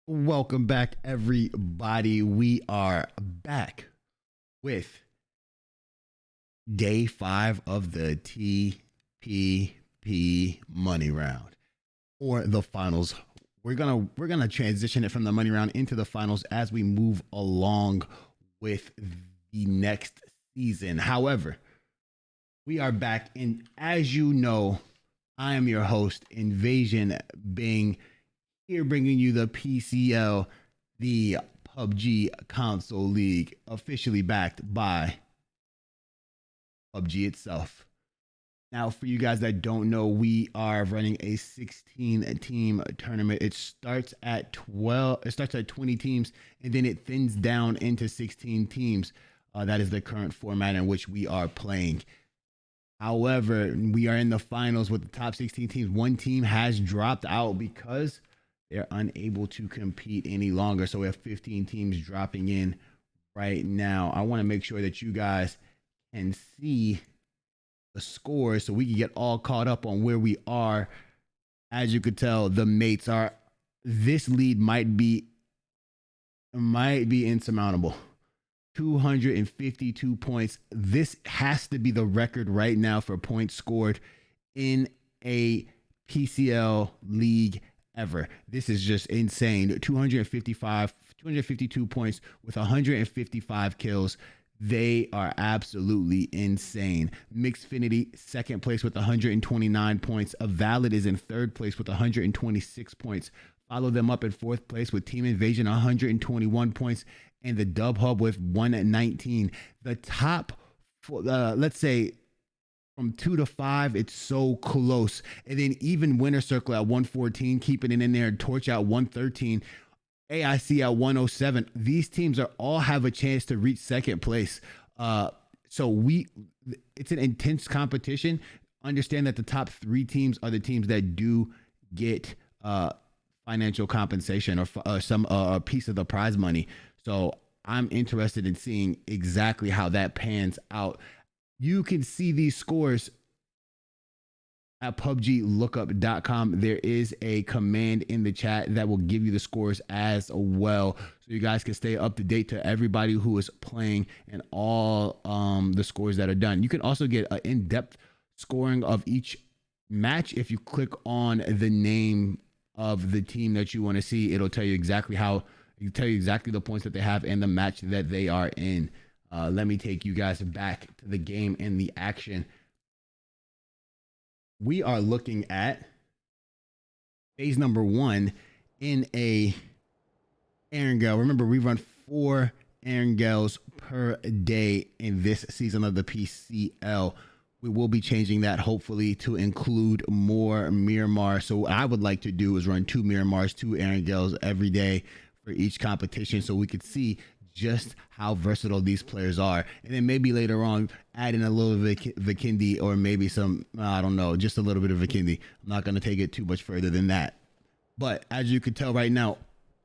Welcome back, everybody. We are back with day 5 of the TPP money round, or the finals. We're gonna transition it from the money round into the finals as we move along with the next season. However, we are back, and as you know, I am your host, Invasion Bing, here bringing you the PCL, the PUBG Console League, officially backed by PUBG itself. Now, for you guys that don't know, we are running a 16-team tournament. It starts at 20 teams, and then it thins down into 16 teams. That is the current format in which we are playing. However, we are in the finals with the top 16 teams. One team has dropped out because they're unable to compete any longer. So we have 15 teams dropping in right now. I want to make sure that you guys can see the scores so we can get all caught up on where we are. As you could tell, the mates are, this lead might be insurmountable. 252 points. This has to be the record right now for points scored in a PCL league ever. This is just insane. 252 points with 155 kills. They are absolutely insane. Mixfinity, second place with 129 points. A Valid is in third place with 126 points. Follow them up in fourth place with Team Invasion, 121 points, and the Dub Hub with 119. The top, let's say, from 2 to 5, it's so close. And then even Winner Circle at 114, keeping it in there. Torch at 113. AIC at 107. These teams are all have a chance to reach second place. So it's an intense competition. Understand that the top 3 teams are the teams that do get financial compensation or some a piece of the prize money. So I'm interested in seeing exactly how that pans out. You can see these scores at PUBGlookup.com. There is a command in the chat that will give you the scores as well, so you guys can stay up to date to everybody who is playing and all the scores that are done. You can also get an in-depth scoring of each match. If you click on the name of the team that you want to see, it'll tell you exactly the points that they have and the match that they are in. Let me take you guys back to the game and the action. We are looking at phase number 1 in a Erangel. Remember, we run 4 Erangels per day in this season of the PCL. We will be changing that hopefully to include more Miramar. So what I would like to do is run 2 Miramars, 2 Erangels every day for each competition, so we could see just how versatile these players are. And then maybe later on add in a little Vikendi, or maybe some, I don't know, just a little bit of Vikendi. I'm not going to take it too much further than that. But as you can tell right now,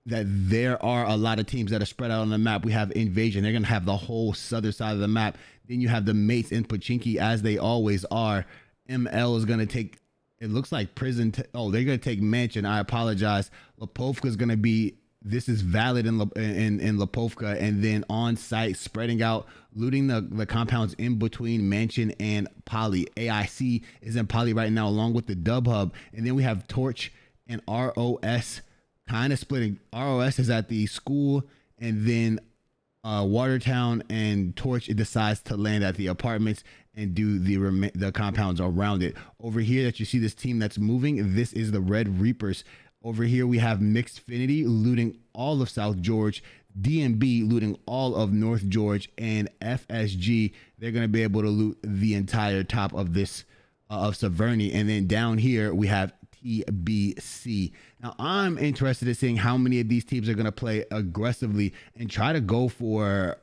that there are a lot of teams that are spread out on the map. We have Invasion. They're going to have the whole southern side of the map. Then you have the mates in Pochinki, as they always are. ML is going to take, it looks like prison. They're going to take Mansion. I apologize. Lapovka is going to be, this is Valid in Lapovka, and then on site, spreading out, looting the compounds in between Mansion and Poly. AIC is in Poly right now, along with the Dub Hub. And then we have Torch and ROS kind of splitting. ROS is at the school, and then Watertown and Torch decides to land at the apartments and do the compounds around it. Over here that you see this team that's moving, this is the Red Reapers. Over here we have Mixfinity looting all of South George, DMB looting all of North George, and FSG, they're going to be able to loot the entire top of this of Severny. And then down here we have TBC. Now I'm interested in seeing how many of these teams are going to play aggressively and try to go for,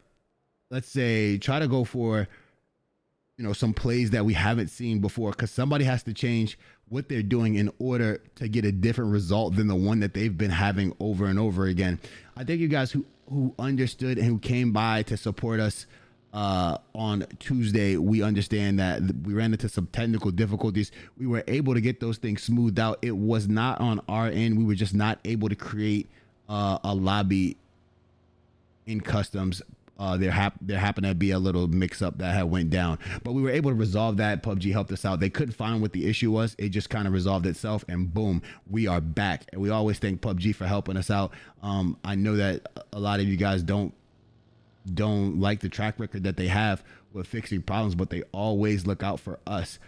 some plays that we haven't seen before, because somebody has to change what they're doing in order to get a different result than the one that they've been having over and over again. I think you guys who understood and who came by to support us on Tuesday, we understand that we ran into some technical difficulties. We were able to get those things smoothed out. It was not on our end. We were just not able to create a lobby in customs. There happened to be a little mix up that had went down, but we were able to resolve that. PUBG helped us out. They couldn't find what the issue was. It just kind of resolved itself, and boom, we are back. And we always thank PUBG for helping us out. I know that a lot of you guys don't like the track record that they have with fixing problems, but they always look out for us,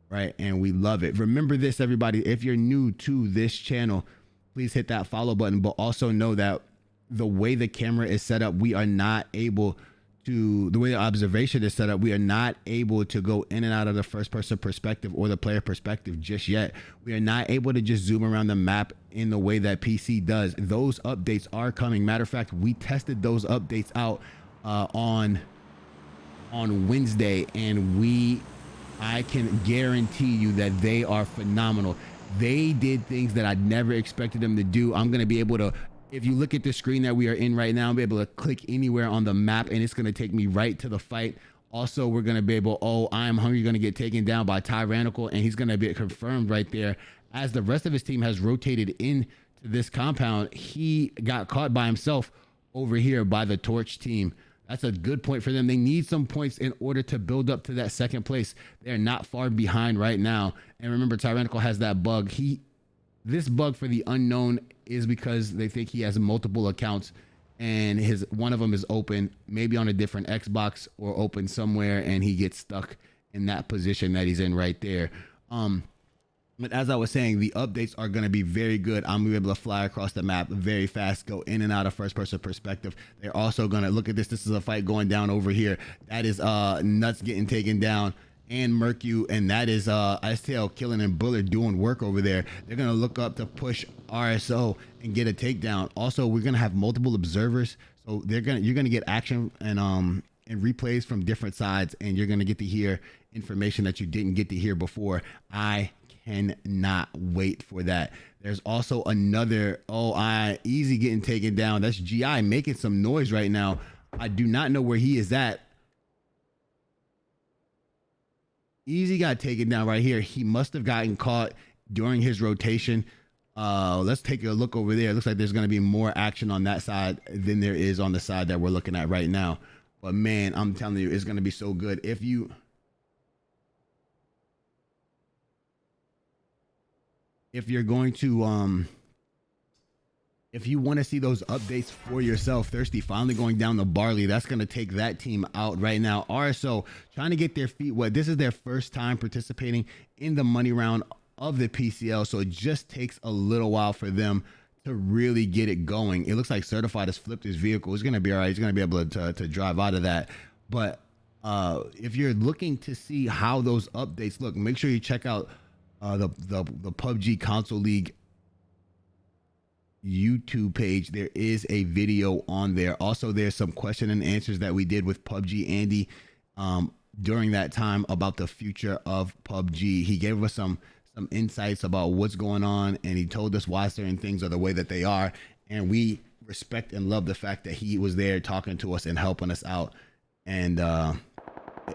right? And we love it. Remember this, everybody, if you're new to this channel, please hit that follow button, but also know that the way the camera is set up, we are not able to, the way the observation is set up, we are not able to go in and out of the first person perspective or the player perspective just yet. We are not able to just zoom around the map in the way that PC does. Those updates are coming. Matter of fact, we tested those updates out on Wednesday, and I can guarantee you that they are phenomenal. They did things that I never expected them to do. I'm going to be able to, if you look at the screen that we are in right now, I'll be able to click anywhere on the map and it's going to take me right to the fight. Also, we're going to be able, oh, I am hungry, going to get taken down by Tyrannical, and he's going to be confirmed right there. As the rest of his team has rotated into this compound, he got caught by himself over here by the Torch team. That's a good point for them. They need some points in order to build up to that second place. They're not far behind right now. And remember, Tyrannical has that bug. This bug for the unknown is because they think he has multiple accounts, and one of them is open, maybe on a different Xbox or open somewhere, and he gets stuck in that position that he's in right there. But as I was saying, the updates are going to be very good. I'm going to be able to fly across the map very fast, go in and out of first person perspective. They're also going to look at this. This is a fight going down over here. That is Nuts getting taken down, and Mercu, and that is STL killing and Bullard doing work over there. They're going to look up to push RSO and get a takedown. Also, we're going to have multiple observers, so you're going to get action and replays from different sides, and you're going to get to hear information that you didn't get to hear before. I cannot wait for that. There's also another Easy getting taken down. That's GI making some noise right now. I do not know where he is at. Easy got taken down right here. He must have gotten caught during his rotation. Let's take a look over there. It looks like there's going to be more action on that side than there is on the side that we're looking at right now. But man, I'm telling you, it's going to be so good. If you're going to if you want to see those updates for yourself, Thirsty finally going down the Barley, that's going to take that team out right now. RSO trying to get their feet wet. This is their first time participating in the money round of the PCL, so it just takes a little while for them to really get it going. It looks like Certified has flipped his vehicle. He's going to be all right. He's going to be able to drive out of that. But if you're looking to see how those updates look, make sure you check out the PUBG Console League YouTube page. There is a video on there. Also, there's some question and answers that we did with PUBG Andy during that time about the future of PUBG. He gave us some insights about what's going on, and he told us why certain things are the way that they are, and we respect and love the fact that he was there talking to us and helping us out. And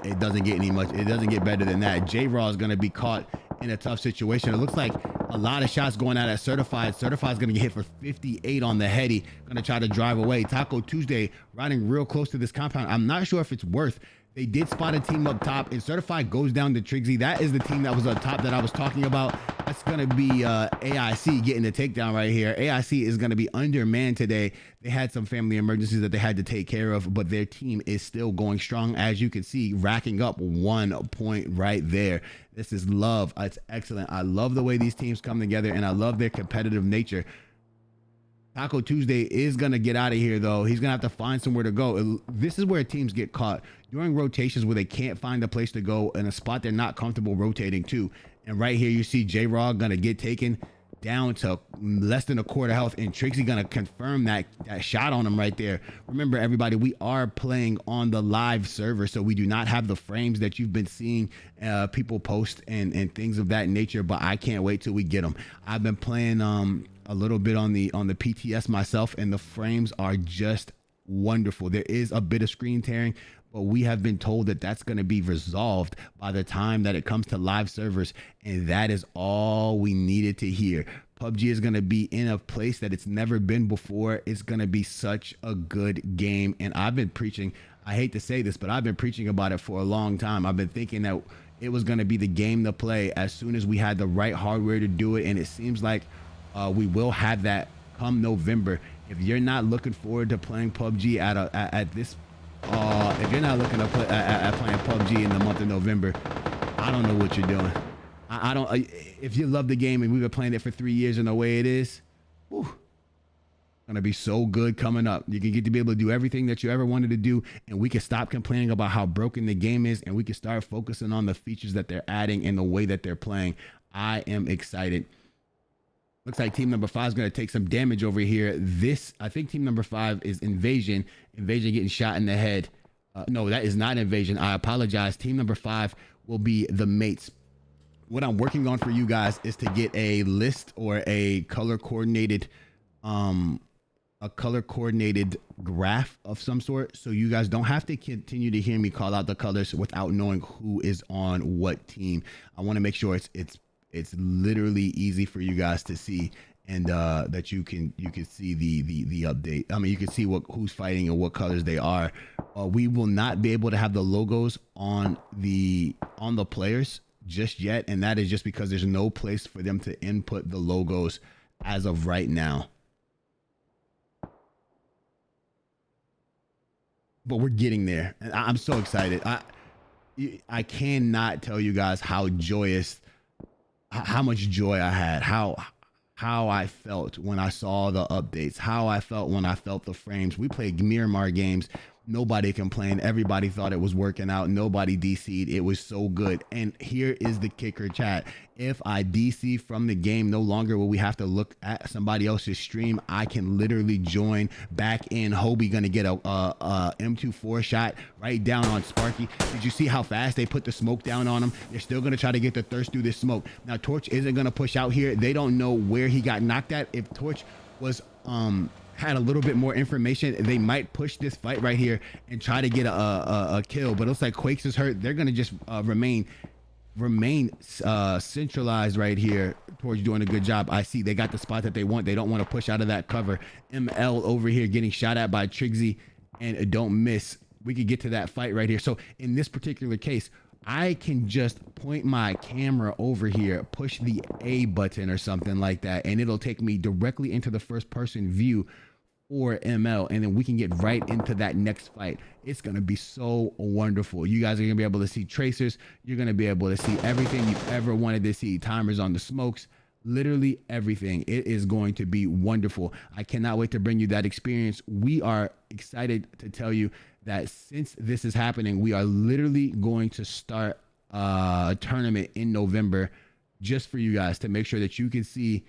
it doesn't get better than that. J-Raw is going to be caught in a tough situation. It looks like a lot of shots going out at Certified. Certified's going to get hit for 58 on the heady. Going to try to drive away. Taco Tuesday riding real close to this compound. I'm not sure if it's worth. They did spot a team up top, and Certified goes down to Trixie. That is the team that was up top that I was talking about. That's going to be AIC getting the takedown right here. AIC is going to be undermanned today. They had some family emergencies that they had to take care of, but their team is still going strong, as you can see, racking up 1 point right there. This is love. It's excellent. I love the way these teams come together, and I love their competitive nature. Taco Tuesday is going to get out of here, though. He's going to have to find somewhere to go. This is where teams get caught during rotations, where they can't find a place to go in a spot they're not comfortable rotating to. And right here, you see J-Raw going to get taken down to less than a quarter health, and Trixie going to confirm that shot on him right there. Remember, everybody, we are playing on the live server, so we do not have the frames that you've been seeing people post and things of that nature, but I can't wait till we get them. I've been playing a little bit on the PTS myself, and the frames are just wonderful. There is a bit of screen tearing, but we have been told that that's going to be resolved by the time that it comes to live servers, and that is all we needed to hear. PUBG is going to be in a place that it's never been before. It's going to be such a good game. And I've been preaching, I hate to say this, but I've been preaching about it for a long time. I've been thinking that it was going to be the game to play as soon as we had the right hardware to do it. And it seems like we will have that come November. If you're not looking forward to playing PUBG if you're not looking to play at playing PUBG in the month of November, I don't know what you're doing. I don't. If you love the game and we've been playing it for 3 years in the way it is, whew, gonna be so good coming up. You can get to be able to do everything that you ever wanted to do, and we can stop complaining about how broken the game is, and we can start focusing on the features that they're adding and the way that they're playing. I am excited. Looks like team number 5 is going to take some damage over here. I think team number 5 is Invasion. Invasion getting shot in the head. No, that is not Invasion. I apologize. Team number 5 will be the mates. What I'm working on for you guys is to get a list or a color coordinated graph of some sort, so you guys don't have to continue to hear me call out the colors without knowing who is on what team. I want to make sure it's literally easy for you guys to see, and that you can see the update. I mean, you can see who's fighting and what colors they are. We will not be able to have the logos on the players just yet, and that is just because there's no place for them to input the logos as of right now. But we're getting there, and I'm so excited. I cannot tell you guys how much joy I had, how I felt when I saw the updates, how I felt when I felt the frames. We played Miramar games. Nobody complained. Everybody thought it was working out. Nobody DC'd. It was so good. And here is the kicker, chat. If I DC from the game, no longer will we have to look at somebody else's stream. I can literally join back in. Hobie gonna get a M24 shot right down on Sparky. Did you see how fast they put the smoke down on him? They're still gonna try to get the thirst through this smoke. Now Torch isn't gonna push out here. They don't know where he got knocked at. If Torch was had a little bit more information, they might push this fight right here and try to get a kill, but it looks like Quakes is hurt. They're gonna just remain centralized right here. Towards doing a good job. I see they got the spot that they want. They don't want to push out of that cover. ML over here getting shot at by Trixie, and don't miss. We could get to that fight right here. So in this particular case, I can just point my camera over here, push the A button or something like that, and it'll take me directly into the first person view for ML, and then we can get right into that next fight. It's going to be so wonderful. You guys are going to be able to see tracers. You're going to be able to see everything you've ever wanted to see. Timers on the smokes, literally everything. It is going to be wonderful. I cannot wait to bring you that experience. We are excited to tell you that since this is happening, we are literally going to start a tournament in November just for you guys to make sure that you can see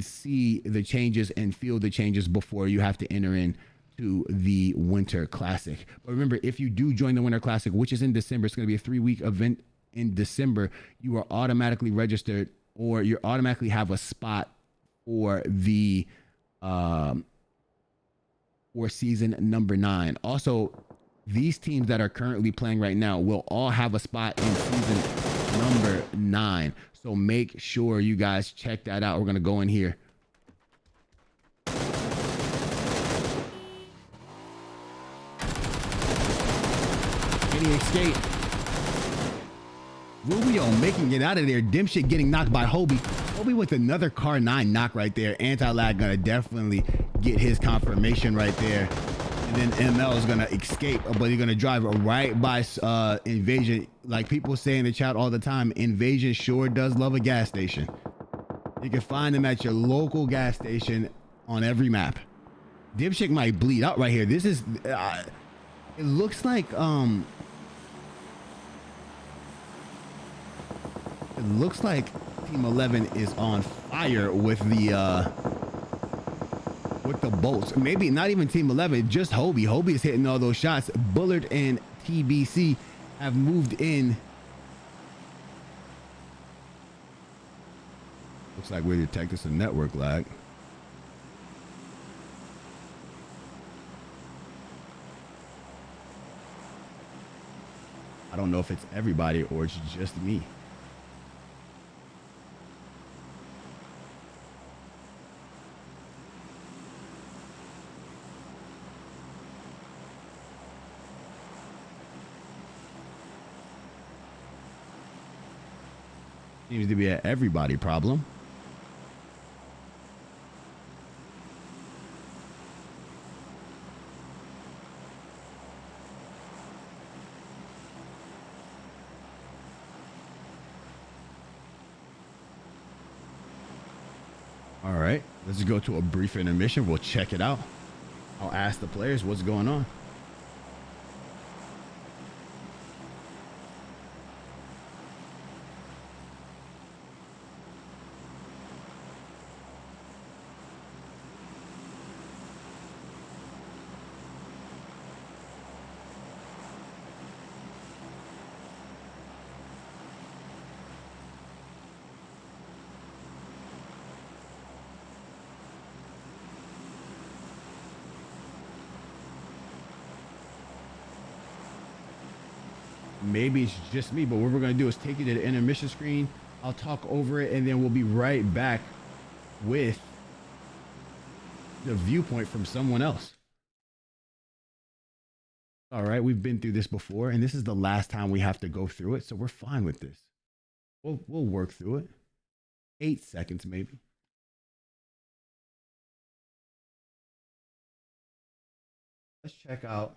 see the changes and feel the changes before you have to enter in to the Winter Classic. But remember, if you do join the Winter Classic, which is in December, it's going to be a 3-week event in December, you are automatically registered, or you automatically have a spot for the for season number 9. Also, these teams that are currently playing right now will all have a spot in season number 9. So make sure you guys check that out. We're going to go in here. Can he escape? Rubio making it out of there. Dimshit getting knocked by Hobie. Hobie with another car 9 knock right there. Anti-lag going to definitely get his confirmation right there. And then ML is going to escape, but he's going to drive right by Invasion. Like people say in the chat all the time, Invasion sure does love a gas station. You can find them at your local gas station on every map. Dipshit might bleed out right here. This is, it looks like, Team 11 is on fire with the bolts. Maybe not even Team 11, just Hobie. Hobie is hitting all those shots. Bullard and TBC have moved in. Looks like we're detecting some network lag. I don't know if it's everybody or it's just me. Seems to be an everybody problem. All right, let's go to a brief intermission. We'll check it out. I'll ask the players what's going on. Maybe it's just me, but what we're going to do is take you to the intermission screen. I'll talk over it, and then we'll be right back with the viewpoint from someone else. All right, we've been through this before, and this is the last time we have to go through it, so we're fine with this. We'll work through it. 8 seconds, maybe. Let's check out.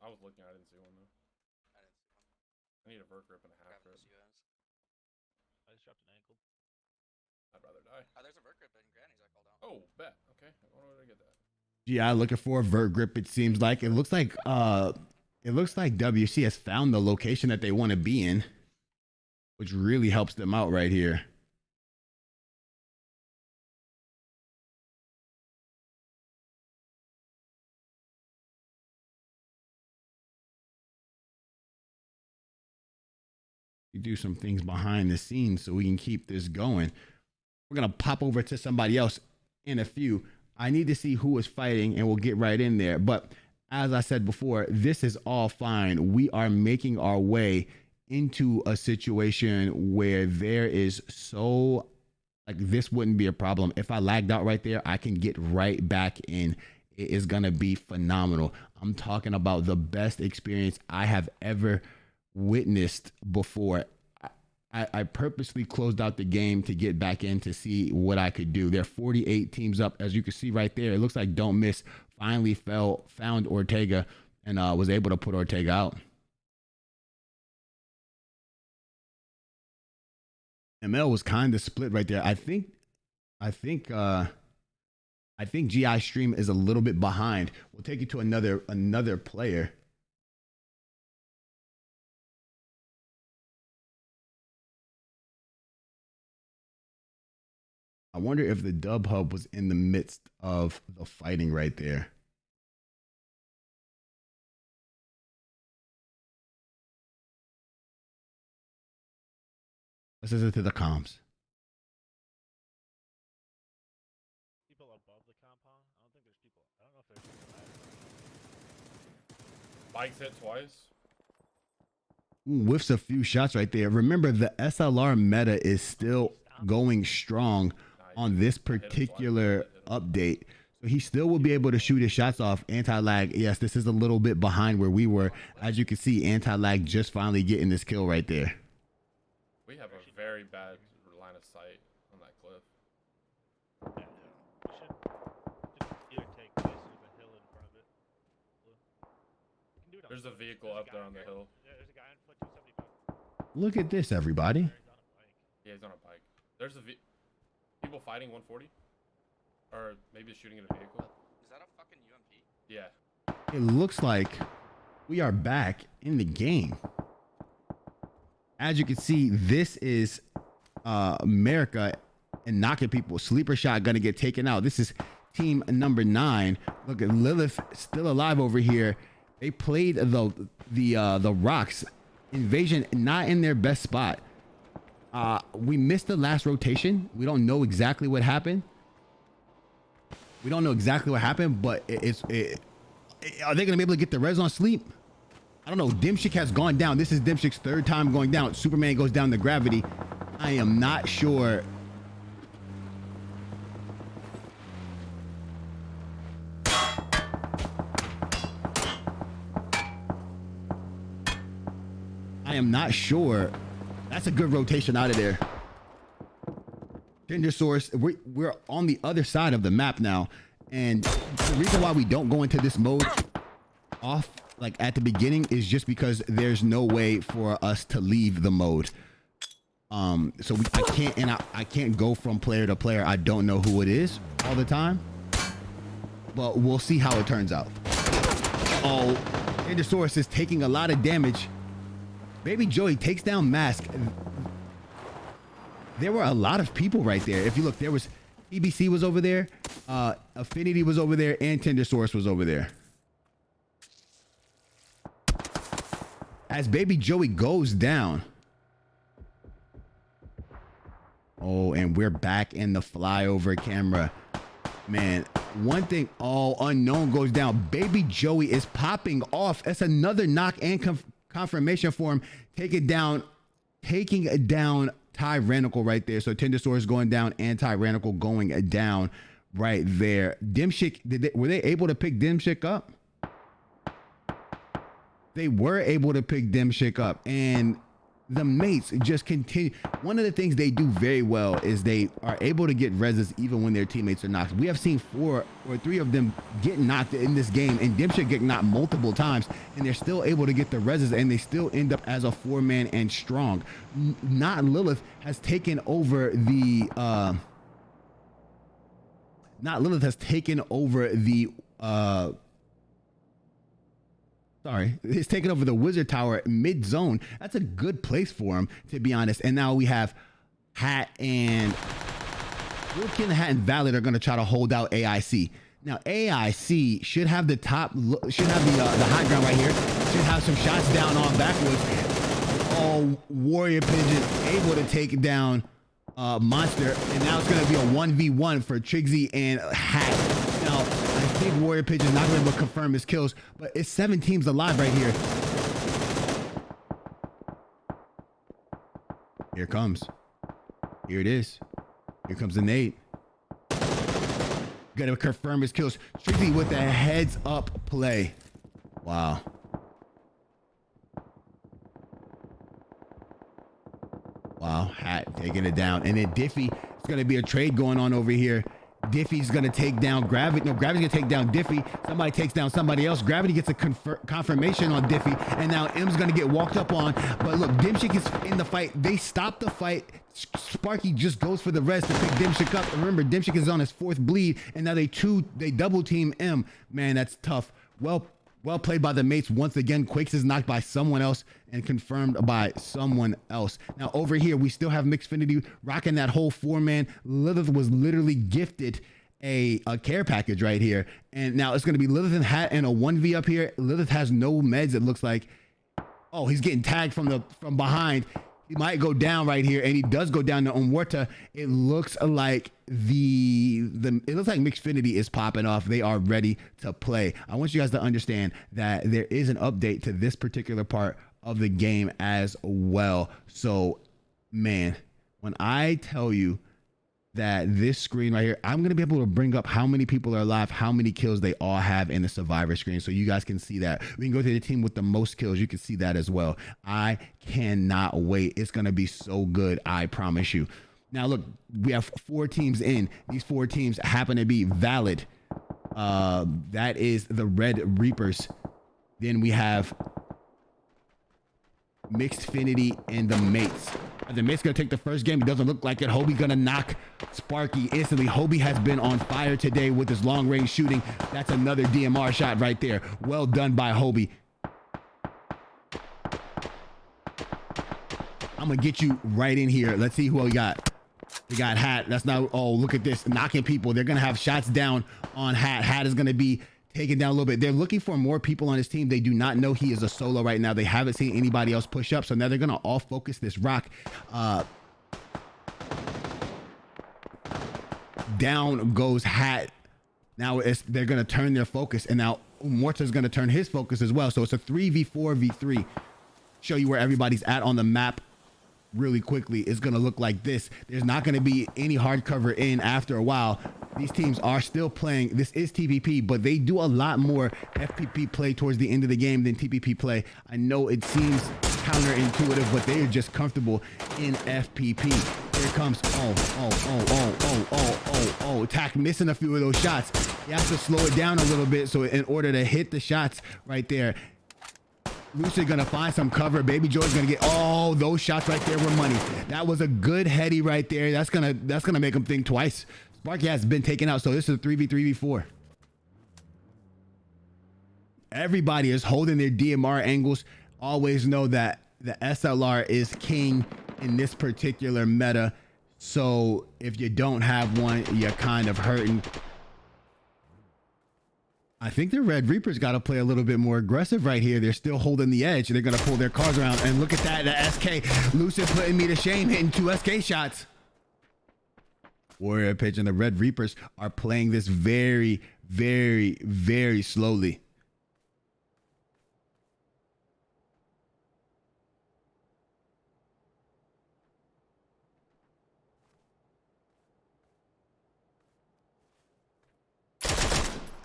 I was looking. I didn't see one though. I need a vert grip and a half grip. I just dropped an ankle. I'd rather die. There's a vert grip in Granny's I called out. Oh, bet. Okay. Why did I get that? Yeah, looking for a vert grip. It seems like it looks like WC has found the location that they want to be in, which really helps them out right here. We do some things behind the scenes so we can keep this going. We're gonna pop over to somebody else in a few. I need to see who is fighting, and we'll get right in there. But as I said before, this is all fine. We are making our way into a situation where there is so, like, this wouldn't be a problem. If I lagged out right there, I can get right back in. It is gonna be phenomenal. I'm talking about the best experience I have ever witnessed before. I purposely closed out the game to get back in to see what I could do. There are 48 teams up, as you can see right there. It looks like Don't Miss finally found Ortega and was able to put Ortega out. ML was kind of split right there. I think GI Stream is a little bit behind. We'll take you to another player. I wonder if the Dub Hub was in the midst of the fighting right there. Let's listen to the comms. People above the compound? I don't think there's people. I don't know if there's people. Bikes hit twice. Ooh, whiffs a few shots right there. Remember, the SLR meta is still going strong on this particular update. So he still will be able to shoot his shots off. Anti-lag, yes, this is a little bit behind where we were. As you can see, anti-lag just finally getting this kill right there. We have a very bad line of sight on that cliff. Yeah, we should either take this or the hill in front of it. There's a vehicle up there on the hill. Yeah, there's a guy on foot 275. Look at this, everybody. Yeah, he's on a bike. There's people fighting 140, or maybe shooting at a vehicle. Is that a fucking UMP? Yeah. It looks like we are back in the game. As you can see, this is America and knocking people. Sleeper shot gonna get taken out. This is team number 9. Look at Lilith still alive over here. They played the rocks. Invasion not in their best spot. We missed the last rotation. We don't know exactly what happened. But are they gonna be able to get the res on sleep? I don't know. Dimshik has gone down. This is Dimshik's 3rd time going down. Superman goes down to gravity. I am not sure. I am not sure. That's a good rotation out of there. Tinder source. We're on the other side of the map now. And the reason why we don't go into this mode off like at the beginning is just because there's no way for us to leave the mode. So I can't go from player to player. I don't know who it is all the time, but we'll see how it turns out. Oh, Endosaurus is taking a lot of damage. Baby Joey takes down Mask. There were a lot of people right there. If you look, there was EBC was over there, Affinity was over there, and Tendersaurus was over there. As Baby Joey goes down. Oh, and we're back in the flyover camera. Man, one thing, oh, Unknown goes down. Baby Joey is popping off. That's another knock and confirmation for him. Taking down Tyrannical right there. So Tendersaurus going down and Tyrannical going down right there. Dimshik, were they able to pick Dimshik up? They were able to pick Dimshik up, and the mates just continue. One of the things they do very well is they are able to get reses even when their teammates are knocked. We have seen 4 or 3 of them get knocked in this game, and Dimshik get knocked multiple times, and they're still able to get the reses, and they still end up as a 4-man and strong. Not Lilith has taken over the he's taking over the Wizard Tower mid zone. That's a good place for him, to be honest. And now we have Hat and Hat and Valid are going to try to hold out AIC. Now AIC should have the high ground right here. Should have some shots down on backwards. Oh, Warrior Pigeon able to take down Monster, and now it's going to be a 1v1 for Trixie and Hat. Now, I think Warrior Pigeon's not going to be able to confirm his kills, but it's 7 teams alive right here. Here it comes. Here it is. Here comes the nade. Got to confirm his kills. Trixie with a heads up play. Wow. Wow, Hat taking it down. And then Diffie, it's going to be a trade going on over here. Diffie's going to take down Gravity. No, Gravity's going to take down Diffie. Somebody takes down somebody else. Gravity gets a confirmation on Diffie. And now M's going to get walked up on. But look, Dimshik is in the fight. They stop the fight. Sparky just goes for the rest to pick Dimshik up. Remember, Dimshik is on his 4th bleed. And now they double team M. Man, that's tough. Well played by the mates. Once again, Quakes is knocked by someone else and confirmed by someone else. Now over here, we still have Mixfinity rocking that whole 4-man. Lilith was literally gifted a care package right here. And now it's going to be Lilith and Hat and a 1v up here. Lilith has no meds, it looks like. Oh, he's getting tagged from behind. He might go down right here, and he does go down to Umwarta. It looks like it looks like Mixfinity is popping off. They are ready to play. I want you guys to understand that there is an update to this particular part of the game as well. So, man, when I tell you that this screen right here, I'm going to be able to bring up how many people are alive, how many kills they all have in the survivor screen, so you guys can see that. We can go to the team with the most kills. You can see that as well. I cannot wait. It's going to be so good, I promise you. Now, look, we have 4 teams in. These 4 teams happen to be Valid. That is the Red Reapers. Then we have Mixfinity and the Mates. The Mates gonna take the first game. It doesn't look like it. Hobie gonna knock Sparky instantly. Hobie has been on fire today with his long range shooting. That's another DMR shot right there. Well done by Hobie. I'm gonna get you right in here. Let's see who we got. We got Hat. That's not, oh, look at this, knocking people. They're gonna have shots down on Hat. Hat is gonna be taken down a little bit. They're looking for more people on his team. They do not know he is a solo right now. They haven't seen anybody else push up, so now they're gonna all focus this rock. Down goes Hat. Now they're gonna turn their focus, and now Morta's gonna turn his focus as well. So it's a 3v4v3. Show you where everybody's at on the map. really quickly, it's going to look like this. There's not going to be any hard cover in after a while. These teams are still playing. This is TPP, but they do a lot more FPP play towards the end of the game than TPP play. I know it seems counterintuitive, but they are just comfortable in FPP. Here it comes. Oh. Attack missing a few of those shots. He has to slow it down a little bit so in order to hit the shots right there. Lucid gonna find some cover. Baby Joy's gonna get all those shots right there were money. That was a good heady right there. That's gonna make him think twice. Sparky has been taken out, so this is a 3v3v4. Everybody is holding their DMR angles. Always know that the SLR is king in this particular meta. So if you don't have one, you're kind of hurting. I think the Red Reapers got to play a little bit more aggressive right here. They're still holding the edge. They're going to pull their cars around. And look at that, the SK. Lucid putting me to shame, hitting 2 SK shots. Warrior Pitch and the Red Reapers are playing this very, very, very slowly.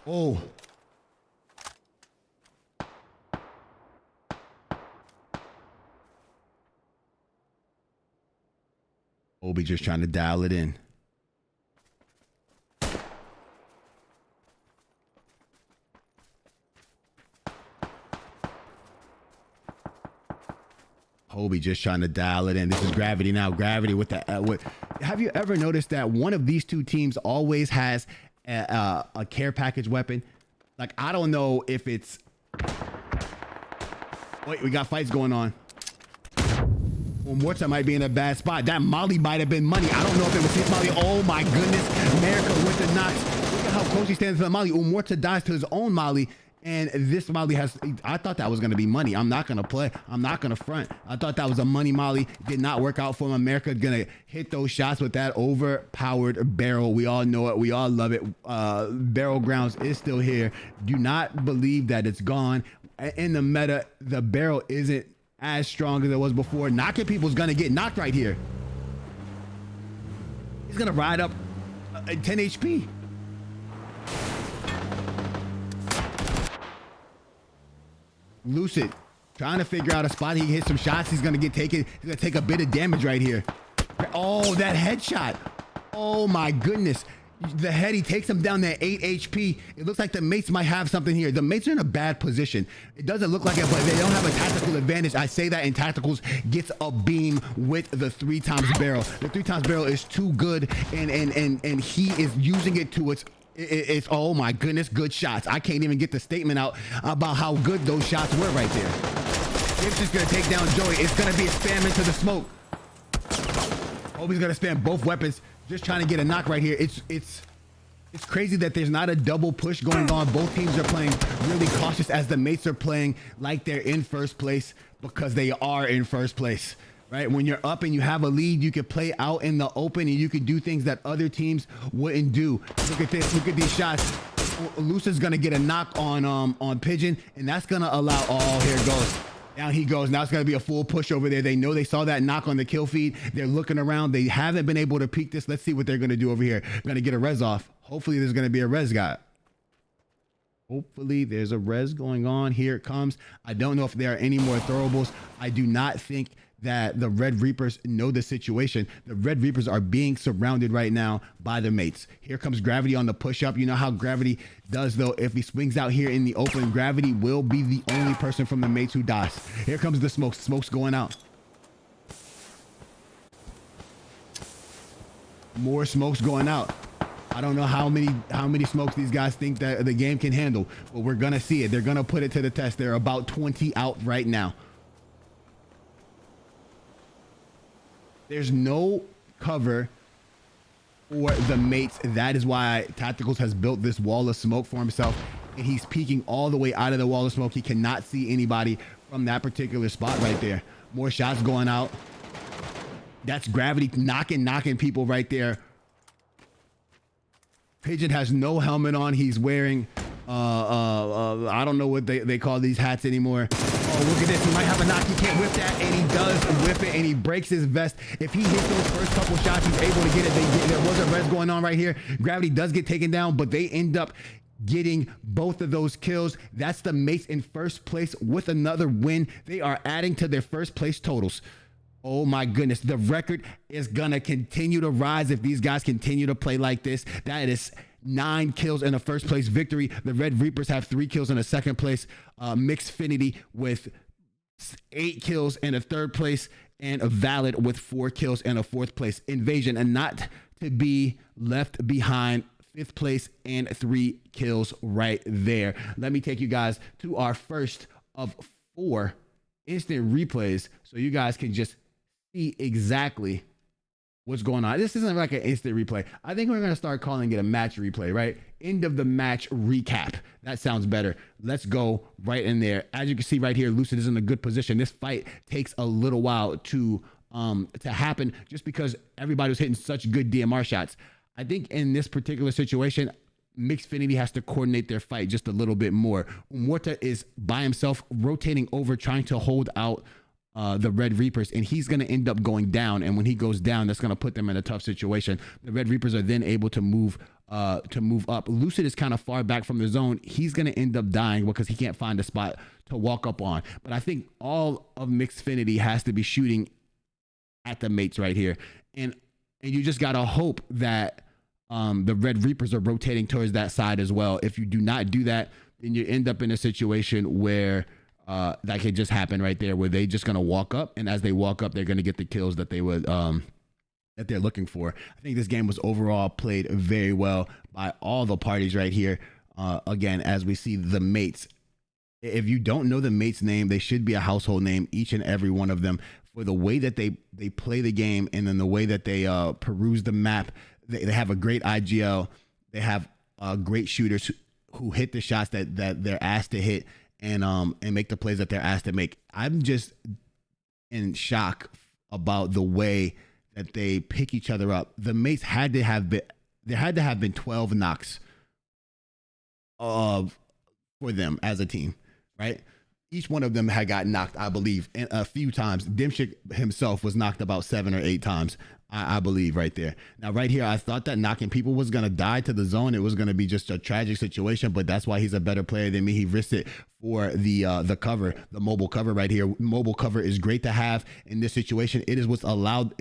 Oh. Obi just trying to dial it in. Obi just trying to dial it in. This is Gravity now. Gravity with the have you ever noticed that one of these two teams always has a care package weapon? Like, I don't know if it's... Wait, we got fights going on. Well, Morta might be in a bad spot. That Molly might have been money. I don't know if it was his Molly. Oh my goodness. America with the knocks. Look at how close he stands to the Molly. Morta dies to his own Molly. And this Molly has, I thought that was going to be money. I'm not going to play. I'm not going to front. I thought that was a money Molly. Did not work out for him. America going to hit those shots with that overpowered barrel. We all know it. We all love it. Barrel Grounds is still here. Do not believe that it's gone. In the meta, the barrel isn't as strong as it was before. Knocking people's gonna get knocked right here. He's gonna ride up 10 HP. Lucid trying to figure out a spot. He hits some shots. He's gonna get taken. He's gonna take a bit of damage right here. Oh, that headshot. Oh my goodness. The head, he takes him down to 8 HP. It looks like the mates might have something here. The mates are in a bad position. It doesn't look like it, but they don't have a tactical advantage. I say that in tacticals, gets a beam with the 3x barrel. The 3x barrel is too good, and he is using it to it's oh my goodness, good shots. I can't even get the statement out about how good those shots were right there. Gibbs is gonna take down Joey. It's gonna be a spam into the smoke. Obi's gonna spam both weapons. Just trying to get a knock right here. It's crazy that there's not a double push going on. Both teams are playing really cautious as the mates are playing like they're in first place, because they are in first place, right? When you're up and you have a lead, you can play out in the open and you can do things that other teams wouldn't do. Look at this. Look at these shots. Lucida's gonna get a knock on Pigeon, and that's gonna allow. Oh, here it goes. Down he goes. Now it's going to be a full push over there. They know they saw that knock on the kill feed. They're looking around. They haven't been able to peek this. Let's see what they're going to do over here. Going to get a res off. Hopefully there's going to be a res guy. Hopefully there's a res going on. Here it comes. I don't know if there are any more throwables. I do not think that the Red Reapers know the situation. The Red Reapers are being surrounded right now by the mates. Here comes Gravity on the push up. You know how Gravity does though. If he swings out here in the open, Gravity will be the only person from the mates who dies. Here comes the smoke. Smoke's going out. More smokes going out. I don't know how many smokes these guys think that the game can handle, but we're gonna see it. They're gonna put it to the test. They're about 20 out right now. There's no cover for the mates. That is why Tacticals has built this wall of smoke for himself, and he's peeking all the way out of the wall of smoke. He cannot see anybody from that particular spot right there. More shots going out. That's Gravity knocking people right there. Pigeon has no helmet on. He's wearing I don't know what they call these hats anymore. Oh, look at this. He might have a knock. He can't whip that, and he does whip it, and he breaks his vest. If he hits those first couple shots, he's able to get it. There was a res going on right here. Gravity does get taken down, but they end up getting both of those kills. That's the Mates in first place with another win. They are adding to their first place totals. Oh my goodness, the record is gonna continue to rise if these guys continue to play like this. That is 9 kills in a first place victory. The Red Reapers have 3 kills in a second place. Mixfinity with 8 kills in a third place, and a Valid with 4 kills in a fourth place. Invasion, and not to be left behind, 5th place and 3 kills right there. Let me take you guys to our first of 4 instant replays so you guys can just see exactly what's going on. This isn't like an instant replay. I think we're going to start calling it a match replay, right? End of the match recap. That sounds better. Let's go right in there. As you can see right here, Lucid is in a good position. This fight takes a little while to happen just because everybody was hitting such good DMR shots. I think in this particular situation, Mixfinity has to coordinate their fight just a little bit more. Morta is by himself rotating over, trying to hold out the Red Reapers, and he's going to end up going down. And when he goes down, that's going to put them in a tough situation. The Red Reapers are then able to move up. Lucid is kind of far back from the zone. He's going to end up dying because he can't find a spot to walk up on. But I think all of Mixfinity has to be shooting at the Mates right here, and you just got to hope that the Red Reapers are rotating towards that side as well. If you do not do that, then you end up in a situation where that could just happen right there, where they just going to walk up, and as they walk up, they're going to get the kills that they would that they're looking for. I think this game was overall played very well by all the parties right here. Again, as we see the Mates, if you don't know the Mates name, they should be a household name, each and every one of them, for the way that they play the game, and then the way that they peruse the map. They have a great IGL. They have great shooters who hit the shots that they're asked to hit, and make the plays that they're asked to make. I'm just in shock about the way that they pick each other up. The Mates had to have been 12 knocks for them as a team, right? Each one of them had got knocked, I believe, and a few times. Dimshik himself was knocked about 7 or 8 times, I believe, right there. Now, right here, I thought that knocking people was going to die to the zone. It was going to be just a tragic situation, but that's why he's a better player than me. He risked it for the cover, the mobile cover right here. Mobile cover is great to have in this situation. It is what allowed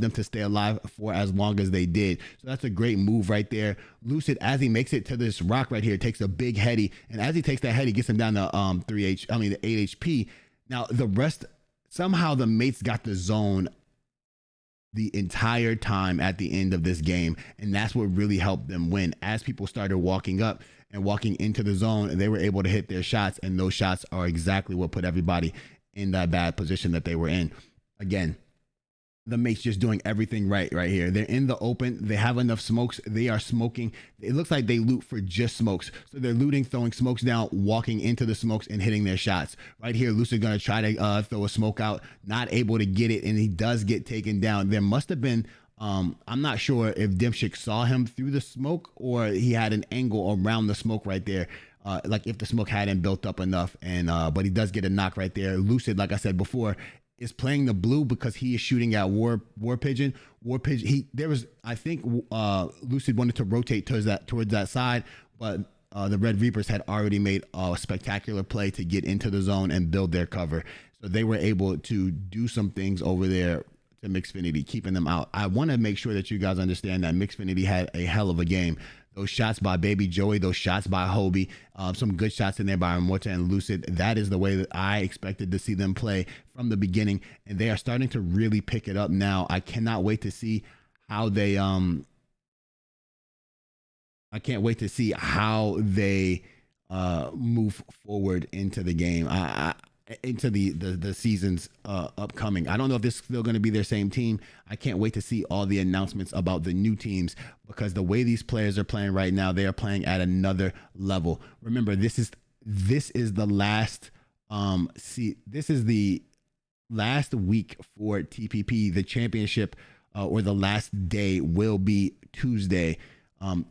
them to stay alive for as long as they did. So that's a great move right there. Lucid, as he makes it to this rock right here, takes a big heady, and as he takes that heady, gets him down to the 8 HP. Now the rest, somehow the Mates got the zone the entire time at the end of this game, and that's what really helped them win. As people started walking up and walking into the zone, they were able to hit their shots, and those shots are exactly what put everybody in that bad position that they were in. Again, the Mates just doing everything right here. They're in the open. They have enough smokes. They are smoking. It looks like they loot for just smokes. So they're looting, throwing smokes down, walking into the smokes, and hitting their shots. Right here, Lucid going to try to throw a smoke out, not able to get it, and he does get taken down. There must have been, I'm not sure if Dimshik saw him through the smoke or he had an angle around the smoke right there. Like if the smoke hadn't built up enough, and but he does get a knock right there. Lucid, like I said before, is playing the blue because he is shooting at War Pigeon. I think Lucid wanted to rotate towards that side, but the Red Reapers had already made a spectacular play to get into the zone and build their cover. So they were able to do some things over there to Mixfinity, keeping them out. I want to make sure that you guys understand that Mixfinity had a hell of a game. Those shots by Baby Joey, those shots by Hobie, some good shots in there by Morta and Lucid. That is the way that I expected to see them play from the beginning, and they are starting to really pick it up now. I cannot wait to see how they move forward into the game. Into the seasons upcoming. I don't know if this is still going to be their same team. I can't wait to see all the announcements about the new teams, because the way these players are playing right now, they are playing at another level. Remember, this is the last this is the last week for TPP. The championship or the last day will be Tuesday.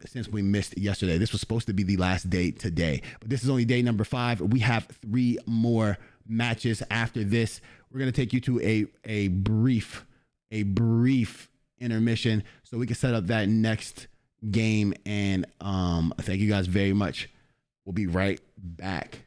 since we missed yesterday. This was supposed to be the last day today, but this is only day number 5. We have 3 more matches after this. We're going to take you to a brief intermission so we can set up that next game. And thank you guys very much. We'll be right back.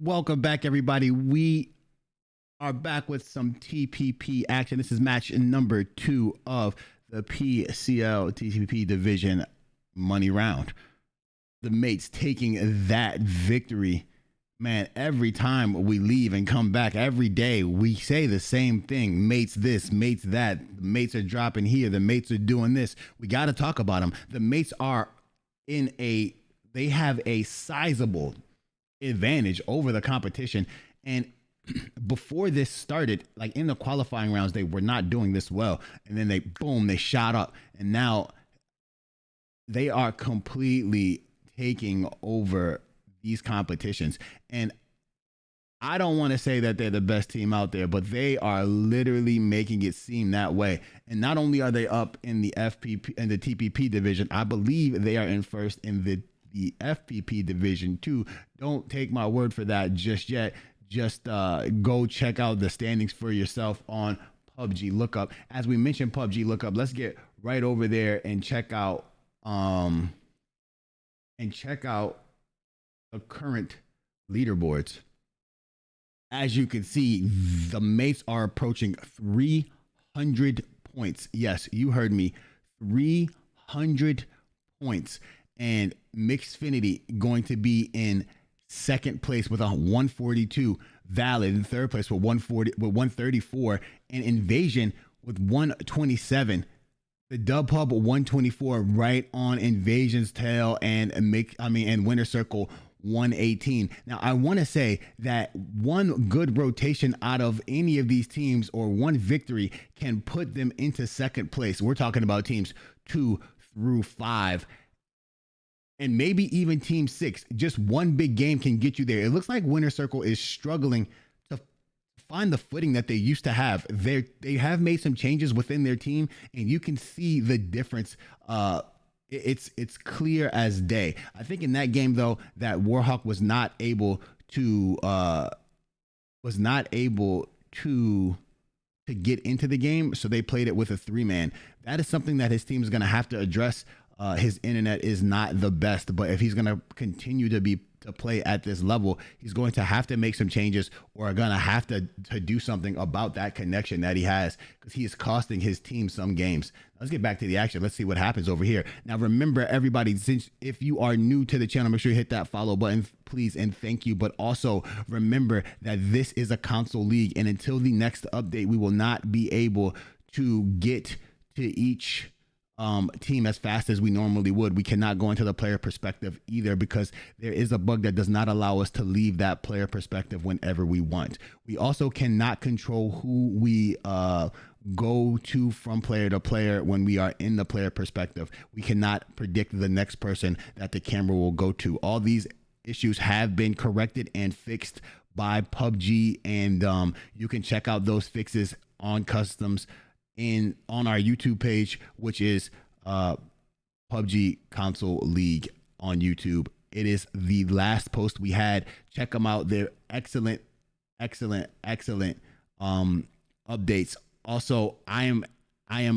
Welcome back, everybody. We are back with some TPP action. This is match number 2 of the PCL TPP division money round. The mates taking that victory Man, every time we leave and come back, every day we say the same thing. Mates this, mates that. The mates are dropping here. The mates are doing this. We got to talk about them. The mates are they have a sizable advantage over the competition. And before this started, like in the qualifying rounds, they were not doing this well. And then they shot up. And now they are completely taking over these competitions. And I don't want to say that they're the best team out there, but they are literally making it seem that way. And not only are they up in the FPP and the TPP division, I believe they are in first in the FPP division too. Don't take my word for that just yet. Just go check out the standings for yourself on PUBG Lookup. As we mentioned PUBG Lookup, let's get right over there and check out the current leaderboards. As you can see, the mates are approaching 300 points. Yes, you heard me, 300 points. And Mixfinity going to be in second place with a 142, Valid in third place with 134, and Invasion with 127. The Dub Hub 124 right on Invasion's tail, and Winner Circle 118. Now, I want to say that one good rotation out of any of these teams or one victory can put them into second place. We're talking about teams 2 through 5. And maybe even team 6. Just one big game can get you there. It looks like Winner Circle is struggling to find the footing that they used to have. They have made some changes within their team, and you can see the difference. It's clear as day. I think in that game though, that Warhawk was not able to get into the game, so they played it with a 3-man. That is something that his team is going to have to address. His internet is not the best, but if he's going to continue to play at this level, he's going to have to make some changes or are going to have to do something about that connection that he has, because he is costing his team some games. Let's get back to the action. Let's see what happens over here. Now, remember, everybody, since if you are new to the channel, make sure you hit that follow button, please, and thank you. But also remember that this is a console league, and until the next update, we will not be able to get to each team as fast as we normally would. We cannot go into the player perspective either, because there is a bug that does not allow us to leave that player perspective whenever we want. We also cannot control who we go to from player to player when we are in the player perspective. We cannot predict the next person that the camera will go to. All these issues have been corrected and fixed by PUBG, and you can check out those fixes on customs on our YouTube page, which is PUBG Console League on YouTube. It is the last post we had. Check them out. They're excellent updates. Also, I am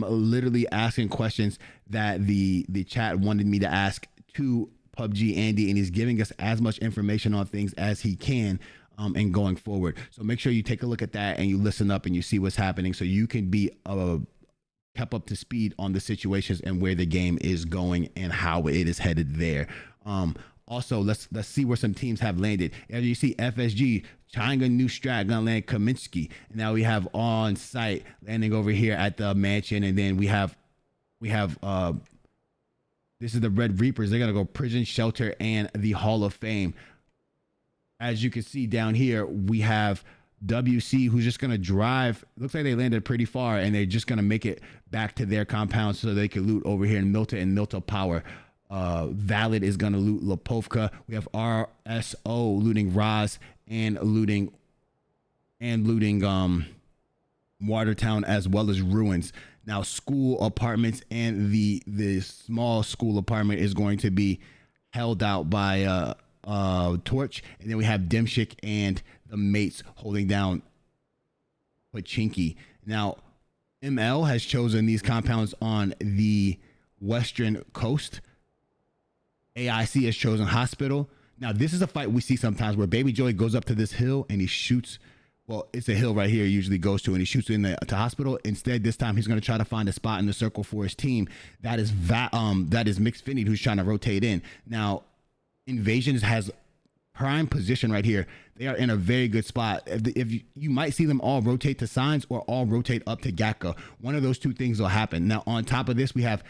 literally asking questions that the chat wanted me to ask to PUBG Andy, and he's giving us as much information on things as he can. And going forward. So make sure you take a look at that and you listen up and you see what's happening, so you can be kept up to speed on the situations and where the game is going and how it is headed there. Also, let's see where some teams have landed. As you see, FSG trying a new strat, gonna land Kaminsky. And now we have on site landing over here at the mansion, and then we have this is the Red Reapers. They're gonna go prison, shelter, and the Hall of Fame. As you can see down here, we have WC, who's just going to drive. Looks like they landed pretty far, and they're just going to make it back to their compound so they can loot over here in Milta and Milta Power. Valid is going to loot Lipovka. We have RSO looting Raz and looting Watertown, as well as Ruins. Now, school apartments and the small school apartment is going to be held out by Torch, and then we have Demshik and the mates holding down Pachinki. Now, ML has chosen these compounds on the western coast. AIC has chosen hospital. Now, this is a fight we see sometimes where Baby Joy goes up to this hill and he shoots. Well, it's a hill right here he usually goes to, and he shoots to hospital. Instead, this time he's going to try to find a spot in the circle for his team. That is Mixfinity, who's trying to rotate in. Now, Invasions has prime position right here. They are in a very good spot. If you might see them all rotate to signs or all rotate up to Gakko. One of those two things will happen. Now, on top of this, we have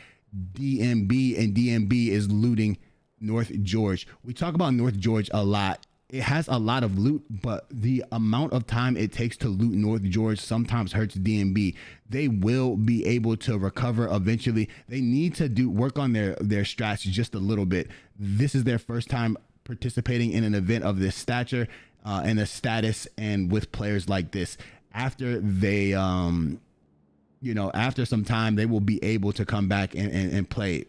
DMB, and DMB is looting North George. We talk about North George a lot. It has a lot of loot, but the amount of time it takes to loot North George sometimes hurts DMB. They will be able to recover eventually. They need to work on their strats just a little bit. This is their first time participating in an event of this stature and a status, and with players like this. After they, after some time, they will be able to come back and play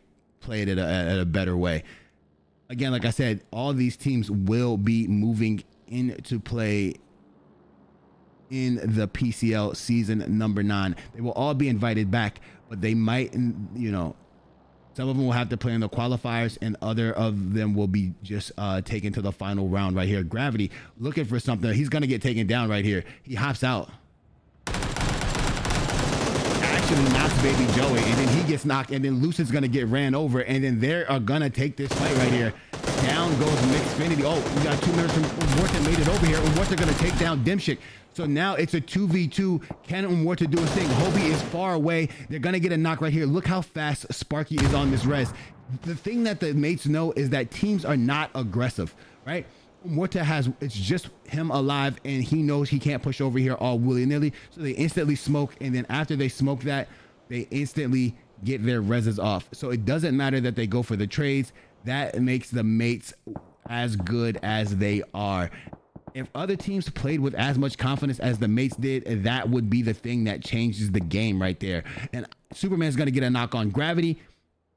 it at a better way. Again, like I said, all these teams will be moving into play in the PCL season number 9. They will all be invited back, but they might, some of them will have to play in the qualifiers, and other of them will be just taken to the final round right here. Gravity looking for something. He's going to get taken down right here. He hops out. Actually knocks Baby Joey, and then he gets knocked, and then Lucid's gonna get ran over, and then they are gonna take this fight right here. Down goes Mixfinity. Oh, we got 2 minutes from Umwarta made it over here. Umwarta gonna take down Dimshik. So now it's a 2v2. Can Umwarta do his thing? Hobie is far away. They're gonna get a knock right here. Look how fast Sparky is on this res. The thing that the mates know is that teams are not aggressive, right? Umwarta it's just him alive, and he knows he can't push over here all willy-nilly, so they instantly smoke, and then after they smoke that, they instantly get their reses off. So it doesn't matter that they go for the trades. That makes the mates as good as they are. If other teams played with as much confidence as the mates did, that would be the thing that changes the game right there. And Superman's going to get a knock on Gravity.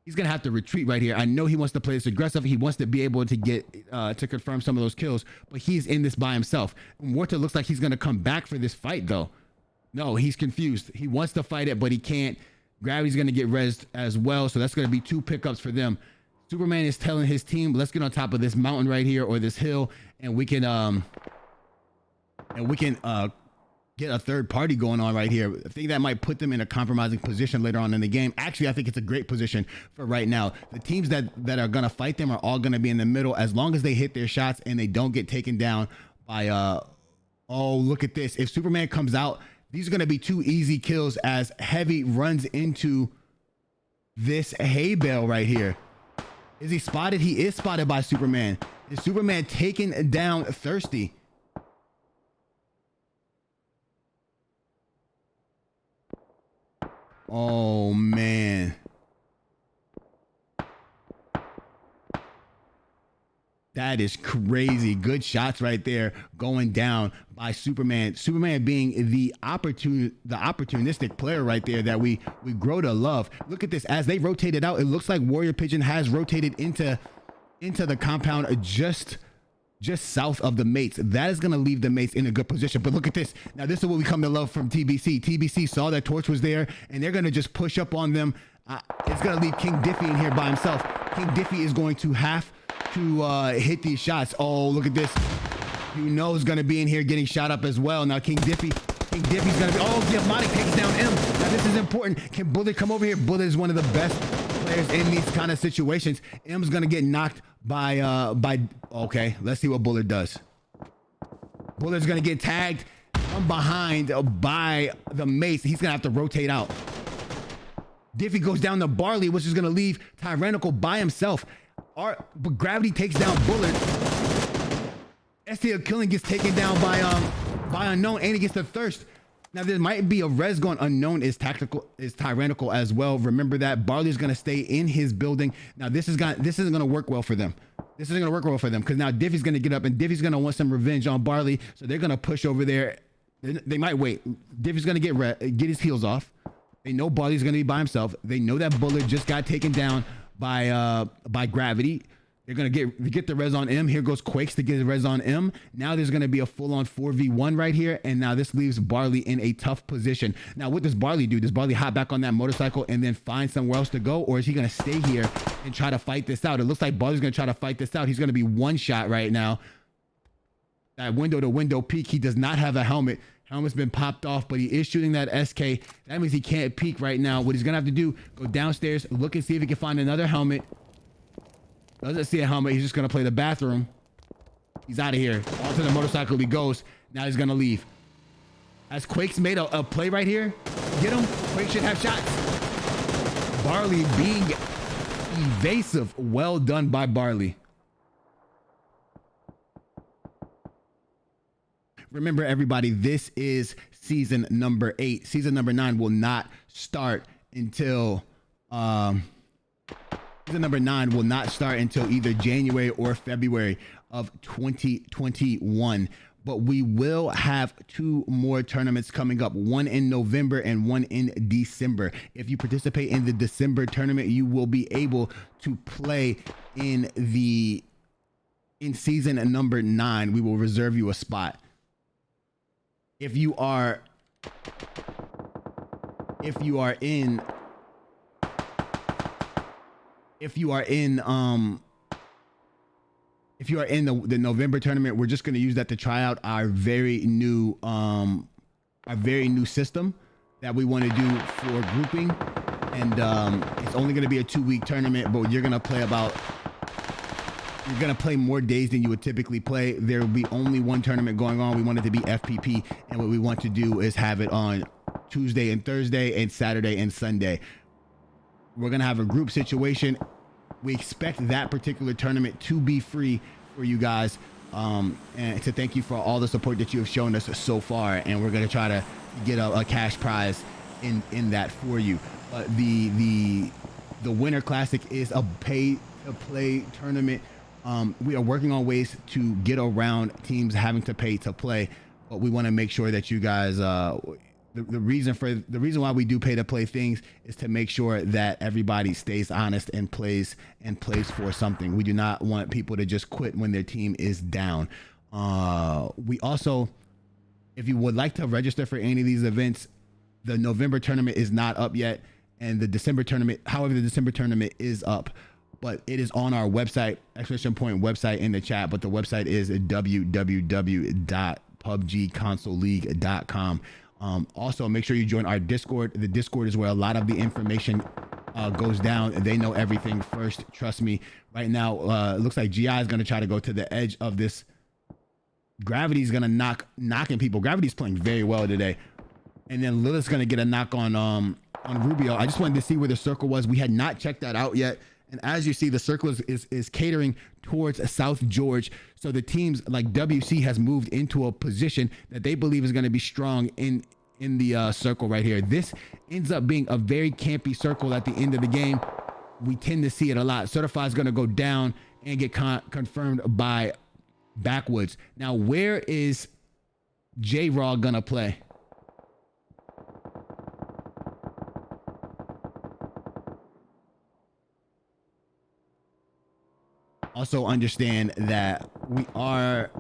He's going to have to retreat right here. I know he wants to play this aggressive. He wants to be able to get to confirm some of those kills, but he's in this by himself. Umwarta looks like he's going to come back for this fight, though. No, he's confused. He wants to fight it, but he can't. Gravity's going to get rezzed as well, so that's going to be 2 pickups for them. Superman is telling his team, let's get on top of this mountain right here, or this hill, and we can get a third party going on right here. I think that might put them in a compromising position later on in the game. Actually, I think it's a great position for right now. The teams that are going to fight them are all going to be in the middle, as long as they hit their shots and they don't get taken down by, oh, look at this. If Superman comes out, these are going to be 2 easy kills as Heavy runs into this hay bale right here. Is he spotted? He is spotted by Superman. Is Superman taken down Thirsty? Oh, man. That is crazy. Good shots right there going down by Superman. Superman being the opportunistic player right there that we grow to love. Look at this. As they rotated out, it looks like Warrior Pigeon has rotated into the compound just south of the mates. That is going to leave the mates in a good position. But look at this. Now, this is what we come to love from TBC. TBC saw that Torch was there, and they're going to just push up on them. It's going to leave King Diffie in here by himself. King Diffie is going to have to hit these shots. Oh, look at this. You know is going to be in here getting shot up as well. Now, King Diffie's going to be... Oh, Diamonic takes down M. Now, this is important. Can Bullet come over here? Bullet is one of the best players in these kind of situations. M's going to get knocked by okay, let's see what Bullet does. Bullet's gonna get tagged from behind by the mace. He's gonna have to rotate out. Diffie goes down to Barley, which is gonna leave Tyrannical by himself. But Gravity takes down Bullet. STL Killing gets taken down by Unknown, and he gets the Thirst. Now there might be a res going. Unknown is Tyrannical as well. Remember that. Barley's gonna stay in his building. Now this isn't gonna work well for them. This isn't gonna work well for them because now Diffie's gonna get up and Diffie's gonna want some revenge on Barley. So they're gonna push over there. They might wait. Diffie's gonna get his heels off. They know Barley's gonna be by himself. They know that Bullet just got taken down by Gravity. They're gonna get the res on M. Here goes Quakes to get the res on M. Now there's gonna be a full-on 4v1 right here, and now this leaves Barley in a tough position. Now what does Barley do? Does Barley hop back on that motorcycle and then find somewhere else to go, or is he gonna stay here and try to fight this out? It looks like Barley's gonna try to fight this out. He's gonna be one shot right now. That window-to-window peek. He does not have a helmet. Helmet's been popped off, but he is shooting that SK. That means he can't peek right now. What he's gonna have to do, go downstairs, look and see if he can find another helmet. Doesn't see a helmet. He's just going to play the bathroom. He's out of here. Onto the motorcycle he goes. Now he's gonna leave. As Quake's made a play right here. Get him. Quake should have shots. Barley being evasive. Well done by Barley. Remember, everybody, this is season number 8. Season number 9 will not start until season number 9 will not start until either January or February of 2021. But we will have 2 more tournaments coming up, one in November and one in December. If you participate in the December tournament, you will be able to play in season number 9. We will reserve you a spot. If you are in the November tournament, we're just going to use that to try out our very new system that we want to do for grouping. And it's only going to be a 2-week tournament, but you're going to play more days than you would typically play. There will be only one tournament going on. We want it to be FPP, and what we want to do is have it on Tuesday and Thursday and Saturday and Sunday. We're going to have a group situation. We expect that particular tournament to be free for you guys, and to thank you for all the support that you have shown us so far. And we're going to try to get a cash prize in that for you. The Winter Classic is a pay-to-play tournament. We are working on ways to get around teams having to pay to play, but we want to make sure that you guys, the reason why we do pay to play things is to make sure that everybody stays honest and plays for something. We do not want people to just quit when their team is down. We also, if you would like to register for any of these events, the November tournament is not up yet, and the December tournament, however, the December tournament is up. But it is on our website, exclamation point website in the chat. But the website is www.pubgconsoleleague.com. Also, make sure you join our Discord. The Discord is where a lot of the information goes down. They know everything first. Trust me. Right now, it looks like GI is going to try to go to the edge of this. Gravity is going to knocking people. Gravity's playing very well today. And then Lilith's going to get a knock on Rubio. I just wanted to see where the circle was. We had not checked that out yet. And as you see, the circle is catering towards South George. So the teams like WC has moved into a position that they believe is going to be strong in the circle right here. This ends up being a very campy circle at the end of the game. We tend to see it a lot. Certified is going to go down and get confirmed by Backwoods. Now, where is J-Raw going to play? Also understand that we are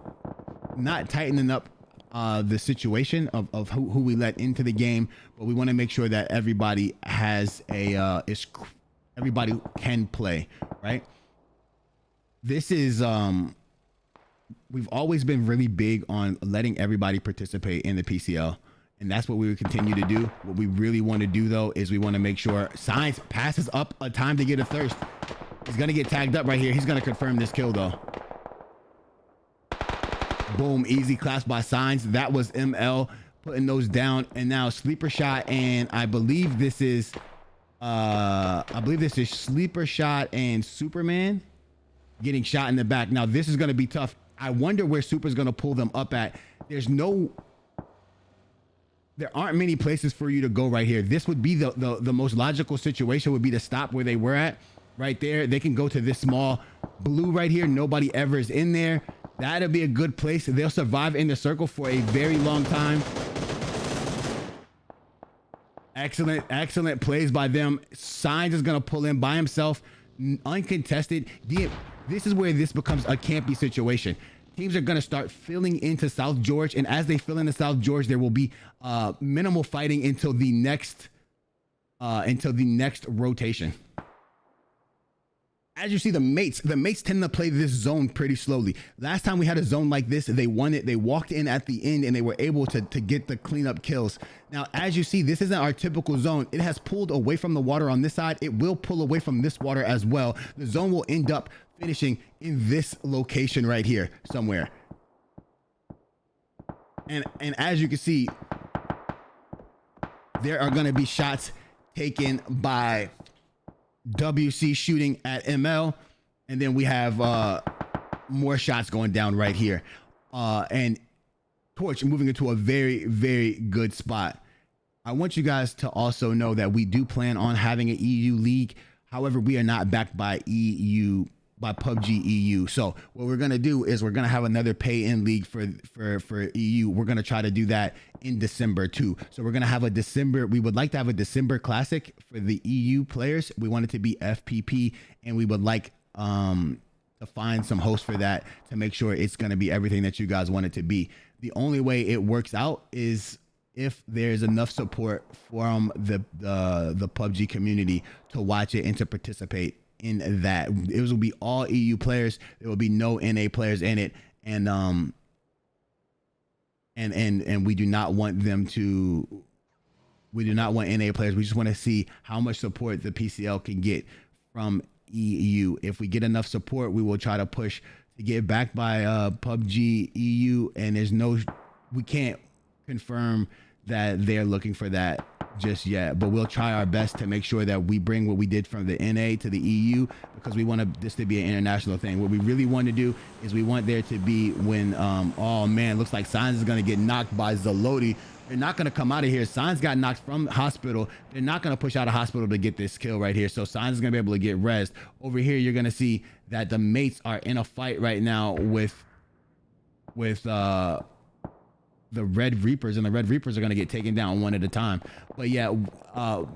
not tightening up the situation of who we let into the game, but we want to make sure that everybody has everybody can play, right? This is we've always been really big on letting everybody participate in the PCL, and that's what we would continue to do. What we really want to do though is we want to make sure Science passes up a time to get a thirst. He's going to get tagged up right here. He's going to confirm this kill, though. Boom. Easy class by Signs. That was ML putting those down. And now Sleeper Shot. And I believe this is Sleeper Shot and Superman getting shot in the back. Now, this is going to be tough. I wonder where Super's going to pull them up at. There aren't many places for you to go right here. This would be the most logical situation would be to stop where they were at. Right there, they can go to this small blue right here. Nobody ever is in there. That'll be a good place. They'll survive in the circle for a very long time. Excellent plays by them. Signs is gonna pull in by himself, uncontested. This is where this becomes a campy situation. Teams are gonna start filling into South George, and as they fill into South George, there will be minimal fighting until the next rotation. As you see, the mates tend to play this zone pretty slowly. Last time we had a zone like this, they won it. They walked in at the end and they were able to get the cleanup kills. Now, as you see, this isn't our typical zone. It has pulled away from the water on this side. It will pull away from this water as well. The zone will end up finishing in this location right here somewhere. And as you can see, there are going to be shots taken by WC shooting at ML, and then we have more shots going down right here, and Torch moving into a very, very good spot. I want you guys to also know that we do plan on having an EU league. However, we are not backed by PUBG EU. So what we're gonna do is we're gonna have another pay-in league for EU. We're gonna try to do that in December too. So we're gonna have a December. We would like to have a December classic for the EU players. We want it to be FPP, and we would like to find some hosts for that to make sure it's gonna be everything that you guys want it to be. The only way it works out is if there's enough support from the PUBG community to watch it and to participate in that. It will be all EU players. There will be no NA players in it, and we do not want them to. We do not want NA players. We just want to see how much support the PCL can get from EU. If we get enough support, we will try to push to get backed by PUBG EU. And there's no, we can't confirm that they're looking for that just yet, but we'll try our best to make sure that we bring what we did from the NA to the EU, because we want this to be an international thing. What we really want to do is we want there to be when oh man, looks like Signs is going to get knocked by Zaloti. They're not going to come out of here. Signs got knocked from hospital. They're not going to push out of hospital to get this kill right here, so Signs is going to be able to get rezzed. Over here you're going to see that the mates are in a fight right now with the Red Reapers, and the Red Reapers are going to get taken down one at a time. But yeah,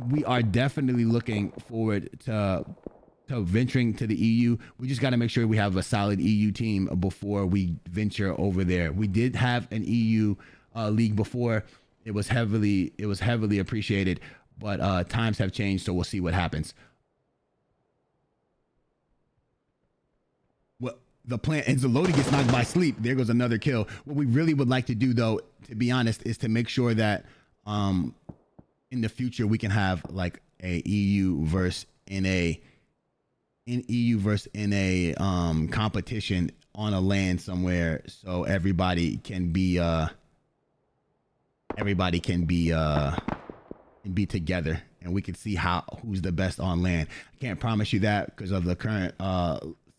we are definitely looking forward to venturing to the EU. We just got to make sure we have a solid EU team before we venture over there. We did have an EU league before. It was heavily appreciated, but times have changed, so we'll see what happens. The plan, and Zaloti gets knocked by sleep. There goes another kill. What we really would like to do, though, to be honest, is to make sure that in the future we can have like a EU versus NA competition on a LAN somewhere, so everybody can be together, and we can see who's the best on LAN. I can't promise you that because of the current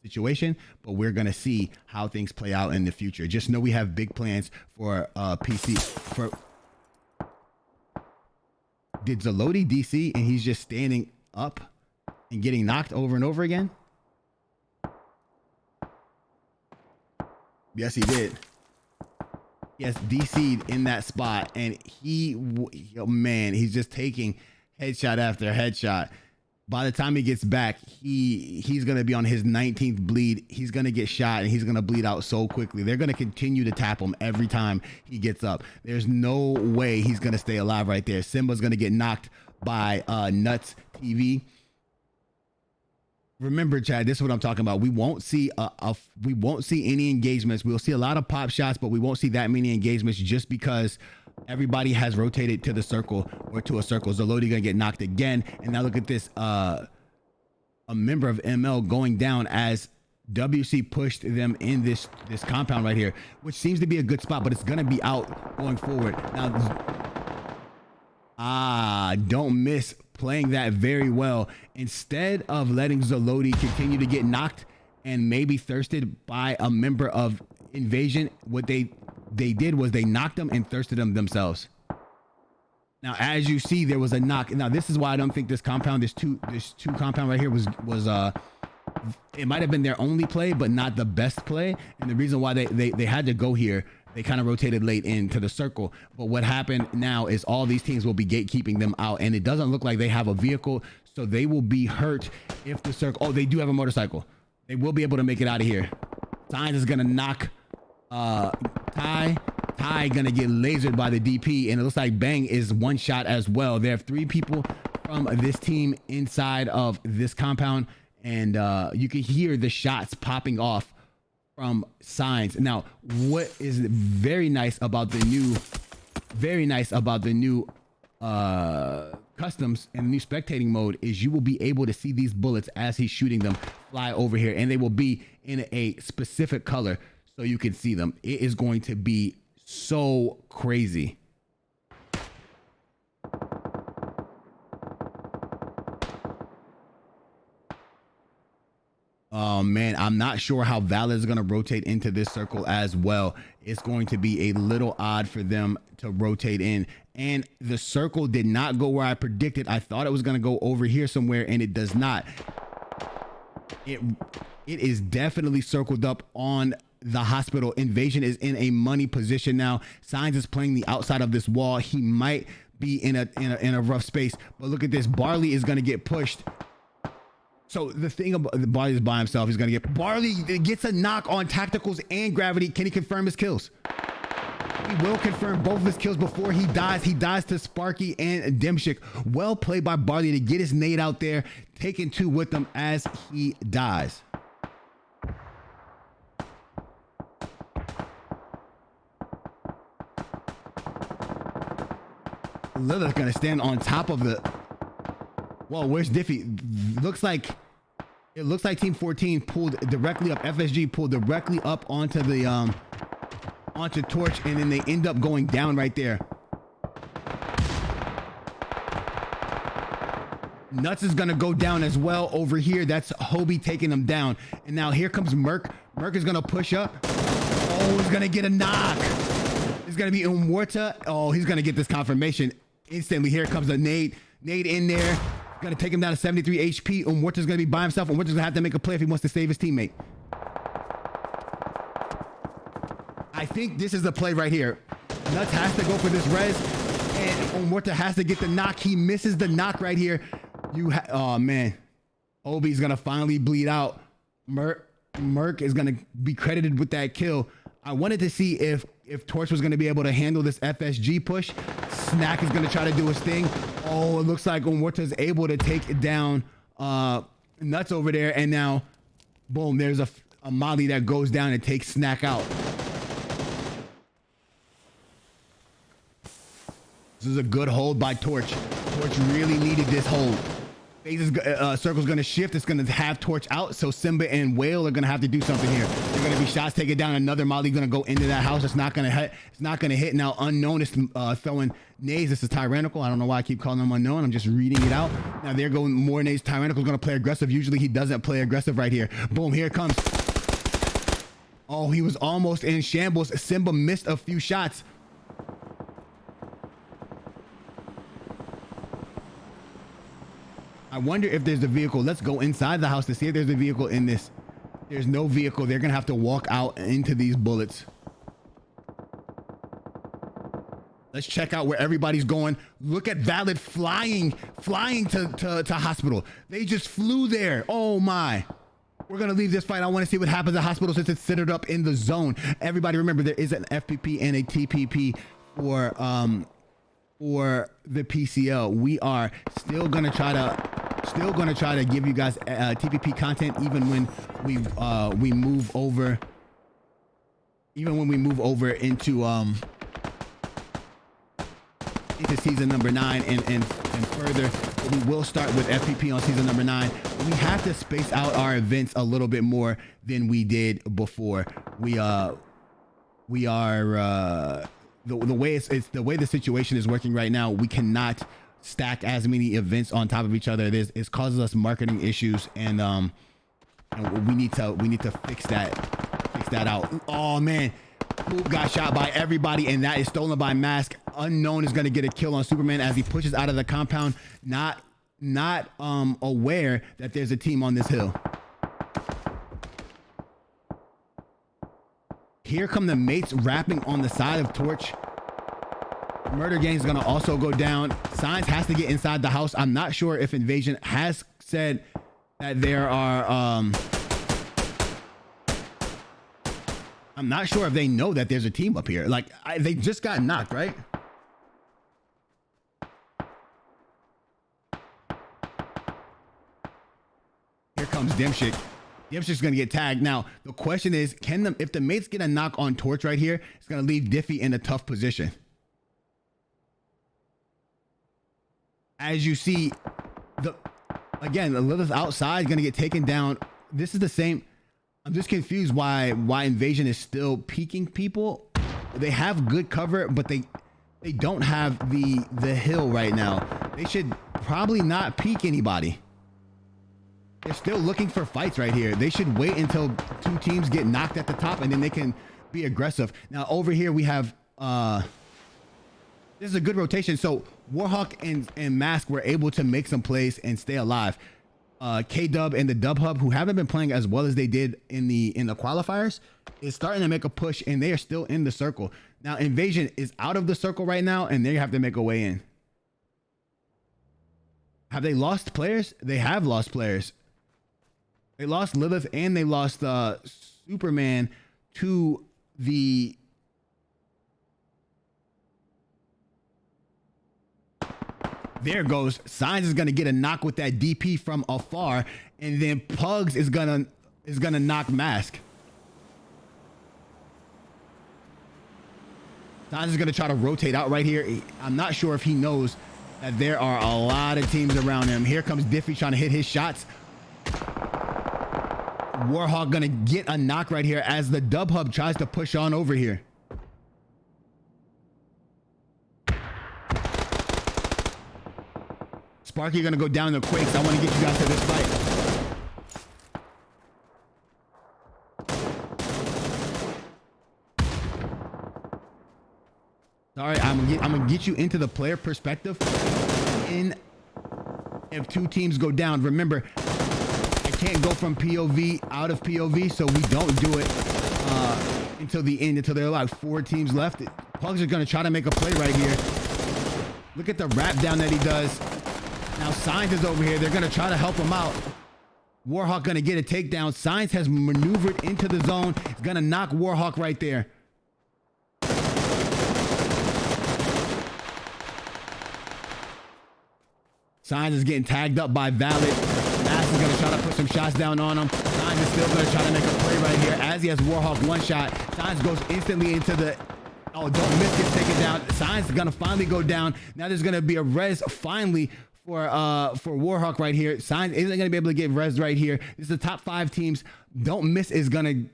situation, but we're gonna see how things play out in the future. Just know we have big plans for PC. Did Zaloti DC and he's just standing up and getting knocked over and over again? Yes, he did. Yes, DC'd in that spot, and oh man, he's just taking headshot after headshot. By the time he gets back, he's going to be on his 19th bleed. He's going to get shot, and he's going to bleed out so quickly. They're going to continue to tap him every time he gets up. There's no way he's going to stay alive right there. Simba's going to get knocked by Nuts TV. Remember, Chad, this is what I'm talking about. We won't see any engagements. We'll see a lot of pop shots, but we won't see that many engagements just because everybody has rotated to the circle or to a circle. Zaloti gonna get knocked again, and now look at this. A member of ML going down as WC pushed them in this compound right here, which seems to be a good spot, but it's gonna be out going forward. Now, don't miss playing that very well. Instead of letting Zaloti continue to get knocked and maybe thirsted by a member of Invasion, what they did was they knocked them and thirsted them themselves. Now, as you see, there was a knock. Now, this is why I don't think this compound, this two compound right here was it might have been their only play, but not the best play. And the reason why they had to go here, they kind of rotated late into the circle. But what happened now is all these teams will be gatekeeping them out, and it doesn't look like they have a vehicle, so they will be hurt if the circle. Oh, they do have a motorcycle. They will be able to make it out of here. Signs is gonna knock Ty gonna get lasered by the DP, and it looks like Bang is one shot as well. There are 3 people from this team inside of this compound, and you can hear the shots popping off from Signs. Now, what is very nice about the new customs and the new spectating mode is you will be able to see these bullets as he's shooting them fly over here, and they will be in a specific color so you can see them. It is going to be so crazy. Oh man, I'm not sure how Valid is going to rotate into this circle as well. It's going to be a little odd for them to rotate in. And the circle did not go where I predicted. I thought it was going to go over here somewhere, and it does not. It is definitely circled up on the hospital. Invasion is in a money position now. Signs is playing the outside of this wall. He might be in a rough space, but look at this. Barley is going to get pushed. So the thing about Barley is by himself. He's going to get Barley gets a knock on tacticals and gravity. Can he confirm his kills? He will confirm both of his kills before he dies. He dies to Sparky and Demshik. Well played by Barley to get his nade out there, taking 2 with him as he dies. Lilith's gonna stand on top of the. Whoa, where's Diffie? It looks like Team 14 pulled directly up. FSG pulled directly up onto the onto Torch, and then they end up going down right there. Nuts is gonna go down as well over here. That's Hobie taking them down. And now here comes Merc. Merc is gonna push up. Oh, he's gonna get a knock. It's gonna be Umwarta. Oh, he's gonna get this confirmation instantly. Here comes a nade. Nade in there. Gonna take him down to 73 HP. Umwarta's gonna be by himself. Umwarta's gonna have to make a play if he wants to save his teammate. I think this is the play right here. Nuts has to go for this res, and Umwarta has to get the knock. He misses the knock right here. Oh man, Obi's gonna finally bleed out. Merc is gonna be credited with that kill. I wanted to see if Torch was gonna be able to handle this FSG push. Snack is gonna try to do his thing. Oh, it looks like Umwarta is able to take down Nuts over there, and now, boom, there's a molly that goes down and takes Snack out. This is a good hold by Torch. Torch really needed this hold. Circle's gonna shift. It's gonna have Torch out, so Simba and Whale are gonna have to do something here. They're gonna be shots taken down. Another molly gonna go into that house. It's not gonna hit. It's not gonna hit. Now Unknown is throwing nades. This is Tyrannical. I don't know why I keep calling him Unknown. I'm just reading it out. Now they're going more nades. Tyrannical's gonna play aggressive. Usually he doesn't play aggressive right here. Boom, here it comes. Oh, he was almost in shambles. Simba missed a few shots. I wonder if there's a vehicle. Let's go inside the house to see if there's a vehicle in this. There's no vehicle. They're gonna have to walk out into these bullets. Let's check out where everybody's going. Look at Valid flying to hospital. They just flew there. Oh my. We're gonna leave this fight. I want to see what happens at hospital since it's centered up in the zone. Everybody remember there is an FPP and a TPP for the PCL. We are still gonna try to give you guys TPP content even when we move over into season number 9 and further. We will start with FPP on season number 9. We have to space out our events a little bit more than we did before. The way the way the situation is working right now, we cannot stack as many events on top of each other. It causes us marketing issues, and we need to fix that out. Oh man, Poop got shot by everybody, and that is stolen by Mask. Unknown is gonna get a kill on Superman as he pushes out of the compound, not aware that there's a team on this hill. Here come the mates rapping on the side of Torch. Murder Gang is gonna also go down. Signs has to get inside the house. I'm not sure if Invasion has said that there are I'm not sure if they know that there's a team up here. Like they just got knocked, right? Here comes Demshik. Demshik's gonna get tagged. Now the question is, if the mates get a knock on Torch right here, it's gonna leave Diffie in a tough position. As you see, again, Lilith outside is gonna get taken down. This is the same. I'm just confused why Invasion is still peeking people. they have good cover, but they don't have the hill right now. They should probably not peek anybody. They're still looking for fights right here. They should wait until two teams get knocked at the top, and then they can be aggressive. Now over here we have this is a good rotation. So Warhawk and Mask were able to make some plays and stay alive. K-Dub and the Dub Hub, who haven't been playing as well as they did in the qualifiers, is starting to make a push, and they are still in the circle. Now Invasion is out of the circle right now, and they have to make a way in. Have they lost players? They have lost players. They lost Lilith and they lost Superman to the there goes Signs is gonna get a knock with that DP from afar, and then Pugs is gonna knock Mask. Signs is gonna try to rotate out right here. I'm not sure if he knows that there are a lot of teams around him. Here comes Diffie trying to hit his shots. Warhawk gonna get a knock right here as the Dub Hub tries to push on over here. Sparky gonna go down the Quakes. I want to get you guys to this fight. Sorry, I'm gonna get you into the player perspective. If two teams go down, remember, I can't go from POV out of POV, so we don't do it until the end, until there are like 4 teams left. Pugs are gonna try to make a play right here. Look at the wrap down that he does. Now Signs is over here. They're gonna try to help him out. Warhawk gonna get a takedown. Signs has maneuvered into the zone. He's gonna knock Warhawk right there. Signs is getting tagged up by Valid. Mask is gonna try to put some shots down on him. Signs is still gonna try to make a play right here as he has Warhawk one shot. Signs goes instantly into the don't miss, gets taken down. Signs is gonna finally go down. Now there's gonna be a res finally for Warhawk right here. Signs isn't gonna be able to get res right here. This is the top 5 teams. Don't miss is gonna,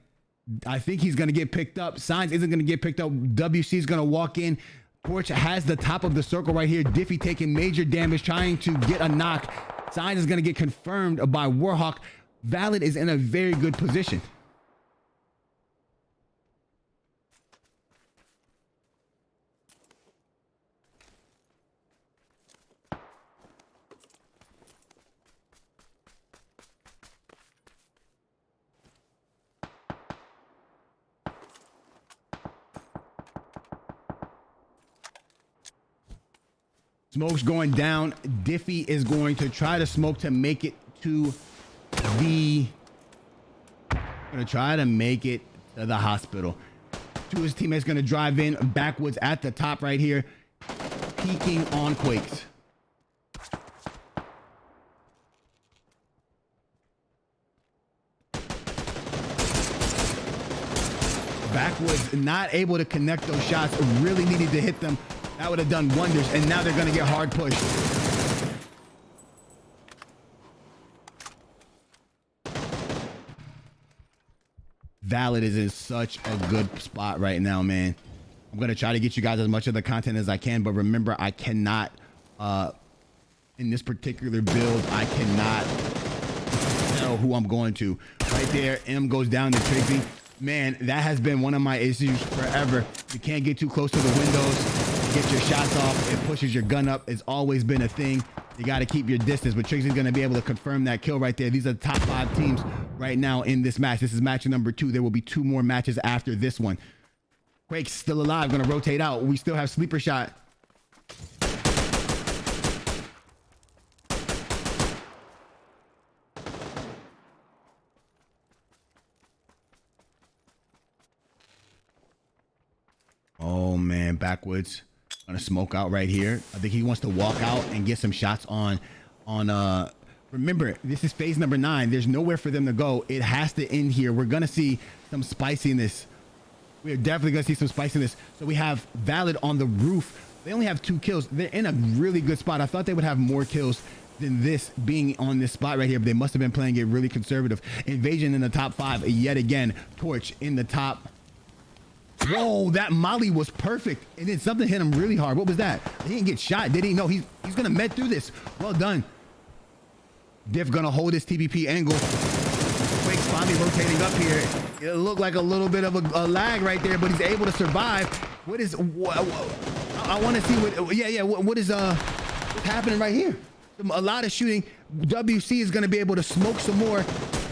I think he's gonna get picked up. Signs isn't gonna get picked up. WC is gonna walk in. Torch has the top of the circle right here. Diffie taking major damage, trying to get a knock. Signs is gonna get confirmed by Warhawk. Valid is in a very good position. Smoke's going down. Diffie is going to try to smoke to make it to the hospital. 2 of his teammates gonna drive in backwards at the top right here, peeking on Quakes. Backwards not able to connect those shots. Really needed to hit them. That would have done wonders, and now they're gonna get hard pushed. Valid is in such a good spot right now, man. I'm gonna try to get you guys as much of the content as I can, but remember, I cannot, in this particular build, I cannot tell who I'm going to. Right there, M goes down to Trixie. Man, that has been one of my issues forever. You can't get too close to the windows. Get your shots off. It pushes your gun up. It's always been a thing. You got to keep your distance, but Trixie's going to be able to confirm that kill right there. These are the top 5 teams right now in this match. This is match number 2. There will be 2 more matches after this one. Quake's still alive, going to rotate out. We still have sleeper shot. Oh man, backwards. Gonna smoke out right here. I think he wants to walk out and get some shots on remember, this is phase number 9. There's nowhere for them to go. It has to end here. We're gonna see some spiciness. We're definitely gonna see some spiciness. So we have Valid on the roof. They only have 2 kills. They're in a really good spot. I thought they would have more kills than this being on this spot right here, but they must have been playing it really conservative. Invasion in the top 5 yet again. Torch in the top Whoa, that molly was perfect. And then something hit him really hard. What was that? He didn't get shot, did he? No, he's gonna med through this. Well done. Diff gonna hold his TBP angle. Quake's finally rotating up here. It looked like a little bit of a lag right there, but he's able to survive. What is, I want to see what, what is what's happening right here? A lot of shooting. WC is gonna be able to smoke some more.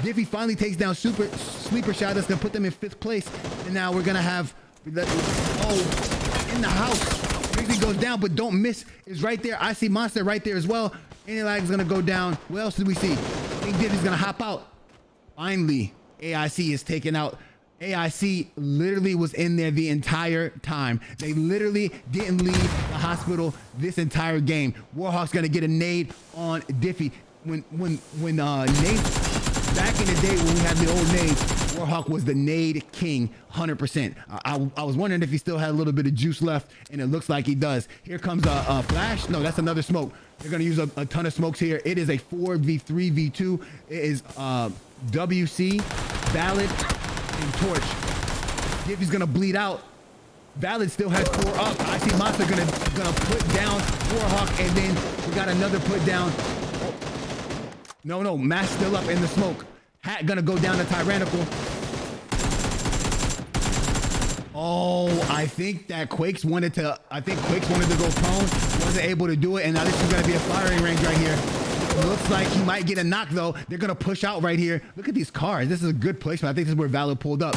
Diffie finally takes down sleeper shot. That's gonna put them in 5th place. And now we're gonna have, in the house. Grizzly goes down, but don't miss is right there. I see Monster right there as well. Any lag is gonna go down. What else do we see? I think Diffie's gonna hop out. Finally, AIC is taken out. AIC literally was in there the entire time. They literally didn't leave the hospital this entire game. Warhawk's gonna get a nade on Diffie. When nade, back in the day when we had the old nades, Warhawk was the nade king, 100%. I was wondering if he still had a little bit of juice left, and it looks like he does. Here comes a flash. No, that's another smoke. They're gonna use a ton of smokes here. It is a 4v3v2. It is WC, Valid, and Torch. Diffie's gonna bleed out. Valid still has 4 up. I see Monster gonna put down Warhawk, and then we got another put down. No, Mask still up in the smoke. Hat gonna go down to Tyrannical. Oh, I think Quakes wanted to go prone, wasn't able to do it, and now this is gonna be a firing range right here. Looks like he might get a knock though. They're gonna push out right here. Look at these cars. This is a good placement. I think this is where Valid pulled up.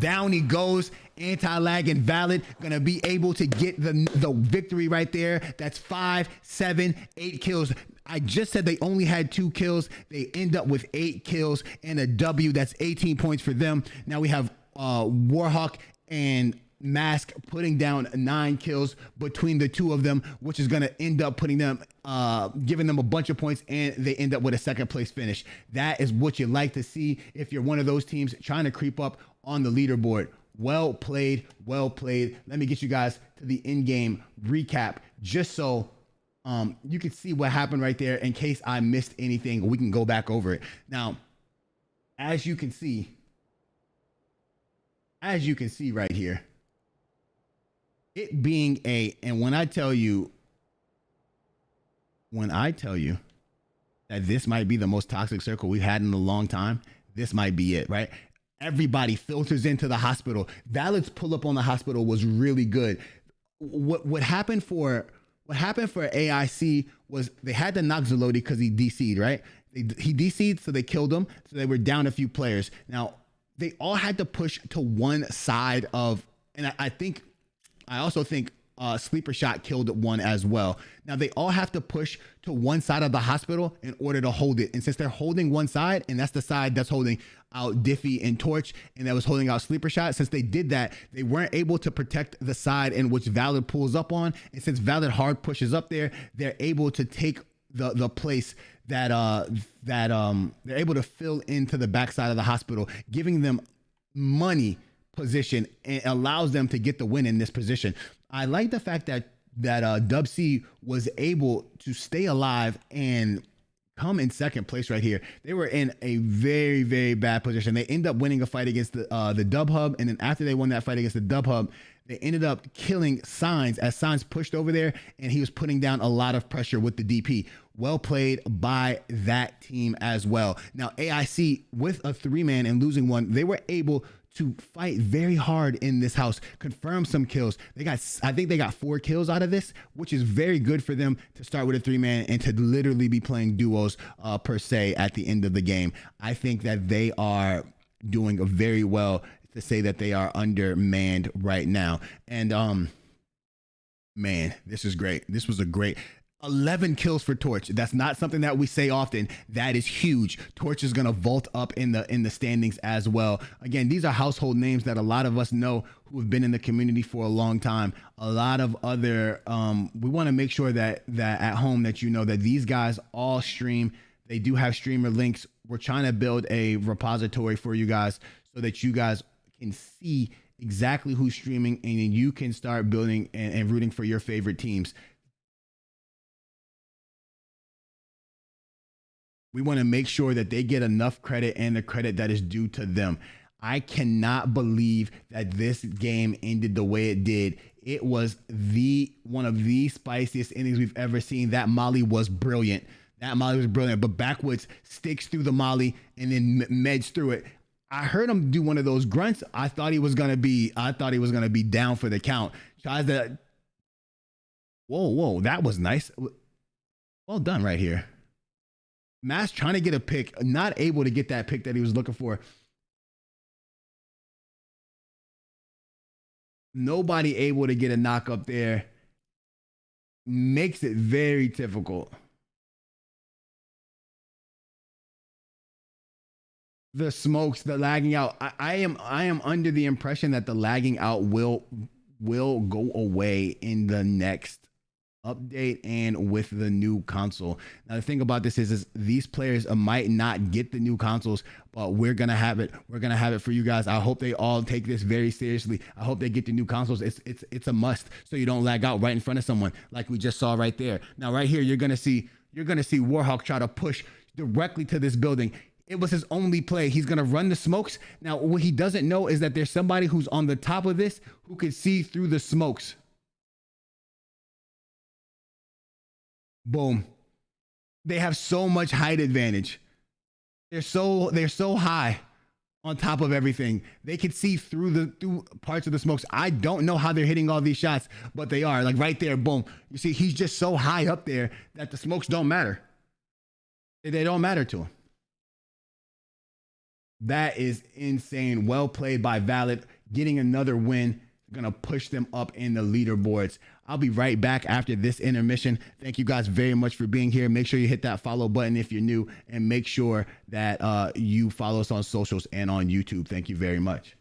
Down he goes. Anti-lag and Valid gonna be able to get the victory right there. That's 5, 7, 8 kills. I just said they only had 2 kills. They end up with 8 kills and a W. That's 18 points for them. Now we have Warhawk and Mask putting down 9 kills between the two of them, which is going to end up putting them, giving them a bunch of points, and they end up with a 2nd place finish. That is what you like to see if you're one of those teams trying to creep up on the leaderboard. Well played, well played. Let me get you guys to the in-game recap just so you can see what happened right there in case I missed anything. We can go back over it. Now, as you can see right here, it being and when I tell you that this might be the most toxic circle we've had in a long time, this might be it, right? Everybody filters into the hospital. Valid's pull up on the hospital was really good. What happened for AIC was they had to knock Zalodi because he DC'd, right? He DC'd, so they killed him. So they were down a few players. Now, they all had to push to one side of, and I also think Sleeper Shot killed one as well. Now, they all have to push to one side of the hospital in order to hold it. And since they're holding one side, and that's the side that's holding out Diffie and Torch, and that was holding out Sleeper Shot, since they did that, they weren't able to protect the side in which Valid pulls up on. And since Valid hard pushes up there, they're able to take the place that they're able to fill into the backside of the hospital, giving them money position and allows them to get the win in this position. I like the fact that Dub C was able to stay alive and come in 2nd place right here. They were in a very, very bad position. They end up winning a fight against the Dub Hub, and then after they won that fight against the Dub Hub, they ended up killing Signs as Signs pushed over there, and he was putting down a lot of pressure with the DP. Well played by that team as well. Now, AIC with a 3-man and losing one, they were able to fight very hard in this house, confirm some kills. I think they got 4 kills out of this, which is very good for them to start with a 3-man and to literally be playing duos per se at the end of the game. I think that they are doing very well to say that they are undermanned right now. And man, this is great. This was a great 11 kills for Torch. That's not something that we say often. That is huge. Torch is going to vault up in the standings as well. Again, these are household names that a lot of us know who have been in the community for a long time. A lot of other, we want to make sure that at home that you know that these guys all stream. They do have streamer links. We're trying to build a repository for you guys so that you guys can see exactly who's streaming, and then you can start building and rooting for your favorite teams. We want to make sure that they get enough credit and the credit that is due to them. I cannot believe that this game ended the way it did. It was one of the spiciest endings we've ever seen. That molly was brilliant. But Backwoods sticks through the molly and then meds through it. I heard him do one of those grunts. I thought he was gonna be down for the count. Tries to. Whoa, that was nice. Well done right here. Mass trying to get a pick, not able to get that pick that he was looking for. Nobody able to get a knock up there. Makes it very difficult. The smokes, the lagging out. I am under the impression that the lagging out will go away in the next update and with the new console. Now the thing about this is these players might not get the new consoles, but we're gonna have it. We're gonna have it for you guys. I hope they all take this very seriously. I hope they get the new consoles. It's a must, so you don't lag out right in front of someone like we just saw right there. Now right here, you're gonna see Warhawk try to push directly to this building. It was his only play. He's gonna run the smokes. Now what he doesn't know is that there's somebody who's on the top of this who could see through the smokes. Boom. They have so much height advantage. They're so high on top of everything. They can see through parts of the smokes. I don't know how they're hitting all these shots, but they are. Like right there, boom. You see, he's just so high up there that the smokes don't matter. They don't matter to him. That is insane. Well played by Valid. Getting another win. Gonna push them up in the leaderboards. I'll be right back after this intermission. Thank you guys very much for being here. Make sure you hit that follow button if you're new, and make sure that you follow us on socials and on YouTube. Thank you very much.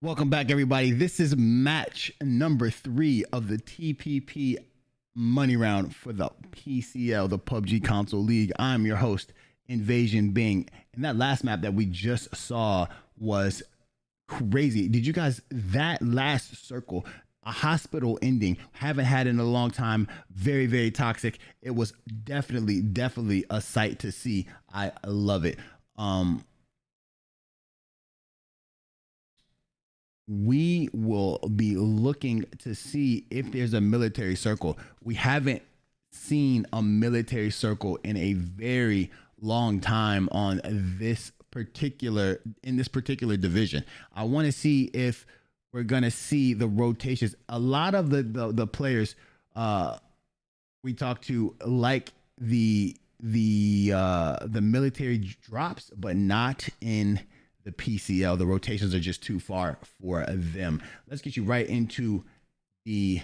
Welcome back, everybody. This is match number 3 of the TPP money round for the PCL, the PUBG Console League. I'm your host, Invasion Bing. And that last map that we just saw was crazy. Did you guys, that last circle, a hospital ending, haven't had in a long time, very, very toxic. It was definitely a sight to see. I love it. We will be looking to see if there's a military circle. We haven't seen a military circle in a very long time on this particular division. I want to see if we're gonna see the rotations. A lot of the players we talked to like the military drops, but not in the PCL. The rotations are just too far for them. Let's get you right into the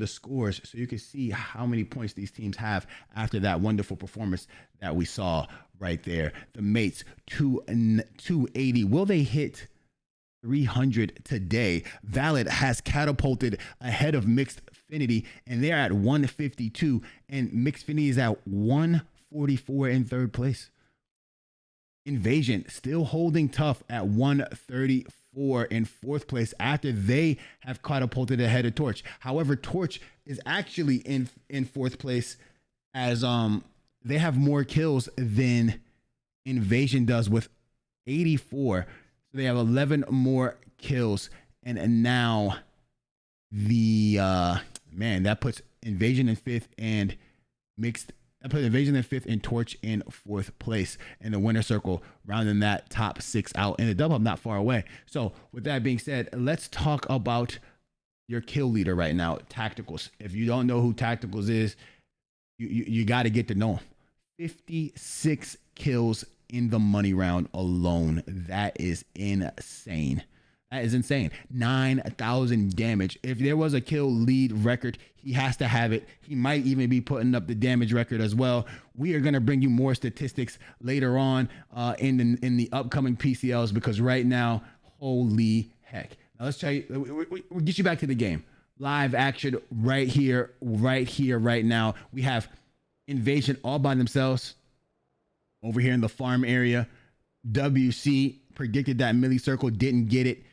scores so you can see how many points these teams have after that wonderful performance that we saw right there. The mates 280. Will they hit 300 today? Valid has catapulted ahead of Mixed Finity, and they're at 152, and Mixed Finity is at 144 in third place. Invasion still holding tough at 134 in fourth place after they have catapulted ahead of Torch. However, Torch is actually in fourth place as they have more kills than Invasion does with 84. So they have 11 more kills, and now the that puts Invasion in fifth and Invasion in fifth and Torch in fourth place in the winner circle, rounding that top 6 out, and the double up not far away. So with that being said, let's talk about your kill leader right now, Tacticals. If you don't know who Tacticals is, you got to get to know him. 56 kills in the money round alone. That is insane. That is insane. 9,000 damage. If there was a kill lead record, he has to have it. He might even be putting up the damage record as well. We are going to bring you more statistics later on in the upcoming PCLs, because right now, holy heck. Now let's tell you, we'll get you back to the game. Live action right here, right now. We have Invasion all by themselves over here in the farm area. WC predicted that melee circle, didn't get it.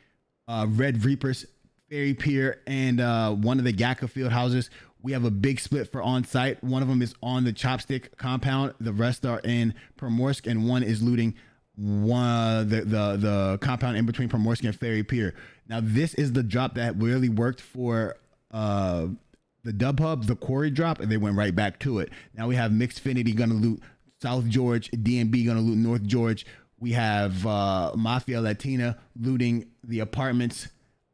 Red Reapers, Fairy Pier, and one of the Gaka field houses. We have a big split for on site. One of them is on the Chopstick compound. The rest are in Primorsk, and one is looting the compound in between Primorsk and Fairy Pier. Now, this is the drop that really worked for the Dub Hub, the quarry drop, and they went right back to it. Now we have Mixed Finity gonna loot South George, DMB gonna loot North George. We have Mafia Latina looting the apartments.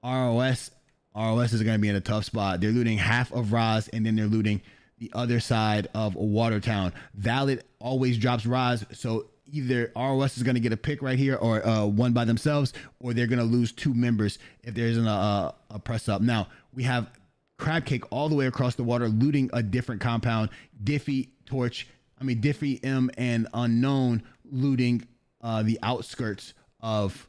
ROS is going to be in a tough spot. They're looting half of Roz, and then they're looting the other side of Watertown. Valid always drops Roz, so either ROS is going to get a pick right here, or one by themselves, or they're going to lose 2 members if there isn't a press up. Now we have Crab Cake all the way across the water looting a different compound. Diffie M and Unknown looting the outskirts of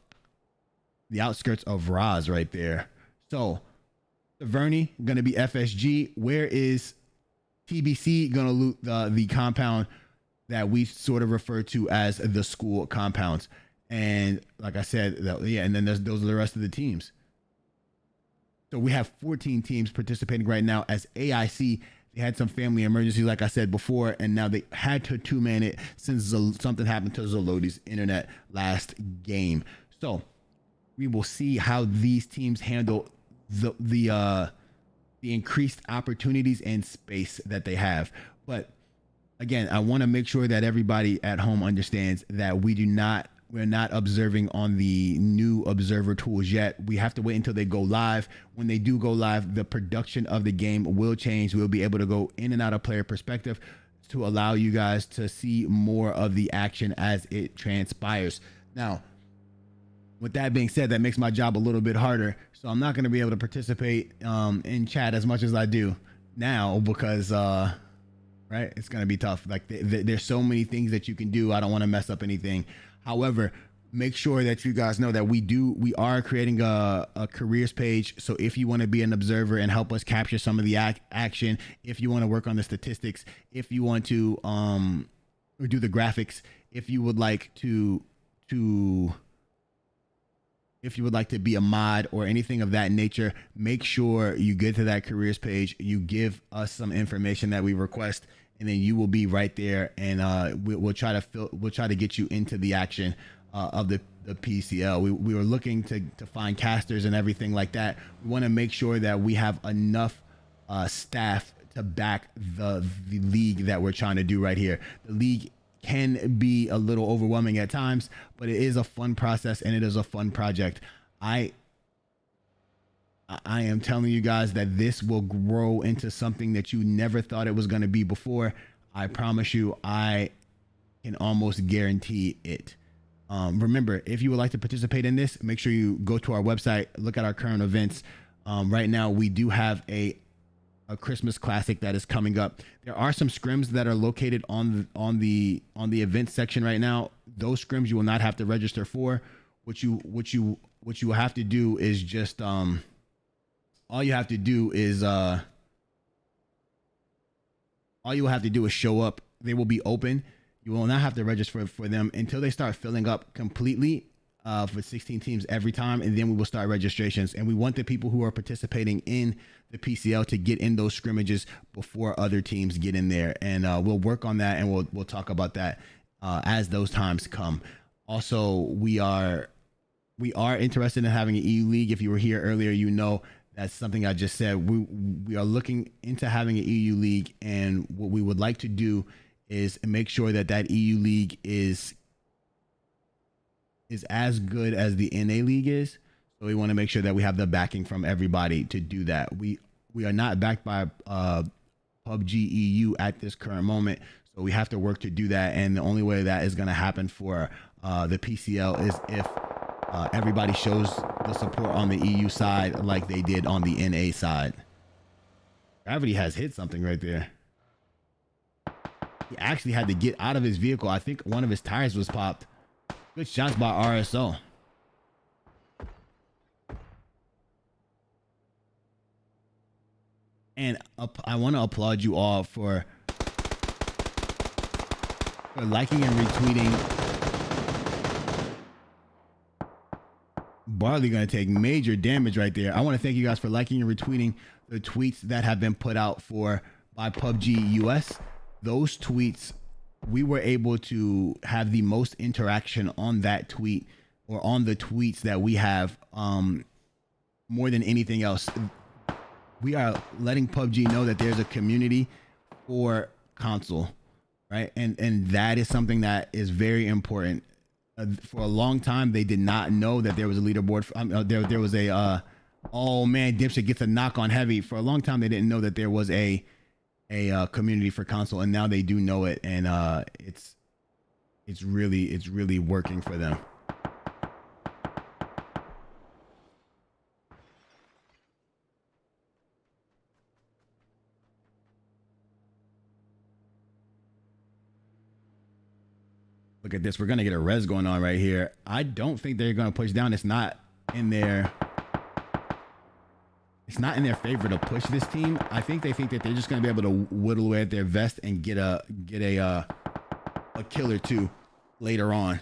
Roz right there. So Vernie gonna be FSG. Where is TBC gonna loot the compound that we sort of refer to as the school compounds? And like I said, and then those are the rest of the teams. So we have 14 teams participating right now as AIC. They had some family emergency, like I said before, and now they had to 2-man it since something happened to Zolodi's internet last game. So we will see how these teams handle the increased opportunities and space that they have. But again, I want to make sure that everybody at home understands that we're not observing on the new observer tools yet. We have to wait until they go live. When they do go live, the production of the game will change. We'll be able to go in and out of player perspective to allow you guys to see more of the action as it transpires. Now, with that being said, that makes my job a little bit harder. So I'm not going to be able to participate in chat as much as I do now, because it's going to be tough. Like there's so many things that you can do. I don't want to mess up anything. However, make sure that you guys know that we are creating a careers page. So if you want to be an observer and help us capture some of the action, if you want to work on the statistics, if you want to do the graphics, if you would like to be a mod or anything of that nature, make sure you get to that careers page, you give us some information that we request, and then you will be right there, and we'll try to get you into the action of the PCL. We were looking to find casters and everything like that. We want to make sure that we have enough staff to back the league that we're trying to do right here. The league can be a little overwhelming at times, but it is a fun process and it is a fun project. I am telling you guys that this will grow into something that you never thought it was going to be before. I promise you, I can almost guarantee it. Remember, if you would like to participate in this, make sure you go to our website, look at our current events. Right now, we do have a Christmas classic that is coming up. There are some scrims that are located on the events section right now. Those scrims you will not have to register for. What you will have to do is just all you have to do is show up. They will be open. You will not have to register for them until they start filling up completely for 16 teams every time, and then we will start registrations. And we want the people who are participating in the PCL to get in those scrimmages before other teams get in there. And we'll work on that, and we'll talk about that as those times come. Also, we are interested in having an EU league. If you were here earlier, you know that's something I just said. We are looking into having an EU league, and what we would like to do is make sure that EU league is as good as the NA league is. So we want to make sure that we have the backing from everybody to do that. We are not backed by PUBG EU at this current moment, so we have to work to do that. And the only way that is going to happen for the PCL is if everybody shows the support on the EU side like they did on the NA side. Gravity has hit something right there. He actually had to get out of his vehicle. I think one of his tires was popped. Good shots by RSO. And I want to applaud you all for liking and retweeting. Barley going to take major damage right there. I want to thank you guys for liking and retweeting the tweets that have been put out by PUBG US. Those tweets, we were able to have the most interaction on that tweet or on the tweets that we have more than anything else. We are letting PUBG know that there's a community for console, right? And that is something that is very important. For a long time, they did not know that there was a leaderboard. There was a, oh man, Dipshit gets a knock on heavy. For a long time, they didn't know that there was a community for console, and now they do know it, and it's really working for them. Look at this. We're gonna get a res going on right here. I don't think they're gonna push down. It's not in their favor to push this team. I think they think that they're just going to be able to whittle away at their vest and get a kill or two later on.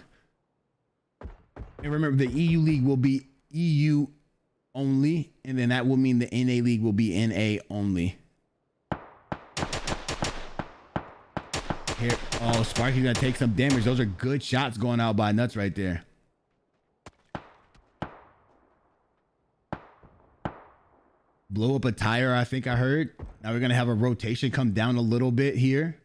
And remember, the EU league will be EU only, and then that will mean the NA league will be NA only. Here, oh, Sparky's going to take some damage. Those are good shots going out by Nuts right there. Blow up a tire, I think I heard. Now we're going to have a rotation come down a little bit here.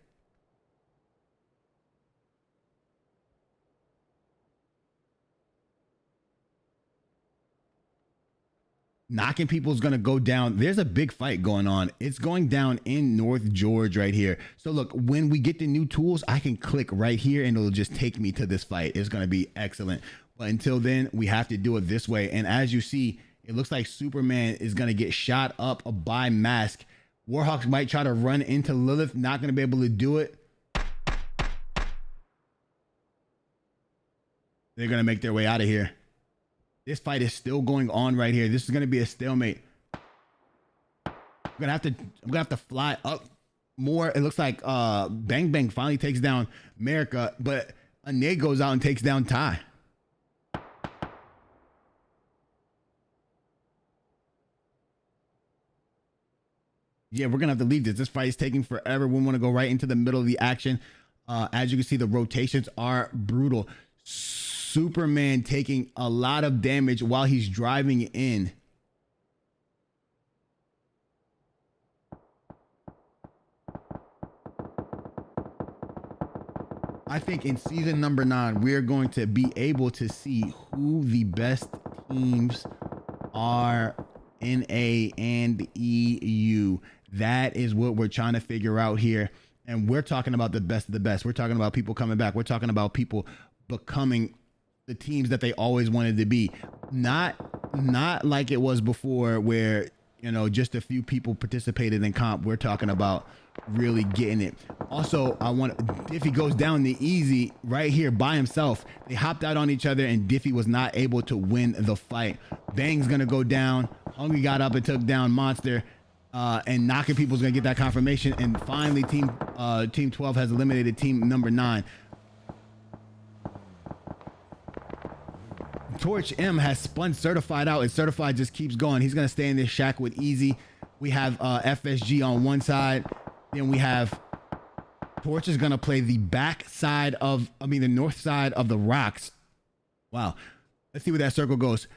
Knocking people is going to go down. There's a big fight going on. It's going down in North George right here. So look, when we get the new tools, I can click right here and it'll just take me to this fight. It's going to be excellent. But until then, we have to do it this way. And as you see, it looks like Superman is going to get shot up by Mask. Warhawks might try to run into Lilith. Not going to be able to do it. they're going to make their way out of here. This fight is still going on right here. This is going to be a stalemate. I'm gonna have to fly up more. It looks like Bang Bang finally takes down America, but Ane goes out and takes down Ty. Yeah, we're gonna have to leave this. This fight is taking forever. We want to go right into the middle of the action. As you can see, the rotations are brutal. Superman taking a lot of damage while he's driving in. I think in season number 9, we're going to be able to see who the best teams are in NA and EU. That is what we're trying to figure out here. And we're talking about the best of the best. We're talking about people coming back. We're talking about people becoming the teams that they always wanted to be. Not like it was before where, you know, just a few people participated in comp. We're talking about really getting it. Also, Diffie goes down the easy right here by himself. They hopped out on each other and Diffie was not able to win the fight. Bang's gonna go down. Hungry got up and took down Monster. And Knocking People's gonna get that confirmation. And finally, team 12 has eliminated team number 9. Torch M has spun Certified out, and Certified just keeps going. He's gonna stay in this shack with Easy. We have FSG on one side. Then we have Torch is gonna play the the north side of the rocks. Wow. Let's see where that circle goes.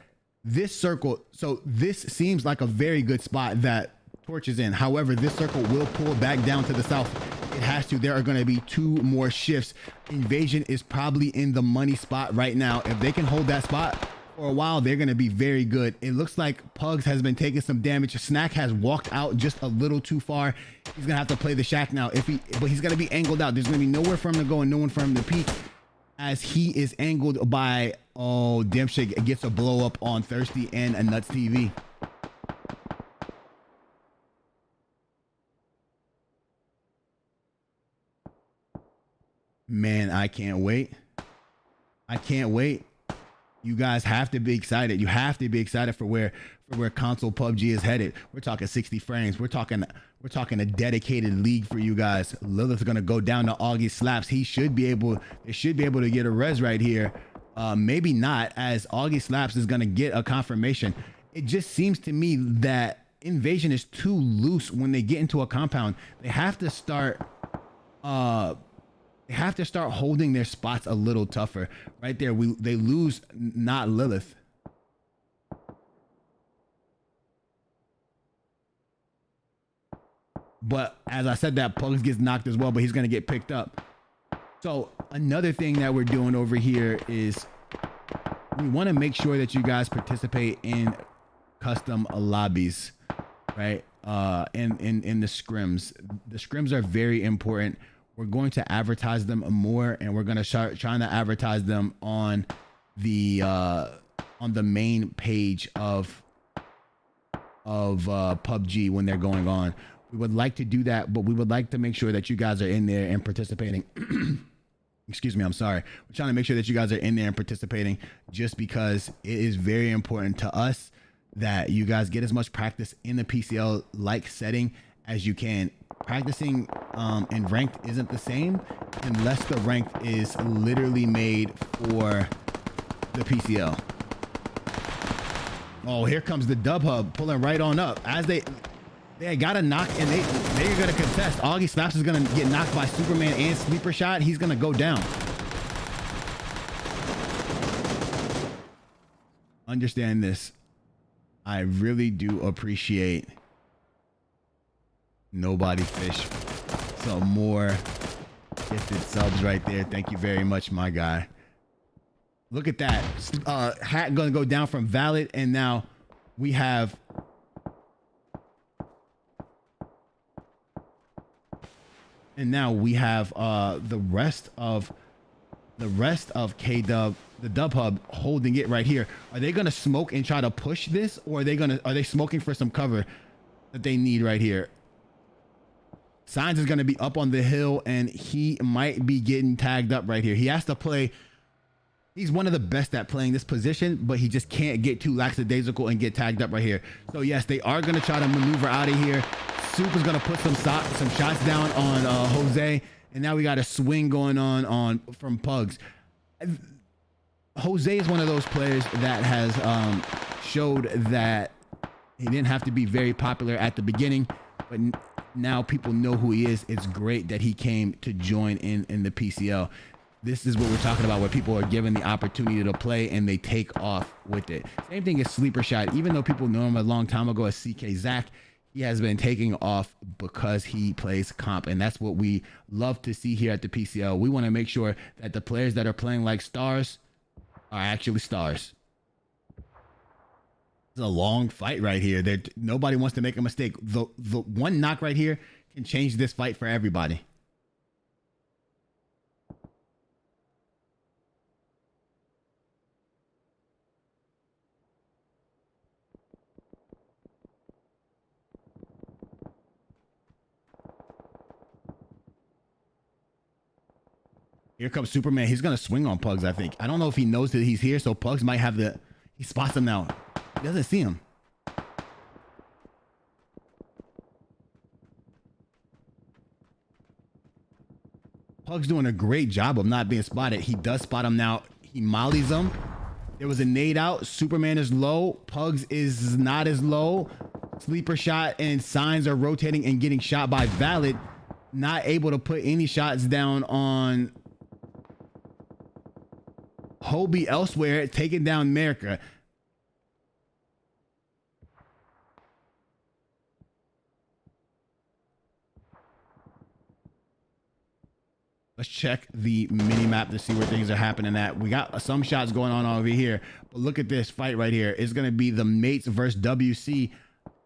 This circle, so this seems like a very good spot that Torch is in. However, this circle will pull back down to the south. It has to. There are going to be 2 more shifts. Invasion is probably in the money spot right now. If they can hold that spot for a while, they're going to be very good. It looks like Pugs has been taking some damage. Snack has walked out just a little too far. He's going to have to play the shack now. But he's going to be angled out. There's going to be nowhere for him to go and no one for him to peek, as he is angled by, oh, Dempshit gets a blow up on Thirsty and a Nuts TV. Man, I can't wait. I can't wait. You guys have to be excited. You have to be excited for where console PUBG is headed. We're talking 60 frames. We're talking a dedicated league for you guys. Lilith's gonna go down to Augie Slaps. They should be able to get a res right here. Maybe not, as Augie Slaps is gonna get a confirmation. It just seems to me that Invasion is too loose when they get into a compound. They have to start holding their spots a little tougher. Right there, they lose not Lilith. But as I said, that Pugs gets knocked as well, but he's going to get picked up. So another thing that we're doing over here is we want to make sure that you guys participate in custom lobbies, right? In the scrims. The scrims are very important. We're going to advertise them more, and we're going to start trying to advertise them on the main page of PUBG when they're going on. We would like to do that, but we would like to make sure that you guys are in there and participating. Excuse me, I'm sorry. We're trying to make sure that you guys are in there and participating, just because it is very important to us that you guys get as much practice in the PCL-like setting as you can. Practicing in ranked isn't the same unless the ranked is literally made for the PCL. Oh, here comes the Dub Hub pulling right on up as they got a knock, and they're gonna contest. Augie Slaps is gonna get knocked by Superman and Sleeper Shot. He's gonna go down. Understand this. I really do appreciate Nobody Fish. Some more gifted subs right there. Thank you very much, my guy. Look at that. Hat gonna go down from Valid, and now we have the rest of K-Dub, the Dub Hub, holding it right here. Are they gonna smoke and try to push this, or are they smoking for some cover that they need right here? Signs is gonna be up on the hill, and he might be getting tagged up right here. He has to play He's one of the best at playing this position, but he just can't get too lackadaisical and get tagged up right here. So yes, they are going to try to maneuver out of here. Soup is going to put some shots down on Jose, and now we got a swing going on from Pugs. Jose is one of those players that has showed that he didn't have to be very popular at the beginning, but now people know who he is. It's great that he came to join in the PCL. This is what we're talking about, where people are given the opportunity to play and they take off with it. Same thing as Sleeper Shot. Even though people know him a long time ago as CK Zach, he has been taking off because he plays comp. And that's what we love to see here at the PCL. We want to make sure that the players that are playing like stars are actually stars. It's a long fight right here. Nobody wants to make a mistake. The one knock right here can change this fight for everybody. Here comes Superman. He's going to swing on Pugs, I think. I don't know if he knows that he's here, so Pugs might have he spots him now. He doesn't see him. Pugs doing a great job of not being spotted. He does spot him now. He mollies him. There was a nade out. Superman is low. Pugs is not as low. Sleeper Shot and Signs are rotating and getting shot by Valid. Not able to put any shots down on Hobie elsewhere, taking down America. Let's check the mini map to see where things are happening at. We got some shots going on over here, but look at this fight right here. It's going to be the Mates versus WC.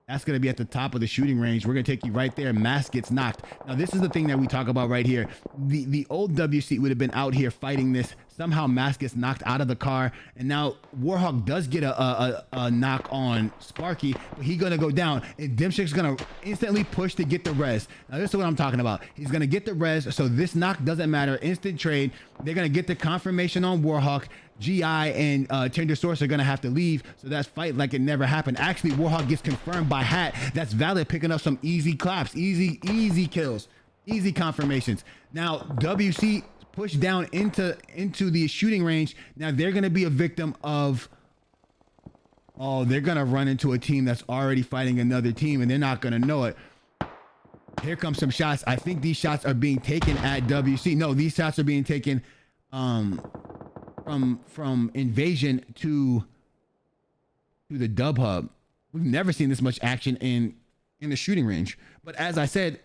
That's going to be at the top of the shooting range. We're going to take you right there. Mask gets knocked. Now, this is the thing that we talk about right here. The old WC would have been out here fighting this. Somehow Mask gets knocked out of the car. And now Warhawk does get a knock on Sparky, but he's going to go down. And Dimshik's going to instantly push to get the res. Now, this is what I'm talking about. He's going to get the res, so this knock doesn't matter. Instant trade. They're going to get the confirmation on Warhawk. GI and Tender Source are going to have to leave, so that's fight like it never happened. Actually, Warhawk gets confirmed by Hat. That's Valid picking up some easy claps, easy kills, easy confirmations. Now, WC pushed down into the shooting range. Now, they're going to be a victim of... Oh, they're going to run into a team that's already fighting another team, and they're not going to know it. Here comes some shots. I think these shots are being taken at WC. No, these shots are being taken... from Invasion to the Dub Hub. We've never seen this much action in the shooting range. But as I said,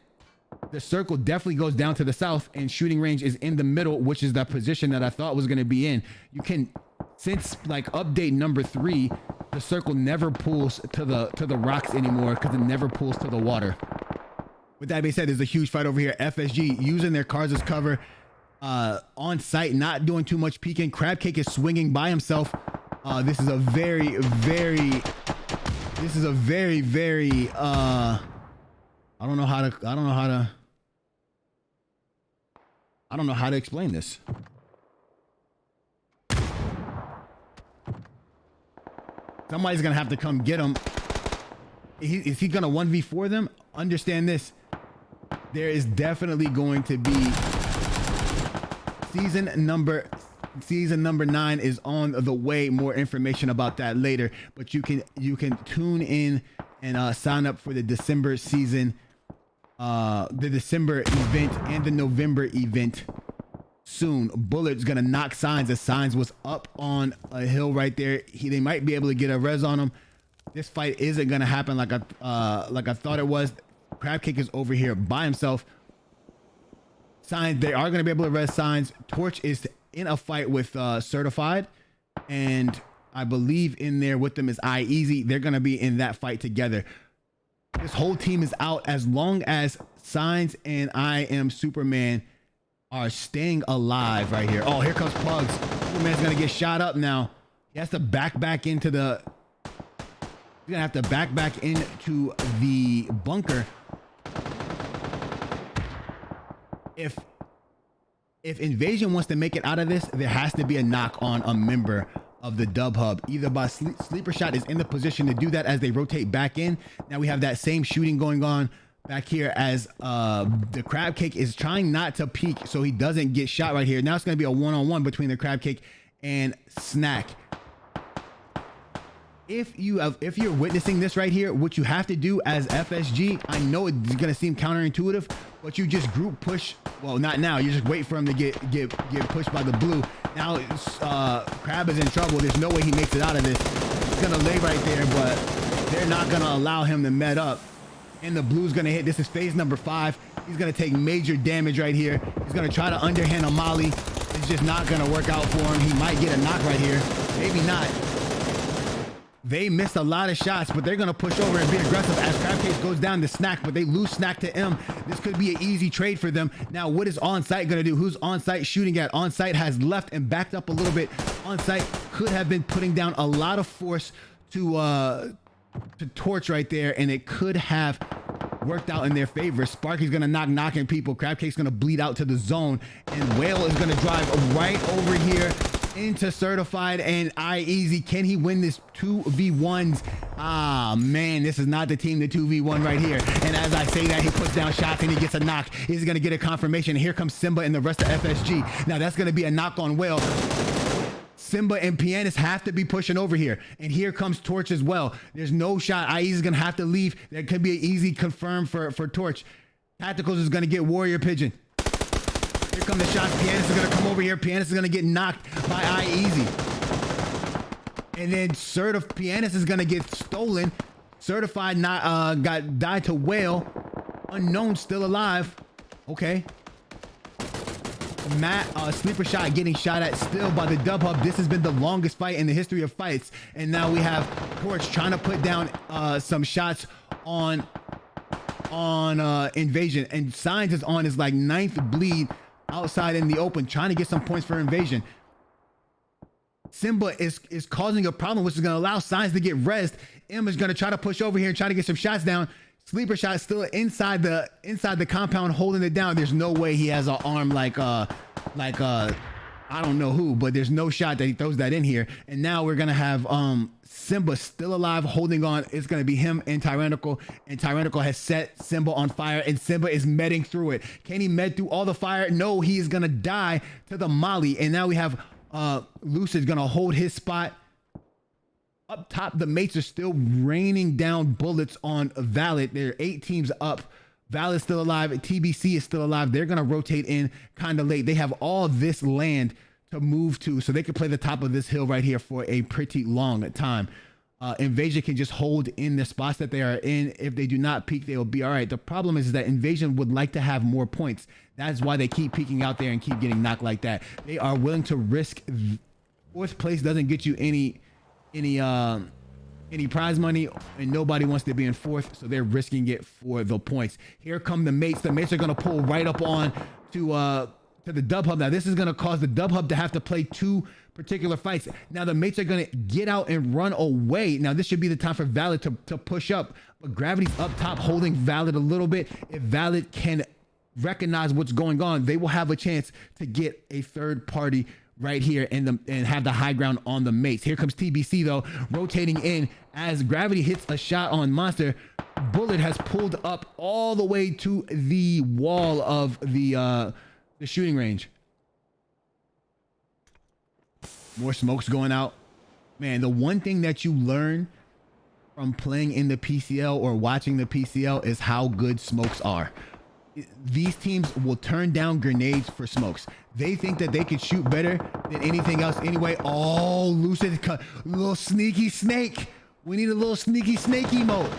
the circle definitely goes down to the south, and shooting range is in the middle, which is the position that I thought was going to be in. You can, since like update number 3, the circle never pulls to the rocks anymore because it never pulls to the water. With that being said, there's a huge fight over here. FSG using their cars as cover. On site, not doing too much peeking. Crab Cake is swinging by himself. This is a very I don't know how to explain this. Somebody's gonna have to come get him. Is he gonna 1v4 them? Understand this. There is definitely going to be Season number 9 is on the way. More information about that later, but you can tune in and sign up for the December season, the December event and the November event soon. Bullet's gonna knock Signs, as Signs was up on a hill right there. They might be able to get a res on him. This fight isn't gonna happen like I thought it was. Crab Cake is over here by himself. Signs, they are going to be able to res Signs. Torch is in a fight with Certified, and I believe in there with them is iEasy. They're going to be in that fight together. This whole team is out as long as Signs and I Am Superman are staying alive right here. Oh, here comes Pugs. Superman's going to get shot up now. He has to back into the... He's going to have to back into the if Invasion wants to make it out of this, there has to be a knock on a member of the dub hub, either by Sleeper Shot is in the position to do that as they rotate back in. Now we have that same shooting going on back here as the Crab Cake is trying not to peek so he doesn't get shot right here. Now it's going to be a one-on-one between the Crab Cake and Snack. If you're witnessing this right here, what you have to do as FSG, I know it's going to seem counterintuitive, but you just group push. Well, not now. You just wait for him to get pushed by the blue. Now Crab is in trouble. There's no way he makes it out of this. He's going to lay right there, but they're not going to allow him to med up. And the blue's going to hit. This is phase number 5. He's going to take major damage right here. He's going to try to underhand a molly. It's just not going to work out for him. He might get a knock right here. Maybe not. They missed a lot of shots, but they're going to push over and be aggressive as Crab Cake goes down to Snack, but they lose Snack to M. This could be an easy trade for them. Now, what is On-Site going to do? Who's On-Site shooting at? On-Site has left and backed up a little bit. On-Site could have been putting down a lot of force to Torch right there, and it could have worked out in their favor. Sparky's going to knocking people. Crab Cake's going to bleed out to the zone, and Whale is going to drive right over here into Certified and Easy. Can he win this 2v1s? Ah, man, this is not the team to 2v1 right here. And as I say that, he puts down shots and he gets a knock. He's going to get a confirmation. Here comes Simba and the rest of FSG. Now that's going to be a knock on Whale. Simba and Pianist have to be pushing over here. And here comes Torch as well. There's no shot. Easy's going to have to leave. There could be an easy confirm for Torch. Tacticals is going to get Warrior Pigeon. Here come the shots. Pianist is going to come over here. Pianist is going to get knocked by Easy. And then Pianist is going to get stolen. Certified died to Whale. Unknown still alive. Okay. Matt Sleeper Shot getting shot at still by the dub hub. This has been the longest fight in the history of fights. And now we have Torch trying to put down some shots on Invasion. And Signs is on his like 9th bleed outside in the open, trying to get some points for Invasion. Simba is causing a problem, which is going to allow Signs to get rezzed. M is going to try to push over here and try to get some shots down. Sleeper Shot still inside the compound holding it down. There's no way he has an arm like I don't know who, but there's no shot that he throws that in here. And now we're gonna have Simba still alive holding on. It's gonna be him and Tyrannical, and Tyrannical has set Simba on fire, and Simba is medding through it. Can he med through all the fire? No, he is gonna die to the molly. And now we have Lucid gonna hold his spot. Up top, the mates are still raining down bullets on Valid. There are 8 teams up. Valid's still alive. TBC is still alive. They're going to rotate in kind of late. They have all this land to move to, so they can play the top of this hill right here for a pretty long time. Invasion can just hold in the spots that they are in. If they do not peek, they will be all right. The problem is that Invasion would like to have more points. That's why they keep peeking out there and keep getting knocked like that. They are willing to risk. 4th place doesn't get you any prize money, and nobody wants to be in 4th, so they're risking it for the points. Here come the mates. The mates are going to pull right up on to the dub hub. Now this is going to cause the dub hub to have to play 2 particular fights. Now the mates are going to get out and run away. Now this should be the time for Valid to push up, but Gravity's up top holding Valid a little bit. If Valid can recognize what's going on, they will have a chance to get a 3rd party right here and have the high ground on the mates. Here comes TBC though, rotating in as Gravity hits a shot on Monster. Bullet has pulled up all the way to the wall of the shooting range. More smokes going out. Man, the one thing that you learn from playing in the PCL or watching the PCL is how good smokes are. These teams will turn down grenades for smokes. They think that they can shoot better than anything else anyway. Oh, Lucid, little sneaky snake. We need a little sneaky snake emote.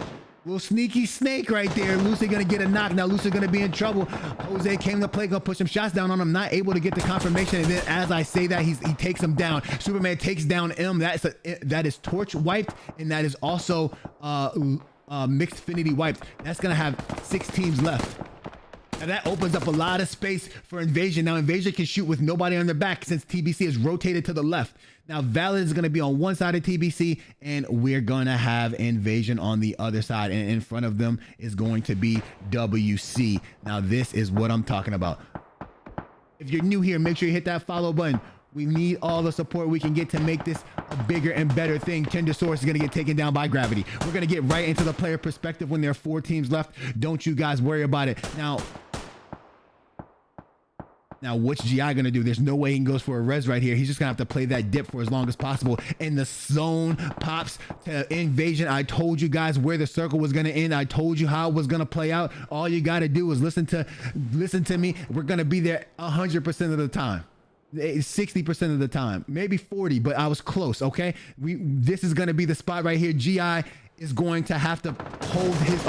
Little sneaky snake right there. Lucid gonna get a knock. Now Lucid gonna be in trouble. Jose came to play, gonna put some shots down on him, not able to get the confirmation. And then as I say that, he takes him down. Superman takes down M. That is Torch wiped, and that is also Mixed Affinity wiped. That's gonna have 6 teams left. Now that opens up a lot of space for Invasion. Now Invasion can shoot with nobody on their back since TBC is rotated to the left. Now Valid is going to be on one side of TBC, and we're going to have Invasion on the other side. And in front of them is going to be WC. Now this is what I'm talking about. If you're new here, make sure you hit that follow button. We need all the support we can get to make this a bigger and better thing. Tendersaurus is going to get taken down by gravity. We're going to get right into the player perspective when there are 4 teams left. Don't you guys worry about it. Now, what's GI going to do? There's no way he goes for a res right here. He's just going to have to play that dip for as long as possible. And the zone pops to invasion. I told you guys where the circle was going to end. I told you how it was going to play out. All you got to do is listen to me. We're going to be there 100% of the time. 60% of the time, maybe 40, but I was close. Okay. This is going to be the spot right here. GI is going to have to hold his,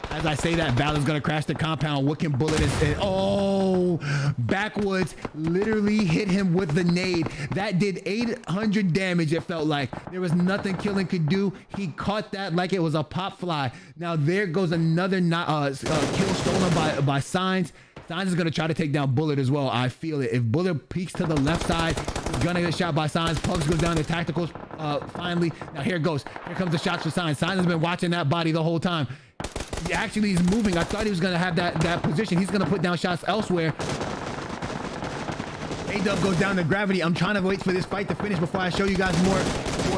as I say that, Valor's gonna crash the compound. What can Bullet is? Oh, backwoods literally hit him with the nade. That did 800 damage. It felt like there was nothing Killing could do. He caught that like it was a pop fly. Now there goes another kill stolen by Signs. Signs is gonna try to take down Bullet as well. I feel it. If Bullet peeks to the left side, he's gonna get shot by Signs. Pugs goes down to tacticals. Finally, now here it goes. Here comes the shots for Signs. Signs has been watching that body the whole time. He actually is moving. I thought he was gonna have that position. He's gonna put down shots elsewhere. A-Dub goes down to gravity. I'm trying to wait for this fight to finish before I show you guys more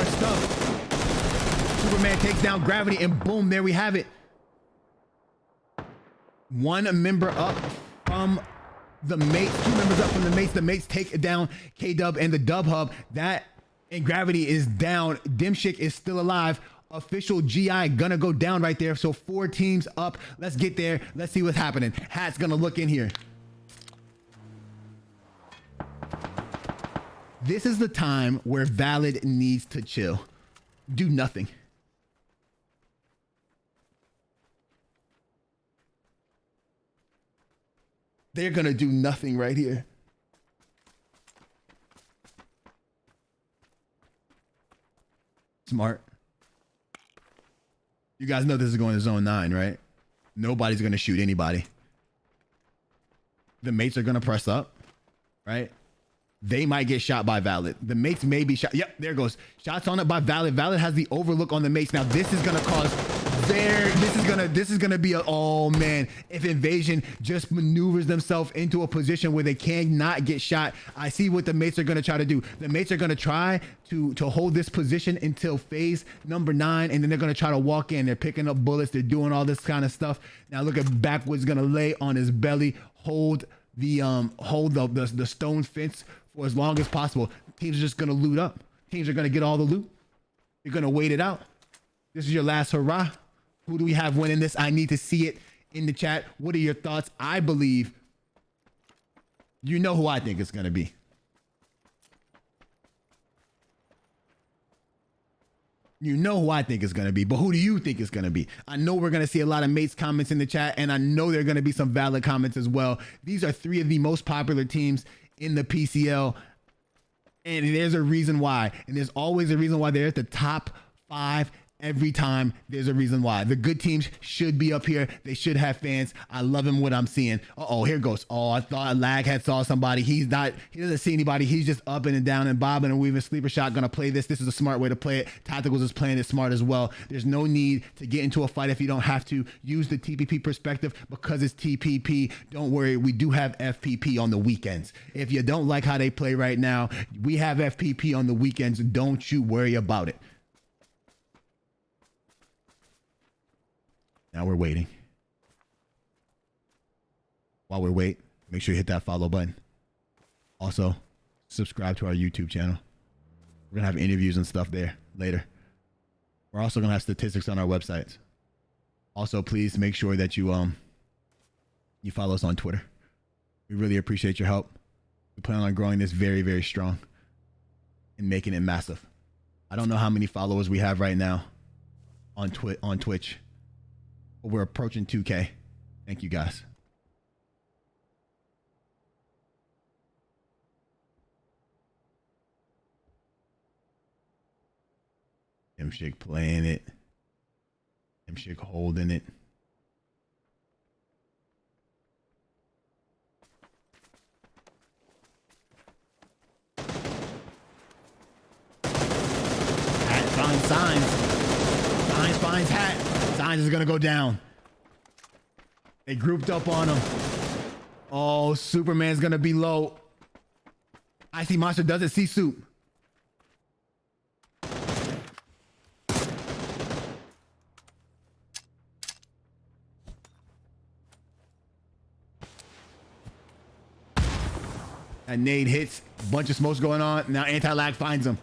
stuff. Superman takes down gravity, and boom, there we have it. 1 member up from the mates, 2 members up from the mates. The mates take down K-Dub and the Dub Hub. That and gravity is down. Dimshik is still alive. Official GI gonna go down right there. So 4 teams up. Let's get there. Let's see what's happening. Hat's gonna look in here. This is the time where Valid needs to chill. Do nothing. They're gonna do nothing right here. Smart. You guys know this is going to zone 9, right? Nobody's going to shoot anybody. The mates are going to press up, right? They might get shot by Valid. The mates may be shot. Yep, there goes. Shots on it by Valid. Valid has the overlook on the mates. Now this is going to cause this is gonna be a, oh man, if Invasion just maneuvers themselves into a position where they cannot get shot. I see what the mates are gonna try to do. The mates are gonna try to hold this position until phase number 9, and then they're gonna try to walk in. They're picking up bullets, they're doing all this kind of stuff. Now look at Backwoods gonna lay on his belly, hold the stone fence for as long as possible. Teams are just gonna loot up. Teams are gonna get all the loot. You're gonna wait it out. This is your last hurrah. Who do we have winning this? I need to see it in the chat. What are your thoughts? I believe you know who I think it's going to be. You know who I think it's going to be, but who do you think it's going to be? I know we're going to see a lot of mates comments in the chat, and I know there are going to be some valid comments as well. These are 3 of the most popular teams in the PCL, and there's a reason why. And there's always a reason why they're at the top 5 every time. There's a reason why. The good teams should be up here. They should have fans. I love him what I'm seeing. Uh-oh, here goes. Oh, I thought Lag had saw somebody. He doesn't see anybody. He's just up and down and bobbing and weaving. Sleeper Shot gonna play this. This is a smart way to play it. Tacticals is playing it smart as well. There's no need to get into a fight if you don't have to. Use the TPP perspective because it's TPP. Don't worry, we do have FPP on the weekends. If you don't like how they play right now, we have FPP on the weekends. Don't you worry about it. Now we're waiting. While we wait, make sure you hit that follow button. Also, subscribe to our YouTube channel. We're going to have interviews and stuff there later. We're also going to have statistics on our websites. Also, please make sure that you follow us on Twitter. We really appreciate your help. We plan on growing this very, very strong and making it massive. I don't know how many followers we have right now on Twitch. But we're approaching 2K. Thank you guys. M-Shake playing it. M-Shake holding it. Hat finds Signs. Signs finds Hat. Signs is gonna go down. They grouped up on him. Oh, Superman's gonna be low. Icy Monster doesn't see Soup. And nade hits, bunch of smokes going on. Now anti-lag finds him.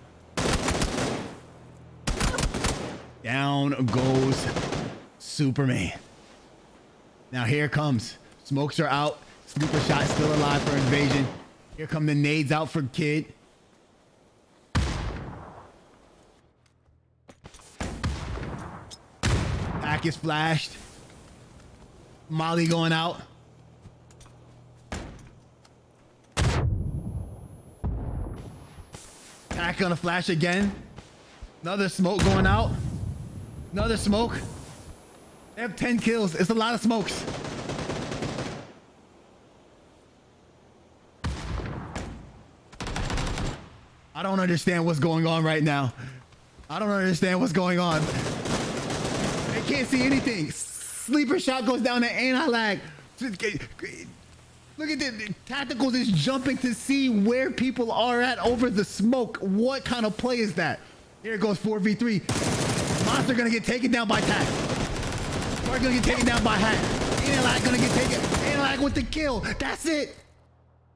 Down goes Superman. Now here comes. Smokes are out. Sleeper shot still alive for invasion. Here come the nades out for Kid. Pack is flashed. Molly going out. Pack gonna flash again. Another smoke going out. Another smoke. They have 10 kills. It's a lot of smokes. I don't understand what's going on right now. I don't understand what's going on. They can't see anything. Sleeper shot goes down to anti-lag. Look at the Tacticals is jumping to see where people are at over the smoke. What kind of play is that? Here goes 4v3. Monster gonna get taken down by Tac. Mark gonna get taken down by Hat. Anti-lag gonna get taken. Anti-lag with the kill. That's it.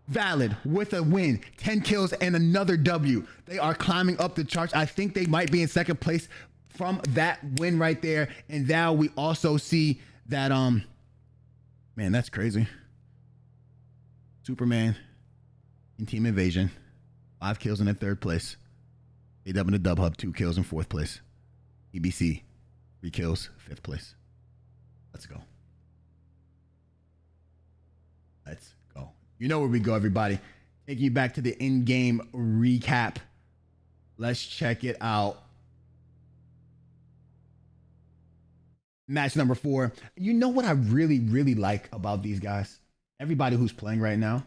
Valid with a win. 10 kills and another W. They are climbing up the charts. I think they might be in second place from that win right there. And now we also see that, man, that's crazy. Superman in Team Invasion, 5 kills in the 3rd place. A-Dub in the Dub Hub, 2 kills in 4th place. EBC, 3 kills, 5th place. Let's go. Let's go. You know where we go, everybody. Take you back to the in-game recap. Let's check it out. Match number 4. You know what I really, really like about these guys? Everybody who's playing right now.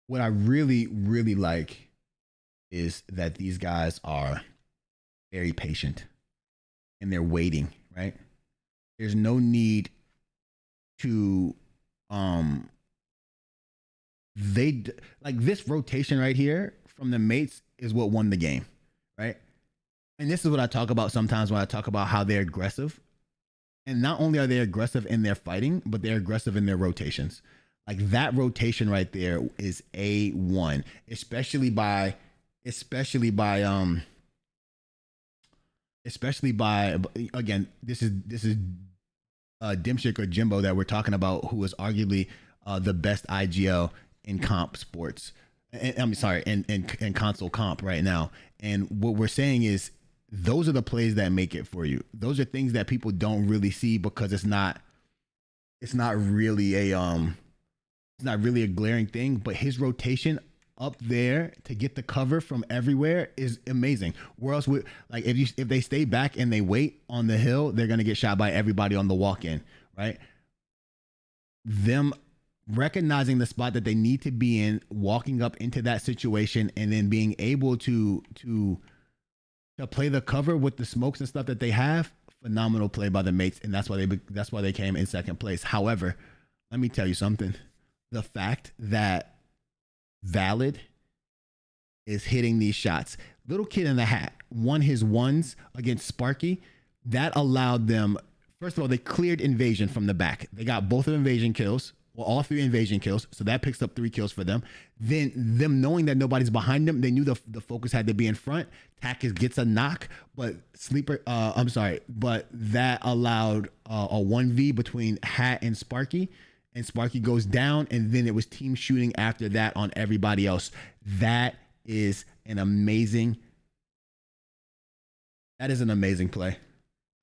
What I really, really like is that these guys are very patient and they're waiting, right? There's no need to, like this rotation right here from the mates is what won the game, right? And this is what I talk about sometimes when I talk about how they're aggressive. And not only are they aggressive in their fighting, but they're aggressive in their rotations. Like that rotation right there is A1, especially by again, this is Dimshik or Jimbo that we're talking about, who is arguably the best IGL in comp sports. I'm sorry, in console comp right now. And what we're saying is those are the plays that make it for you. Those are things that people don't really see because it's not really a glaring thing, but his rotation up there to get the cover from everywhere is amazing. Where else would, like, if they stay back and they wait on the hill, they're going to get shot by everybody on the walk-in, right? Them recognizing the spot that they need to be in, walking up into that situation, and then being able to play the cover with the smokes and stuff that they have. Phenomenal play by the mates, and that's why they came in second place. However, let me tell you something. The fact that Valid is hitting these shots. Little Kid in the Hat won his ones against Sparky. That allowed them, first of all, they cleared invasion from the back. They got both of invasion kills, well, all 3 invasion kills. So that picks up 3 kills for them. Then them knowing that nobody's behind them, they knew the focus had to be in front. Takis gets a knock, but but that allowed a 1v between Hat and Sparky. And Sparky goes down, and then it was team shooting after that on everybody else. That is an amazing play.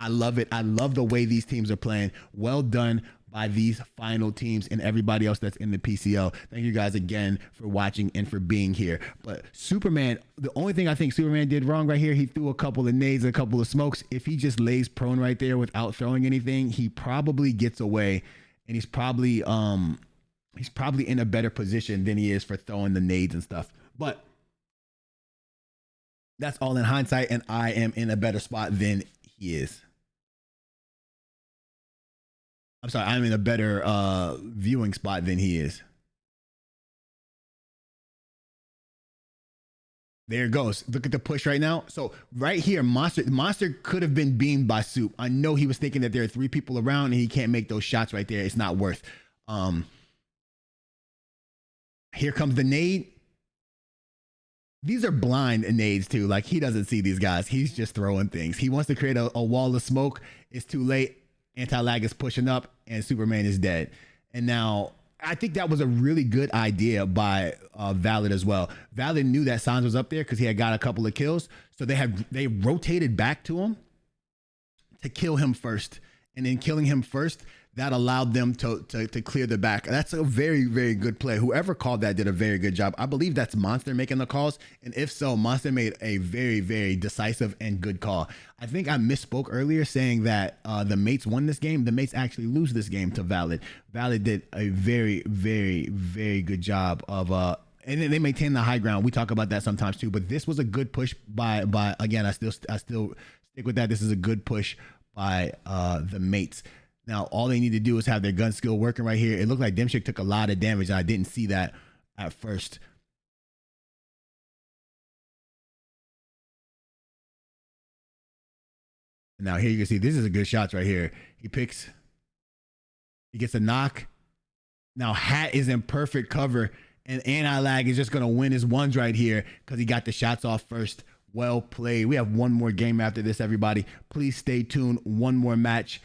I love it. I love the way these teams are playing. Well done by these final teams and everybody else that's in the PCL. Thank you guys again for watching and for being here. But Superman, the only thing I think Superman did wrong right here, he threw a couple of nades, a couple of smokes. If he just lays prone right there without throwing anything, he probably gets away. And he's probably in a better position than he is for throwing the nades and stuff. But that's all in hindsight, and I am in a better spot than he is. I'm sorry, I'm in a better viewing spot than he is. There it goes. Look at the push right now. So right here, Monster could have been beamed by Soup. I know he was thinking that there are 3 people around and he can't make those shots right there. It's not worth. Here comes the nade. These are blind nades too. Like, he doesn't see these guys. He's just throwing things. He wants to create a wall of smoke. It's too late. Anti-lag is pushing up and Superman is dead. And now I think that was a really good idea by Valid as well. Valid knew that Sans was up there because he had got a couple of kills. So they rotated back to him to kill him first. And in killing him first, that allowed them to clear the back. That's a very, very good play. Whoever called that did a very good job. I believe that's Monster making the calls. And if so, Monster made a very, very decisive and good call. I think I misspoke earlier saying that the mates won this game. The mates actually lose this game to Valid. Valid did a very, very, very good job of and then they maintain the high ground. We talk about that sometimes too, but this was a good push by again, I still stick with that. This is a good push by the mates. Now, all they need to do is have their gun skill working right here. It looked like Dimshik took a lot of damage, and I didn't see that at first. Now, here you can see this is a good shot right here. He gets a knock. Now, Hat is in perfect cover, and Anti-Lag is just going to win his ones right here because he got the shots off first. Well played. We have one more game after this, everybody. Please stay tuned. One more match.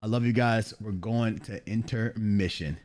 I love you guys. We're going to intermission.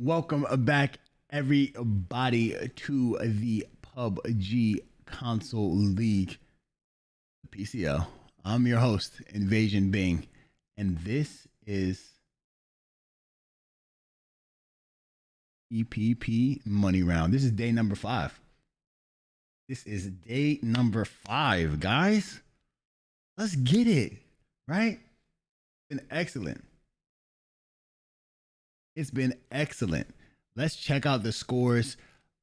Welcome back, everybody, to the PUBG Console League, the PCL. I'm your host, Invasion Bing, and this is FPP Money Round. This is day number 5. Guys. Let's get it, right? It's been excellent. Let's check out the scores.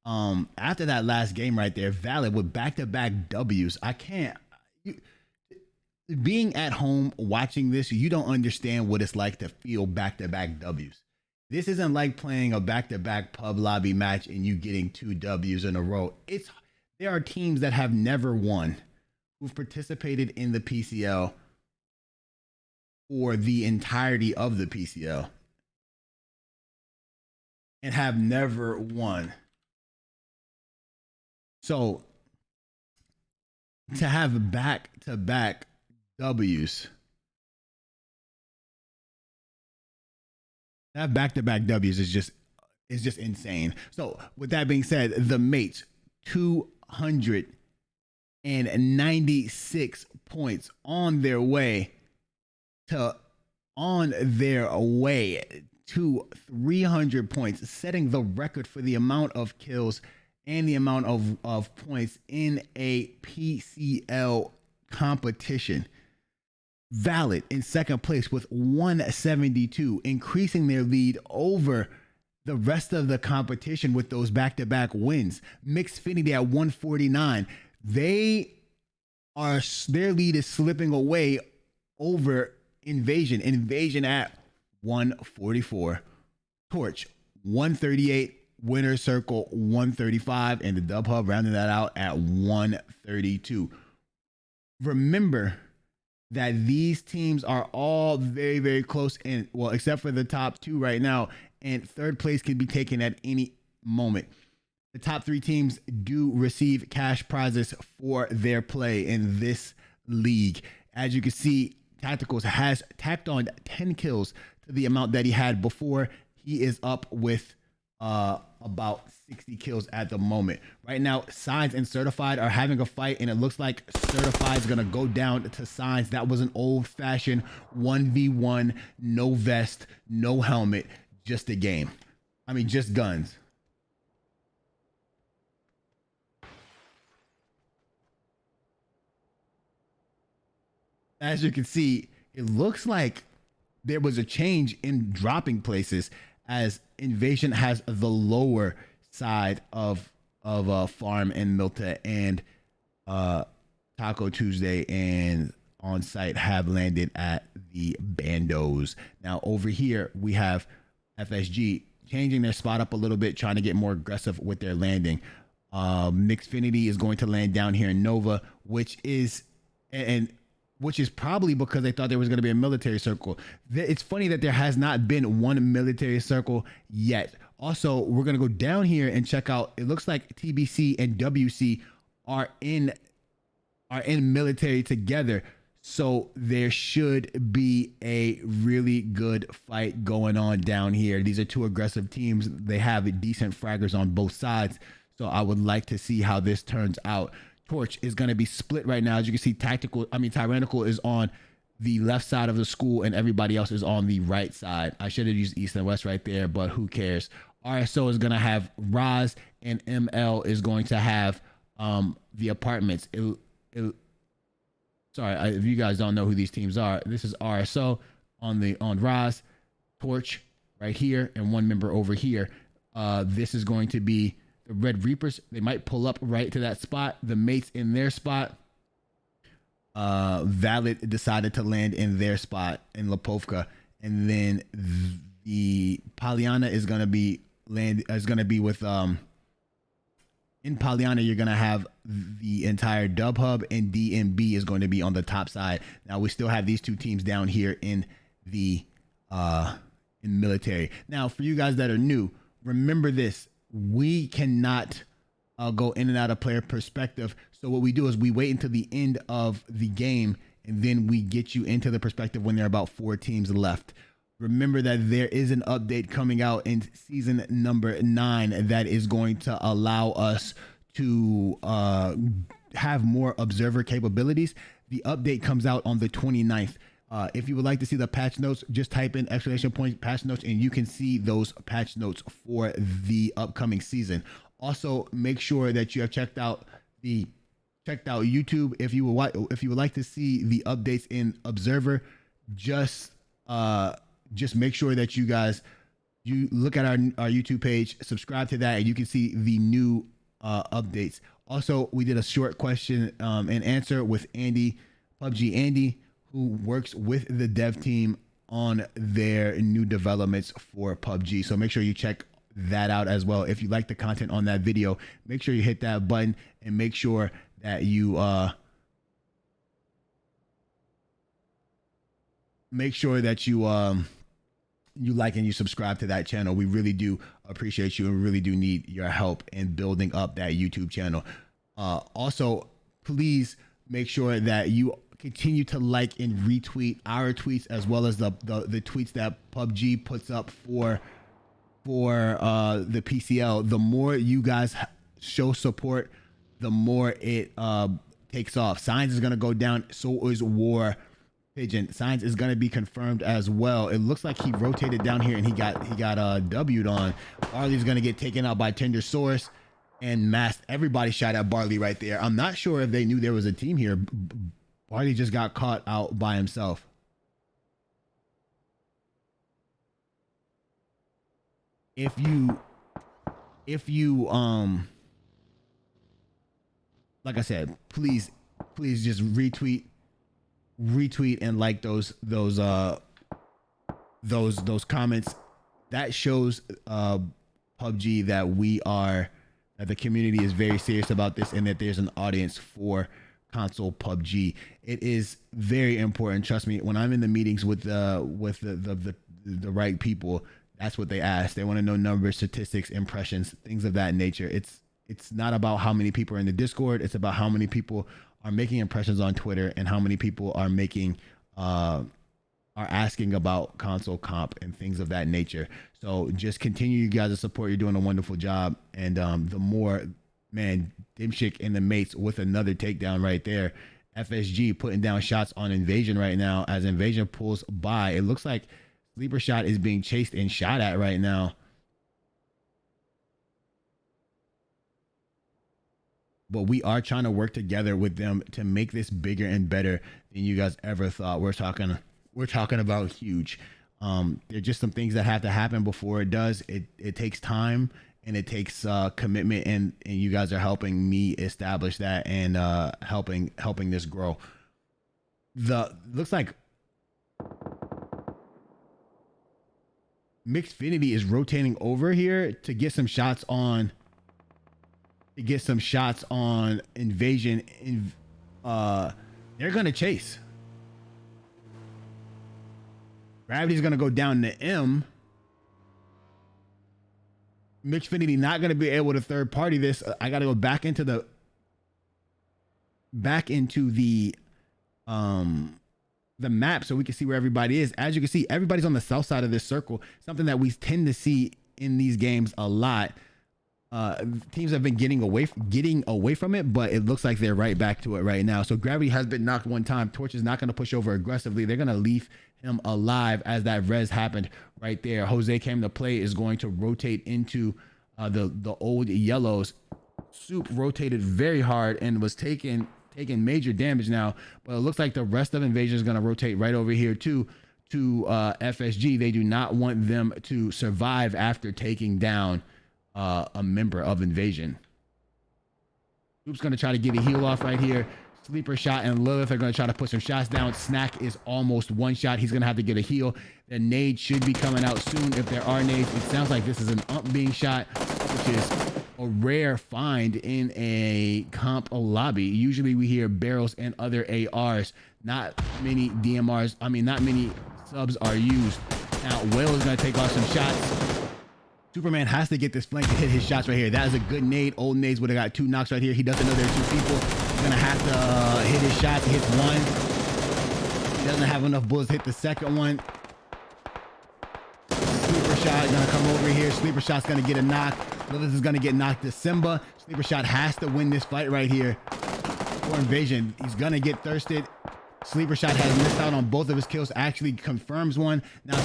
After that last game right there, Valid with back-to-back W's. Being at home watching this, you don't understand what it's like to feel back-to-back W's. This isn't like playing a back-to-back pub lobby match and you getting 2 W's in a row. There are teams that have never won who've participated in the PCL for the entirety of the PCL and have never won. So to have back-to-back W's, is just insane. So with that being said, the mates 296 points on their way to 300 points, setting the record for the amount of kills and the amount of points in a PCL competition. Valid in second place with 172, increasing their lead over the rest of the competition with those back-to-back wins. Mixfinity at 149. Their lead is slipping away over Invasion. Invasion at 144. Torch 138. Winner Circle 135, and the Dub Hub rounding that out at 132. Remember that these teams are all very, very close, and well, except for the top 2 right now, and third place can be taken at any moment. The top 3 teams do receive cash prizes for their play in this league. As you can see, Tacticals has tacked on 10 kills to the amount that he had before. He is up with about 60 kills at the moment. Right now, Signs and Certified are having a fight, and it looks like Certified is going to go down to Signs. That was an old-fashioned 1v1, no vest, no helmet, just a game. I mean, just guns. As you can see, it looks like there was a change in dropping places, as Invasion has the lower side of Farm and Milta, and Taco Tuesday and On Site have landed at the Bandos. Now over here we have FSG changing their spot up a little bit, trying to get more aggressive with their landing. Mixfinity is going to land down here in Nova, which is probably because they thought there was going to be a military circle. It's funny that there has not been one military circle yet. Also, we're going to go down here and check out. It looks like TBC and WC are in military together. So there should be a really good fight going on down here. These are 2 aggressive teams. They have decent fraggers on both sides. So I would like to see how this turns out. Torch is going to be split right now. As you can see, Tyrannical is on the left side of the school and everybody else is on the right side. I should have used East and West right there, but who cares? RSO is going to have Roz, and ML is going to have the apartments. Sorry, if you guys don't know who these teams are, this is RSO on Roz, Torch right here, and 1 member over here. This is going to be the Red Reapers. They might pull up right to that spot. The mates in their spot. Valid decided to land in their spot in Lipovka, and then the Pollyanna is gonna be with in Pollyanna. You're gonna have the entire Dub Hub, and DMB is going to be on the top side. Now we still have these 2 teams down here in the in military. Now for you guys that are new, remember this. We cannot go in and out of player perspective. So what we do is we wait until the end of the game, and then we get you into the perspective when there are about 4 teams left. remember that there is an update coming out in season number 9 that is going to allow us to have more observer capabilities. The update comes out on the 29th. If you would like to see the patch notes, just type in ! patch notes and you can see those patch notes for the upcoming season. Also, make sure that you have checked out YouTube. If you would like to see the updates in Observer, just make sure that you look at our YouTube page, subscribe to that, and you can see the new updates. Also, we did a short question and answer with Andy, PUBG Andy, who works with the dev team on their new developments for PUBG. So make sure you check that out as well. If you like the content on that video, make sure you hit that button and make sure that you you like and you subscribe to that channel. We really do appreciate you and we really do need your help in building up that YouTube channel. Also, please make sure that you continue to like and retweet our tweets as well as the tweets that PUBG puts up for the PCL. The more you guys show support, the more it takes off. Signs is going to go down. So is War Pigeon. Signs is going to be confirmed as well. It looks like he rotated down here and he got W'd on. Barley's going to get taken out by Tender Source and Masked. Everybody shot at Barley right there. I'm not sure if they knew there was a team here. Barley just got caught out by himself. If you like I said, please just retweet and like those comments. That shows PUBG that the community is very serious about this and that there's an audience for console PUBG. It is very important. Trust me, when I'm in the meetings with the right people, that's what they ask. They want to know numbers, statistics, impressions, things of that nature. It's not about how many people are in the Discord. It's about how many people are making impressions on Twitter and how many people are making are asking about console comp and things of that nature. So just continue, you guys, to support. You're doing a wonderful job. And the more, man, Dimshik and the mates with another takedown right there. FSG putting down shots on Invasion right now as Invasion pulls by. It looks like Sleeper Shot is being chased and shot at right now. But we are trying to work together with them to make this bigger and better than you guys ever thought. We're talking about huge. There's just some things that have to happen before it does. It takes time and it takes commitment, and you guys are helping me establish that and helping this grow. Looks like Mixfinity is rotating over here to get some shots on. Invasion. They're gonna chase. Gravity's gonna go down to M. Mixfinity not gonna be able to third party this. I gotta go back into the map so we can see where everybody is. As you can see, everybody's on the south side of this circle, something that we tend to see in these games a lot. Teams have been getting away from it, but it looks like they're right back to it right now. So Gravity has been knocked one time. Torch is not going to push over aggressively. They're going to leave him alive as that res happened right there. Jose came to play, is going to rotate into the old yellows. Soup rotated very hard and was taking major damage now, but it looks like the rest of Invasion is going to rotate right over here to FSG. They do not want them to survive after taking down a member of Invasion. Soup's going to try to get a heal off right here. Sleeper Shot and Lilith are going to try to put some shots down. Snack is almost one shot. He's going to have to get a heal. The nade should be coming out soon if there are nades. It sounds like this is an ump being shot, which is a rare find in a comp lobby. Usually we hear barrels and other ARs. Not many DMRs. I mean, not many subs are used. Now, Whale is going to take off some shots. Superman has to get this flank to hit his shots right here. That is a good nade. Old nades would have got 2 knocks right here. He doesn't know there are 2 people. He's going to have to hit his shots. He hits one. He doesn't have enough bullets to hit the second one. Shot gonna come over here. Sleeper Shot's gonna get a knock. Lilith is gonna get knocked to Simba. Sleeper Shot has to win this fight right here for Invasion. He's gonna get thirsted. Sleeper Shot has missed out on both of his kills. Actually confirms one. Now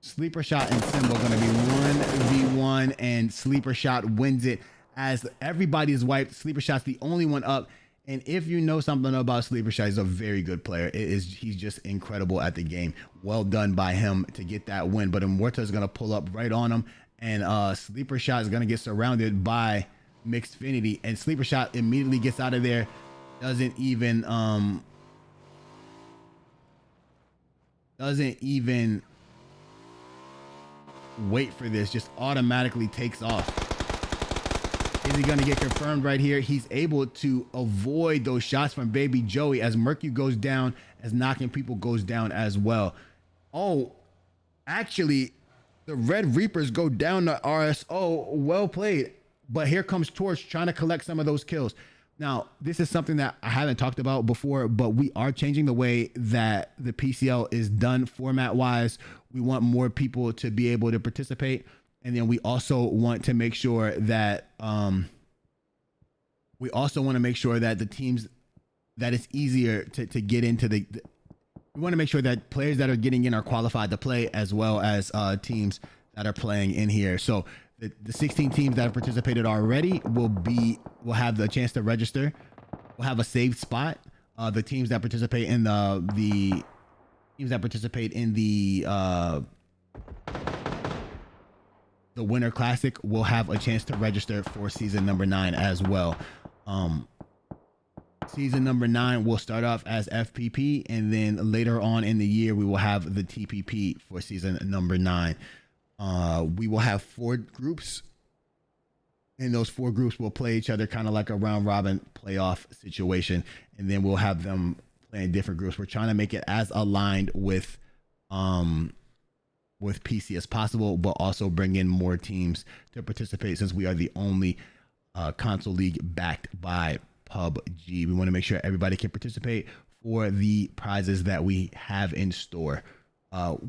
Sleeper Shot and Simba gonna be 1v1, and Sleeper Shot wins it as everybody is wiped. Sleeper Shot's the only one up. And if you know something about Sleeper Shot, he's a very good player. He's just incredible at the game. Well done by him to get that win. But Immorta is gonna pull up right on him, and Sleeper Shot is gonna get surrounded by Mixfinity, and Sleeper Shot immediately gets out of there. Doesn't even wait for this, just automatically takes off. Is he going to get confirmed right here? He's able to avoid those shots from Baby Joey as Mercu goes down, as Knocking People goes down as well. Oh, actually, the Red Reapers go down to RSO. Well played. But here comes Torch trying to collect some of those kills. Now, this is something that I haven't talked about before, but we are changing the way that the PCL is done format-wise. We want more people to be able to participate. And then we also want to make sure that the teams, that it's easier to get into we want to make sure that players that are getting in are qualified to play, as well as teams that are playing in here. So the 16 teams that have participated already will have the chance to register. We'll have a saved spot. The teams that participate in the Winter Classic will have a chance to register for season number 9 as well. Season number 9 will start off as FPP, and then later on in the year we will have the TPP for season number 9. We will have 4 groups, and those 4 groups will play each other kind of like a round robin playoff situation, and then we'll have them play in different groups. We're trying to make it as aligned with PC as possible, but also bring in more teams to participate, since we are the only console league backed by PUBG. We want to make sure everybody can participate for the prizes that we have in store.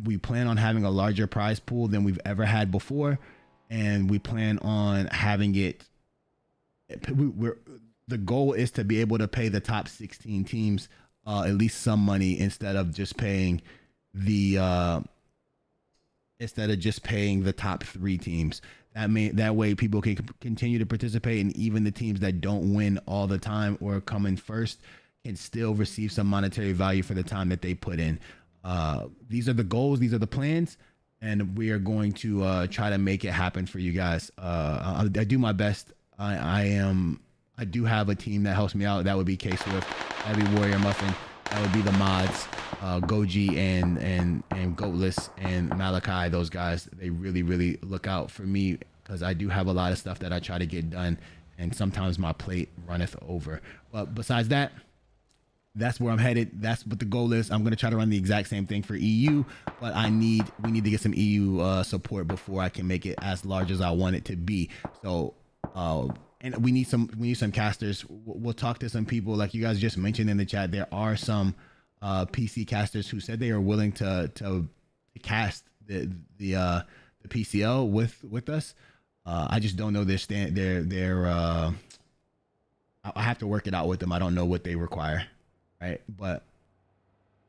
We plan on having a larger prize pool than we've ever had before, and we plan on having it. The goal is to be able to pay the top 16 teams at least some money, instead of just paying the top 3 teams. That way people can continue to participate, and even the teams that don't win all the time or come in first can still receive some monetary value for the time that they put in. These are the goals, these are the plans, and we are going to try to make it happen for you guys. I do my best. I do have a team that helps me out. That would be K-Swift, that would be Warrior Muffin, that would be the mods, Goji and Goatless and Malachi. Those guys, they really look out for me, because I do have a lot of stuff that I try to get done, and sometimes my plate runneth over. But besides that, that's where I'm headed. That's what the goal is. I'm going to try to run the exact same thing for EU, but we need to get some EU support before I can make it as large as I want it to be. So, and we need some casters. We'll talk to some people, like you guys just mentioned in the chat. There are some PC casters who said they are willing to cast the PCL with us. I just don't know I have to work it out with them. I don't know what they require. Right, but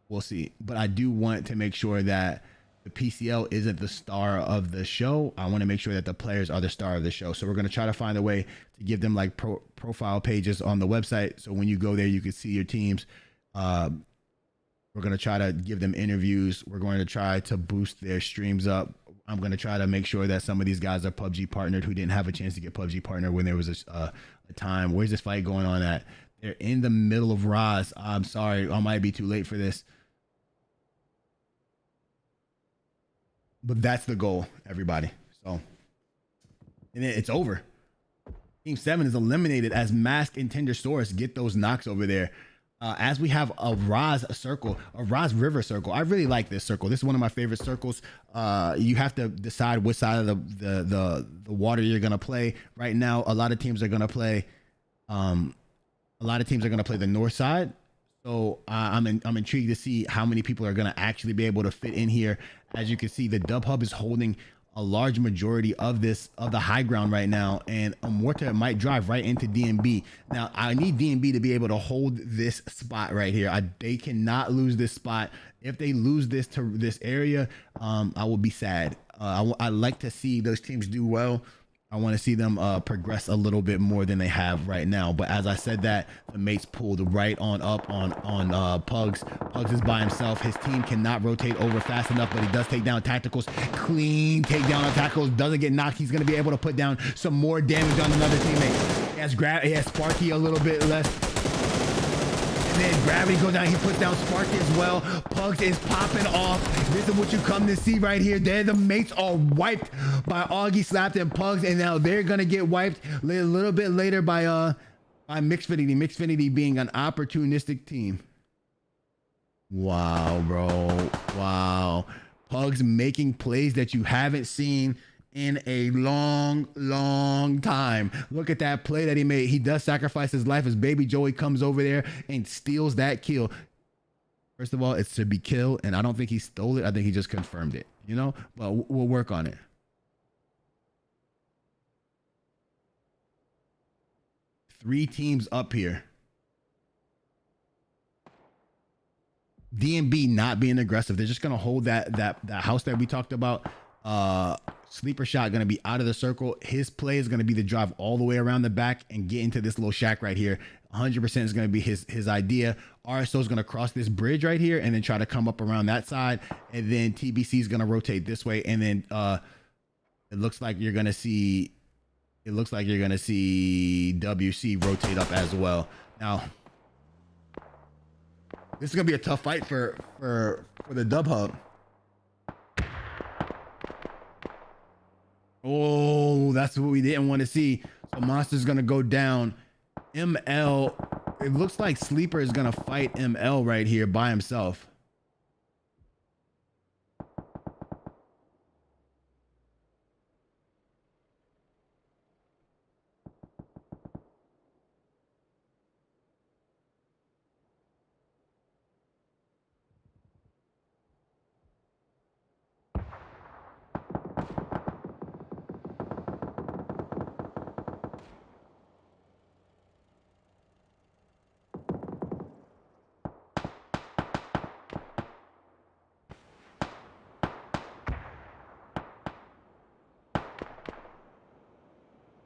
we'll see. But I do want to make sure that the PCL isn't the star of the show. I want to make sure that the players are the star of the show. So we're going to try to find a way to give them like profile pages on the website, so when you go there you can see your teams. We're going to try to give them interviews. We're going to try to boost their streams up. I'm going to try to make sure that some of these guys are PUBG partnered who didn't have a chance to get PUBG partner when there was a time. Where's this fight going on at? They're in the middle of Roz. I'm sorry, I might be too late for this. But that's the goal, everybody. So, and it's over. Team 7 is eliminated as Mask and Tendersaurus get those knocks over there. As we have a Roz circle, a Roz River circle. I really like this circle. This is one of my favorite circles. You have to decide which side of the water you're gonna play. Right now, a lot of teams are gonna play the north side. So I'm intrigued to see how many people are going to actually be able to fit in here. As you can see, the Dub Hub is holding a large majority of the high ground right now, and Morta might drive right into DMB. Now I need DMB to be able to hold this spot right here. They cannot lose this spot. If they lose this to this area, I will be sad. I like to see those teams do well. I want to see them progress a little bit more than they have right now. But as I said that, the mates pulled right on up on Pugs. Pugs is by himself. His team cannot rotate over fast enough, but he does take down tacticals. Clean takedown on tacticals. Doesn't get knocked. He's going to be able to put down some more damage on another teammate. He has Sparky a little bit left. And then Gravity goes down. He puts down Sparky as well. Pugs is popping off. This is what you come to see right here. There, the mates are wiped by Augie, Slapped, and Pugs, and now they're gonna get wiped a little bit later by Mixfinity. Mixfinity being an opportunistic team. Wow, bro. Wow. Pugs making plays that you haven't seen in a long time. Look at that play that he made. He does sacrifice his life as Baby Joey comes over there and steals that kill. First of all, it's to be killed, and I don't think he stole it. I think he just confirmed it, you know, but we'll work on it. Three teams up here. DMB not being aggressive. They're just going to hold that house that we talked about. Sleeper shot going to be out of the circle. His play is going to be to drive all the way around the back and get into this little shack right here. 100% is going to be his idea. RSO is going to cross this bridge right here and then try to come up around that side. And then TBC is going to rotate this way. And then it looks like you're going to see WC rotate up as well. Now, this is going to be a tough fight for the Dub Hub. Oh, that's what we didn't want to see. So Monster's going to go down. ML, it looks like Sleeper is going to fight ML right here by himself.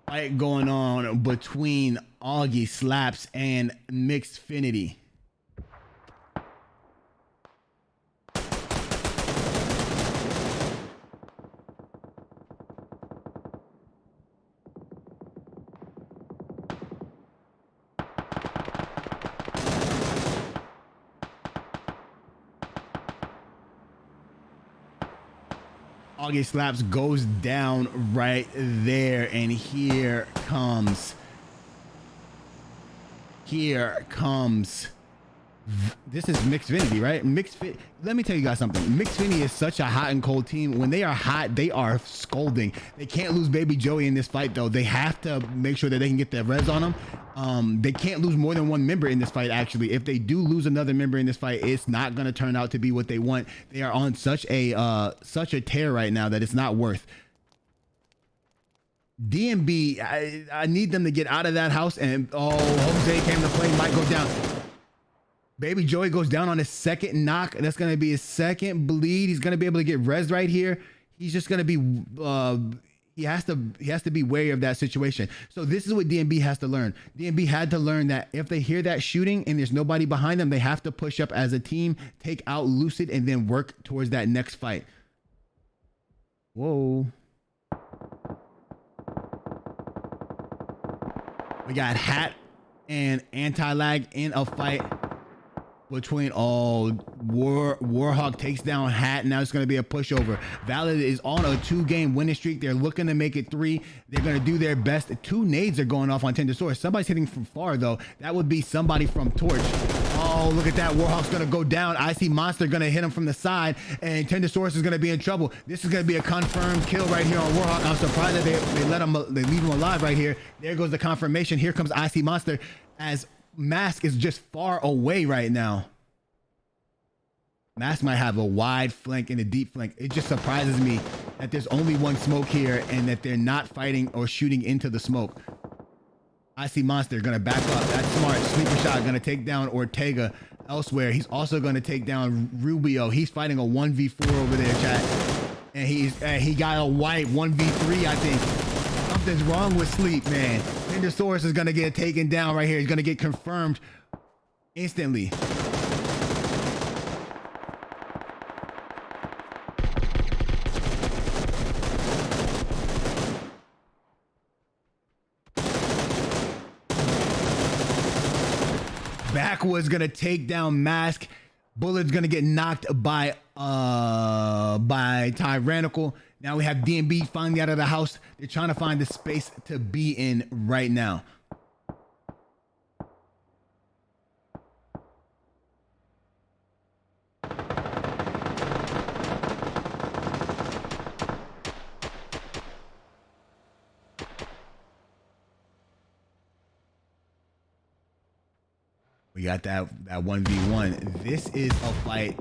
Fight going on between Augie, Slaps, and Mixfinity. Augie Slaps goes down right there, and here comes this is Mixfinity, right? Let me tell you guys something. Mixfinity is such a hot and cold team. When they are hot, they are scolding. They can't lose Baby Joey in this fight, though. They have to make sure that they can get their res on him. They can't lose more than one member in this fight, actually. If they do lose another member in this fight, it's not going to turn out to be what they want. They are on such a tear right now that it's not worth. DMB, I need them to get out of that house, and Jose came to play, might go down. Baby Joey goes down on his second knock. That's going to be his second bleed. He's going to be able to get res right here. He's just going to be he has to be wary of that situation. So this is what DMB has to learn. DMB had to learn that if they hear that shooting and there's nobody behind them, they have to push up as a team, take out Lucid, and then work towards that next fight. Whoa. We got Hat and Anti-Lag in a fight between Warhawk takes down Hat. Now it's going to be a pushover. Valid is on a 2-game winning streak. They're looking to make it 3. They're going to do their best. 2 nades are going off on Tendosaurus. Somebody's hitting from far, though. That would be somebody from Torch. Oh, look at that. Warhawk's going to go down. I see Monster going to hit him from the side, and Tendosaurus is going to be in trouble. This is going to be a confirmed kill right here on Warhawk. I'm surprised that they leave him alive right here. There goes the confirmation. Here comes I see Monster as Mask is just far away right now. Mask might have a wide flank and a deep flank. It just surprises me that there's only one smoke here and that they're not fighting or shooting into the smoke. I see Monster gonna back up. That's smart. Sleeper shot gonna take down Ortega elsewhere. He's also gonna take down Rubio. He's fighting a 1v4 over there, chat. And he got a white 1v3, I think. Something's wrong with Sleep, man. Ninjasaurus is gonna get taken down right here. He's gonna get confirmed instantly. Backwards gonna take down Mask. Bullet's gonna get knocked by Tyrannical. Now we have DMB finally out of the house. They're trying to find the space to be in right now. We got that 1v1. This is a fight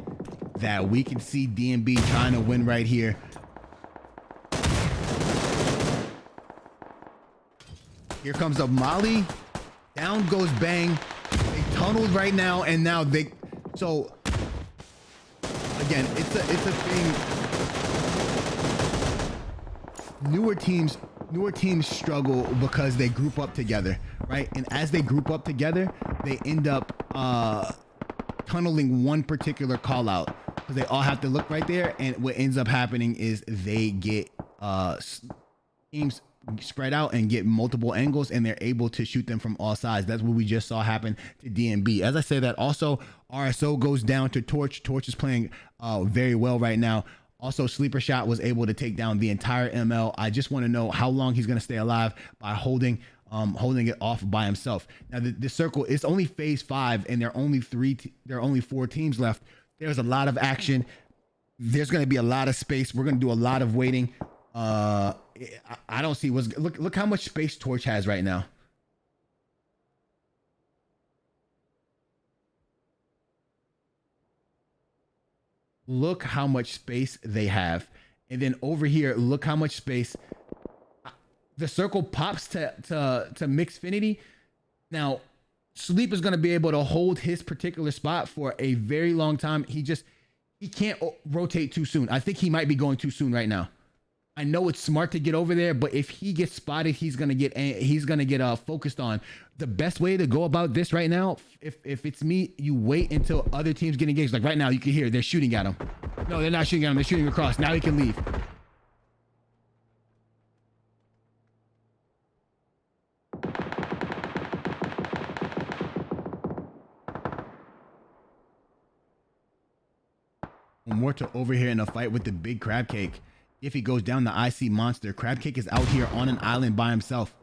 that we can see DMB trying to win right here. Here comes a molly. Down goes Bang. They tunneled right now, and now they. So again, it's a thing. Newer teams struggle because they group up together, right? And as they group up together, they end up tunneling one particular call out because they all have to look right there. And what ends up happening is they get teams spread out and get multiple angles, and they're able to shoot them from all sides. That's what we just saw happen to DMB. As I say that, also RSO goes down to Torch. Torch is playing very well right now. Also, Sleeper Shot was able to take down the entire ML. I just want to know how long he's going to stay alive by holding it off by himself. Now, the circle is only phase 5, and there are only 4 teams left. There's a lot of action. There's going to be a lot of space. We're going to do a lot of waiting. I don't see what's look how much space Torch has right now. Look how much space they have. And then over here, look how much space the circle pops to Mixfinity. Now, Sleep is going to be able to hold his particular spot for a very long time. He can't rotate too soon. I think he might be going too soon right now. I know it's smart to get over there, but if he gets spotted, he's gonna get focused on. The best way to go about this right now, if it's me, you wait until other teams get engaged. Like right now, you can hear they're shooting at him. No, they're not shooting at him. They're shooting across. Now he can leave. More to over here in a fight with the big crab cake. If he goes down the IC monster, Crab Cake is out here on an island by himself.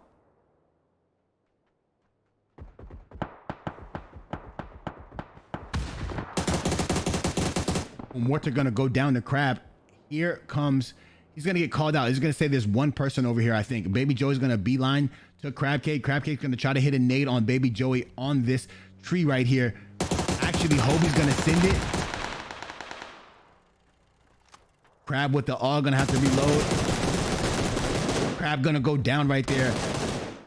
Mortar gonna go down the Crab. Here comes, he's gonna get called out. He's gonna say there's one person over here, I think. Baby Joey's gonna beeline to Crab Cake. Crab Cake's gonna try to hit a nade on Baby Joey on this tree right here. Actually, Hobie's gonna send it. Crab with the AUG gonna have to reload. Crab gonna go down right there.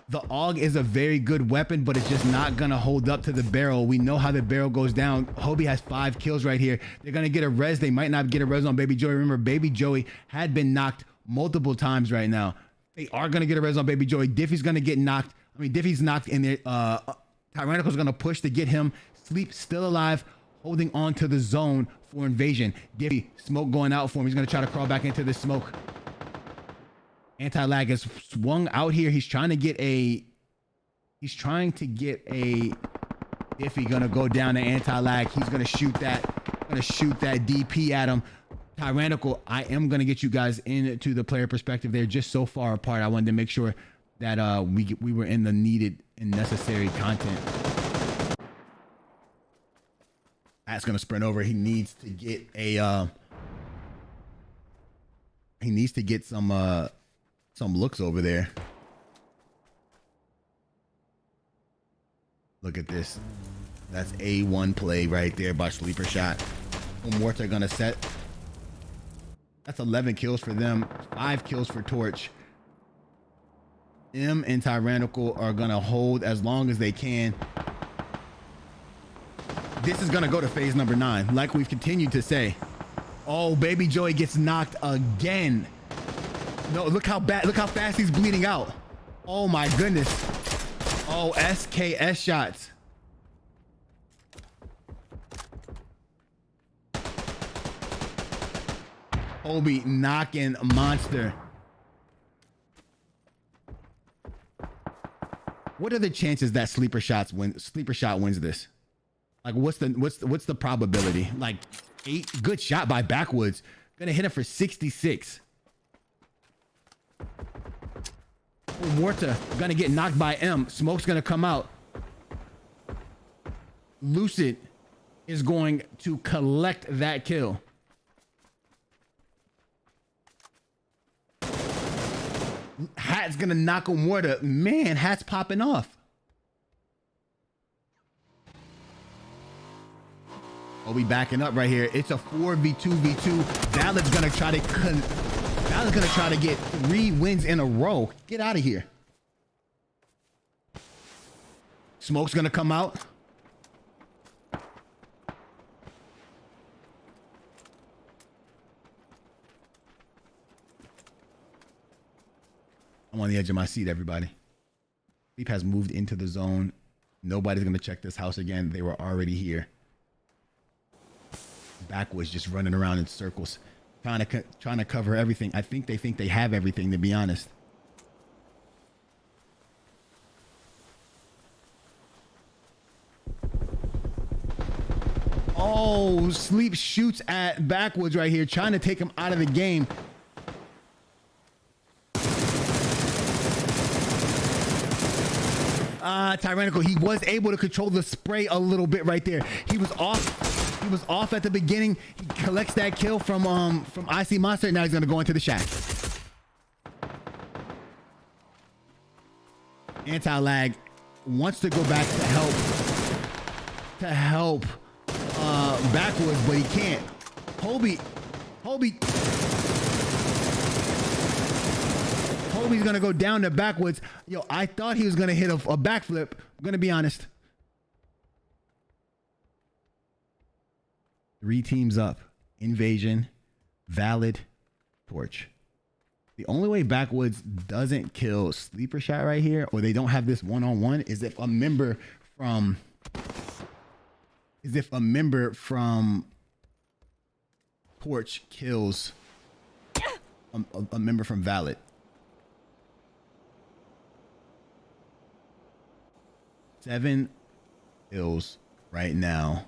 The AUG is a very good weapon, but it's just not gonna hold up to the barrel. We know how the barrel goes down. Hobie has 5 kills right here. They're gonna get a res. They might not get a res on Baby Joey. Remember, Baby Joey had been knocked multiple times right now. They are gonna get a res on Baby Joey. Diffie's gonna get knocked. I mean, Diffie's knocked in there. Tyrannical's gonna push to get him. Sleep still alive, holding on to the zone for invasion. Diffie, smoke going out for him. He's gonna try to crawl back into the smoke. Anti-lag has swung out here. He's trying to get a Diffie gonna go down to anti-lag. He's gonna shoot that DP at him. Tyrannical, I am gonna get you guys into the player perspective. They're just so far apart. I wanted to make sure that we were in the needed and necessary content. That's gonna sprint over. He needs to get some looks over there. Look at this. That's A1 play right there by Sleeper Shot. Mortar gonna set. That's 11 kills for them. 5 kills for Torch. M and Tyrannical are gonna hold as long as they can. This is gonna go to phase number 9, like we've continued to say. Oh, Baby Joey gets knocked again. No, look how fast he's bleeding out. Oh my goodness. Oh, SKS shots. Obi knocking monster. What are the chances that Sleeper Shot wins this? Like, what's the probability? Like 8. Good shot by Backwoods. Gonna hit him for 66. Morta gonna get knocked by M. Smoke's gonna come out. Lucid is going to collect that kill. Hat's gonna knock him. Morta. Man, Hat's popping off. Oh, we backing up right here. It's a 4v2v2. Valid's gonna try to get 3 wins in a row. Get out of here. Smoke's gonna come out. I'm on the edge of my seat, everybody. Sleep has moved into the zone. Nobody's gonna check this house again. They were already here. Backwoods just running around in circles, trying to cover everything. I think they have everything, to be honest. Oh, Sleep shoots at Backwoods right here, trying to take him out of the game. Tyrannical, he was able to control the spray a little bit right there. He was off at the beginning. He collects that kill from IC Monster. Now he's gonna go into the shack. Anti-lag wants to go back to help Backwoods, but he can't. Hobie's gonna go down to Backwoods. Yo, I thought he was gonna hit a backflip. I'm gonna be honest. 3 teams up. Invasion, Valid, Torch. The only way Backwoods doesn't kill Sleeper Shot right here, or they don't have this one-on-one, is if a member from Torch kills a member from Valid. Seven kills right now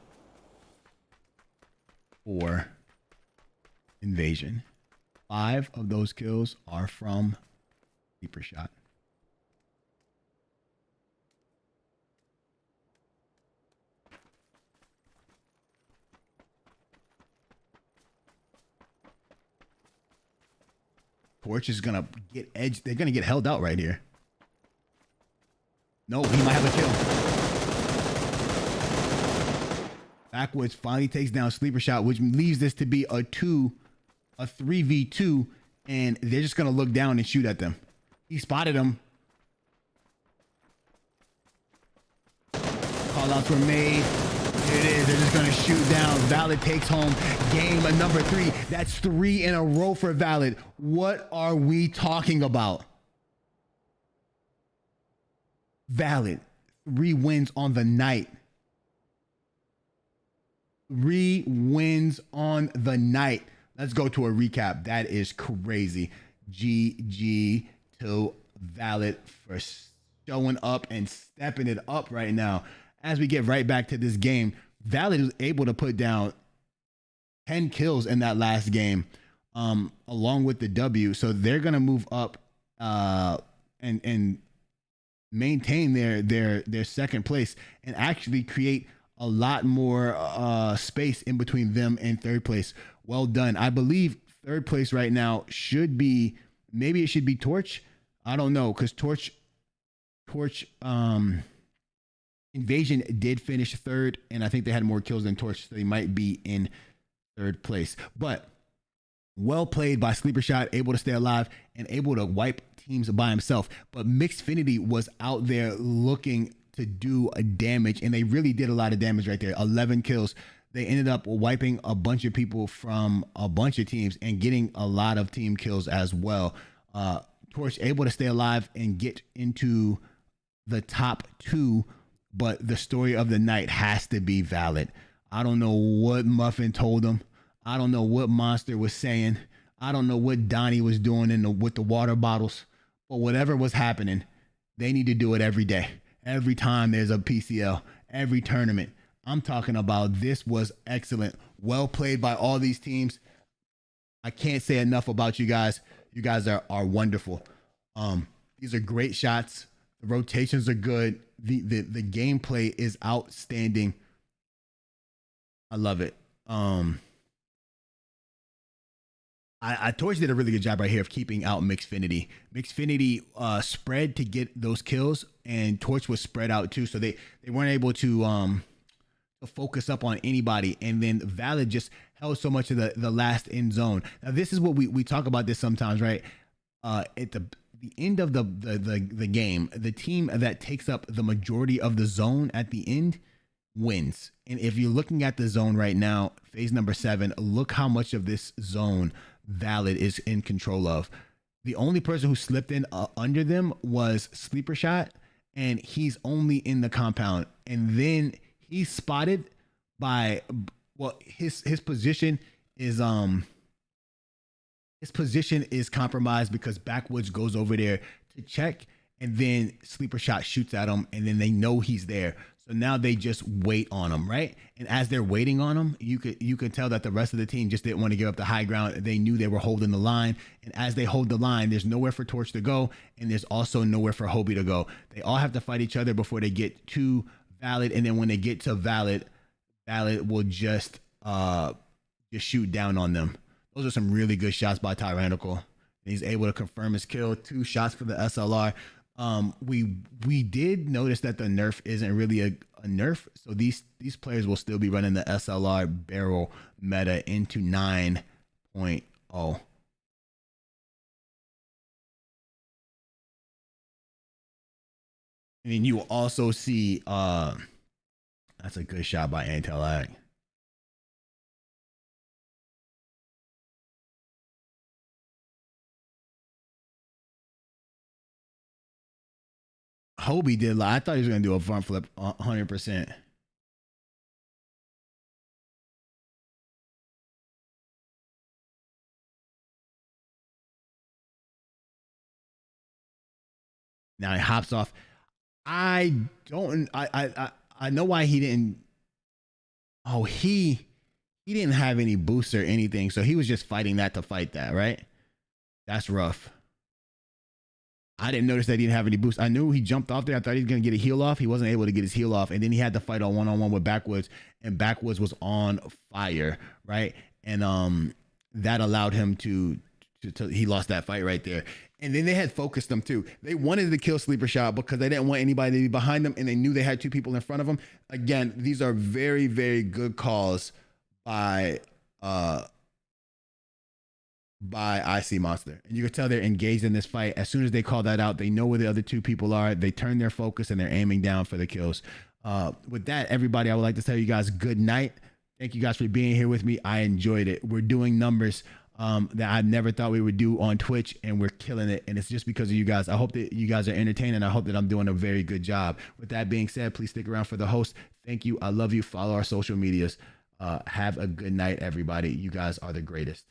for Invasion. 5 of those kills are from Sleeper Shot. Torch is gonna get edged. They're gonna get held out right here. No, he might have a kill. Backwoods finally takes down Sleeper Shot, which leaves this to be a 3v2, and they're just gonna look down and shoot at them. He spotted him. Call outs were made. Here it is. They're just gonna shoot down. Valid takes home game number 3. That's 3 in a row for Valid. What are we talking about? Valid, 3 wins on the night. 3 wins on the night. Let's go to a recap. That is crazy. GG to Valid for showing up and stepping it up right now. As we get right back to this game, Valid was able to put down 10 kills in that last game, along with the W. So they're gonna move up and maintain their second place and actually create a lot more space in between them and third place. Well done. I believe third place right now should be, maybe it should be Torch. I don't know, because Torch Invasion did finish third, and I think they had more kills than Torch, so they might be in third place. But well played by Sleeper Shot, able to stay alive and able to wipe teams by himself. But Mixfinity was out there looking to do a damage, and they really did a lot of damage right there. 11 kills. They ended up wiping a bunch of people from a bunch of teams and getting a lot of team kills as well. Torch able to stay alive and get into the top 2, but the story of the night has to be Valid. I don't know what Muffin told him. I don't know what Monster was saying. I don't know what Donnie was doing with the water bottles, but whatever was happening, they need to do it every day. Every time there's a PCL, every tournament. I'm talking about this was excellent. Well played by all these teams. I can't say enough about you guys. You guys are wonderful. These are great shots. The rotations are good. The gameplay is outstanding. I love it. I Torch did a really good job right here of keeping out Mixfinity. Mixfinity spread to get those kills, and Torch was spread out too, so they weren't able to focus up on anybody. And then Valid just held so much of the last end zone. Now this is what we talk about this sometimes, right? At the end of the game, the team that takes up the majority of the zone at the end wins. And if you're looking at the zone right now, phase number 7, look how much of this zone Valid is in control of. The only person who slipped in under them was Sleeper Shot, and he's only in the compound. And then he's spotted by, well, his position is compromised because Backwoods goes over there to check, and then Sleeper Shot shoots at him, and then they know he's there. So now they just wait on him, right? And as they're waiting on him, you could tell that the rest of the team just didn't want to give up the high ground. They knew they were holding the line, and as they hold the line, there's nowhere for Torch to go, and there's also nowhere for Hobie to go. They all have to fight each other before they get to Valid, and then when they get to Valid will just shoot down on them. Those are some really good shots by Tyrannical. He's able to confirm his kill. 2 shots for the SLR. We did notice that the nerf isn't really a nerf, so these players will still be running the SLR barrel meta into 9.0. And then you will also see that's a good shot by Antelag. Hobie did. I thought he was going to do a front flip 100%. Now he hops off. I know why he didn't. Oh, he didn't have any boosts or anything, so he was just fighting that to fight that, right? That's rough. I didn't notice that he didn't have any boosts. I knew he jumped off there. I thought he was going to get a heal off. He wasn't able to get his heal off. And then he had to fight on one-on-one with Backwoods, and Backwoods was on fire, right? And that allowed him to he lost that fight right there. And then they had focused him too. They wanted to kill Sleeper Shot because they didn't want anybody to be behind them, and they knew they had 2 people in front of them. Again, these are very, very good calls by IC Monster, and you can tell they're engaged in this fight. As soon as they call that out, they know where the other 2 people are. They turn their focus and they're aiming down for the kills. With that, everybody, I would like to tell you guys good night. Thank you guys for being here with me. I enjoyed it. We're doing numbers that I never thought we would do on Twitch, and we're killing it. And it's just because of you guys. I hope that you guys are entertained, and I hope that I'm doing a very good job. With that being said, please stick around for the host. Thank you. I love you. Follow our social medias. Have a good night, everybody. You guys are the greatest.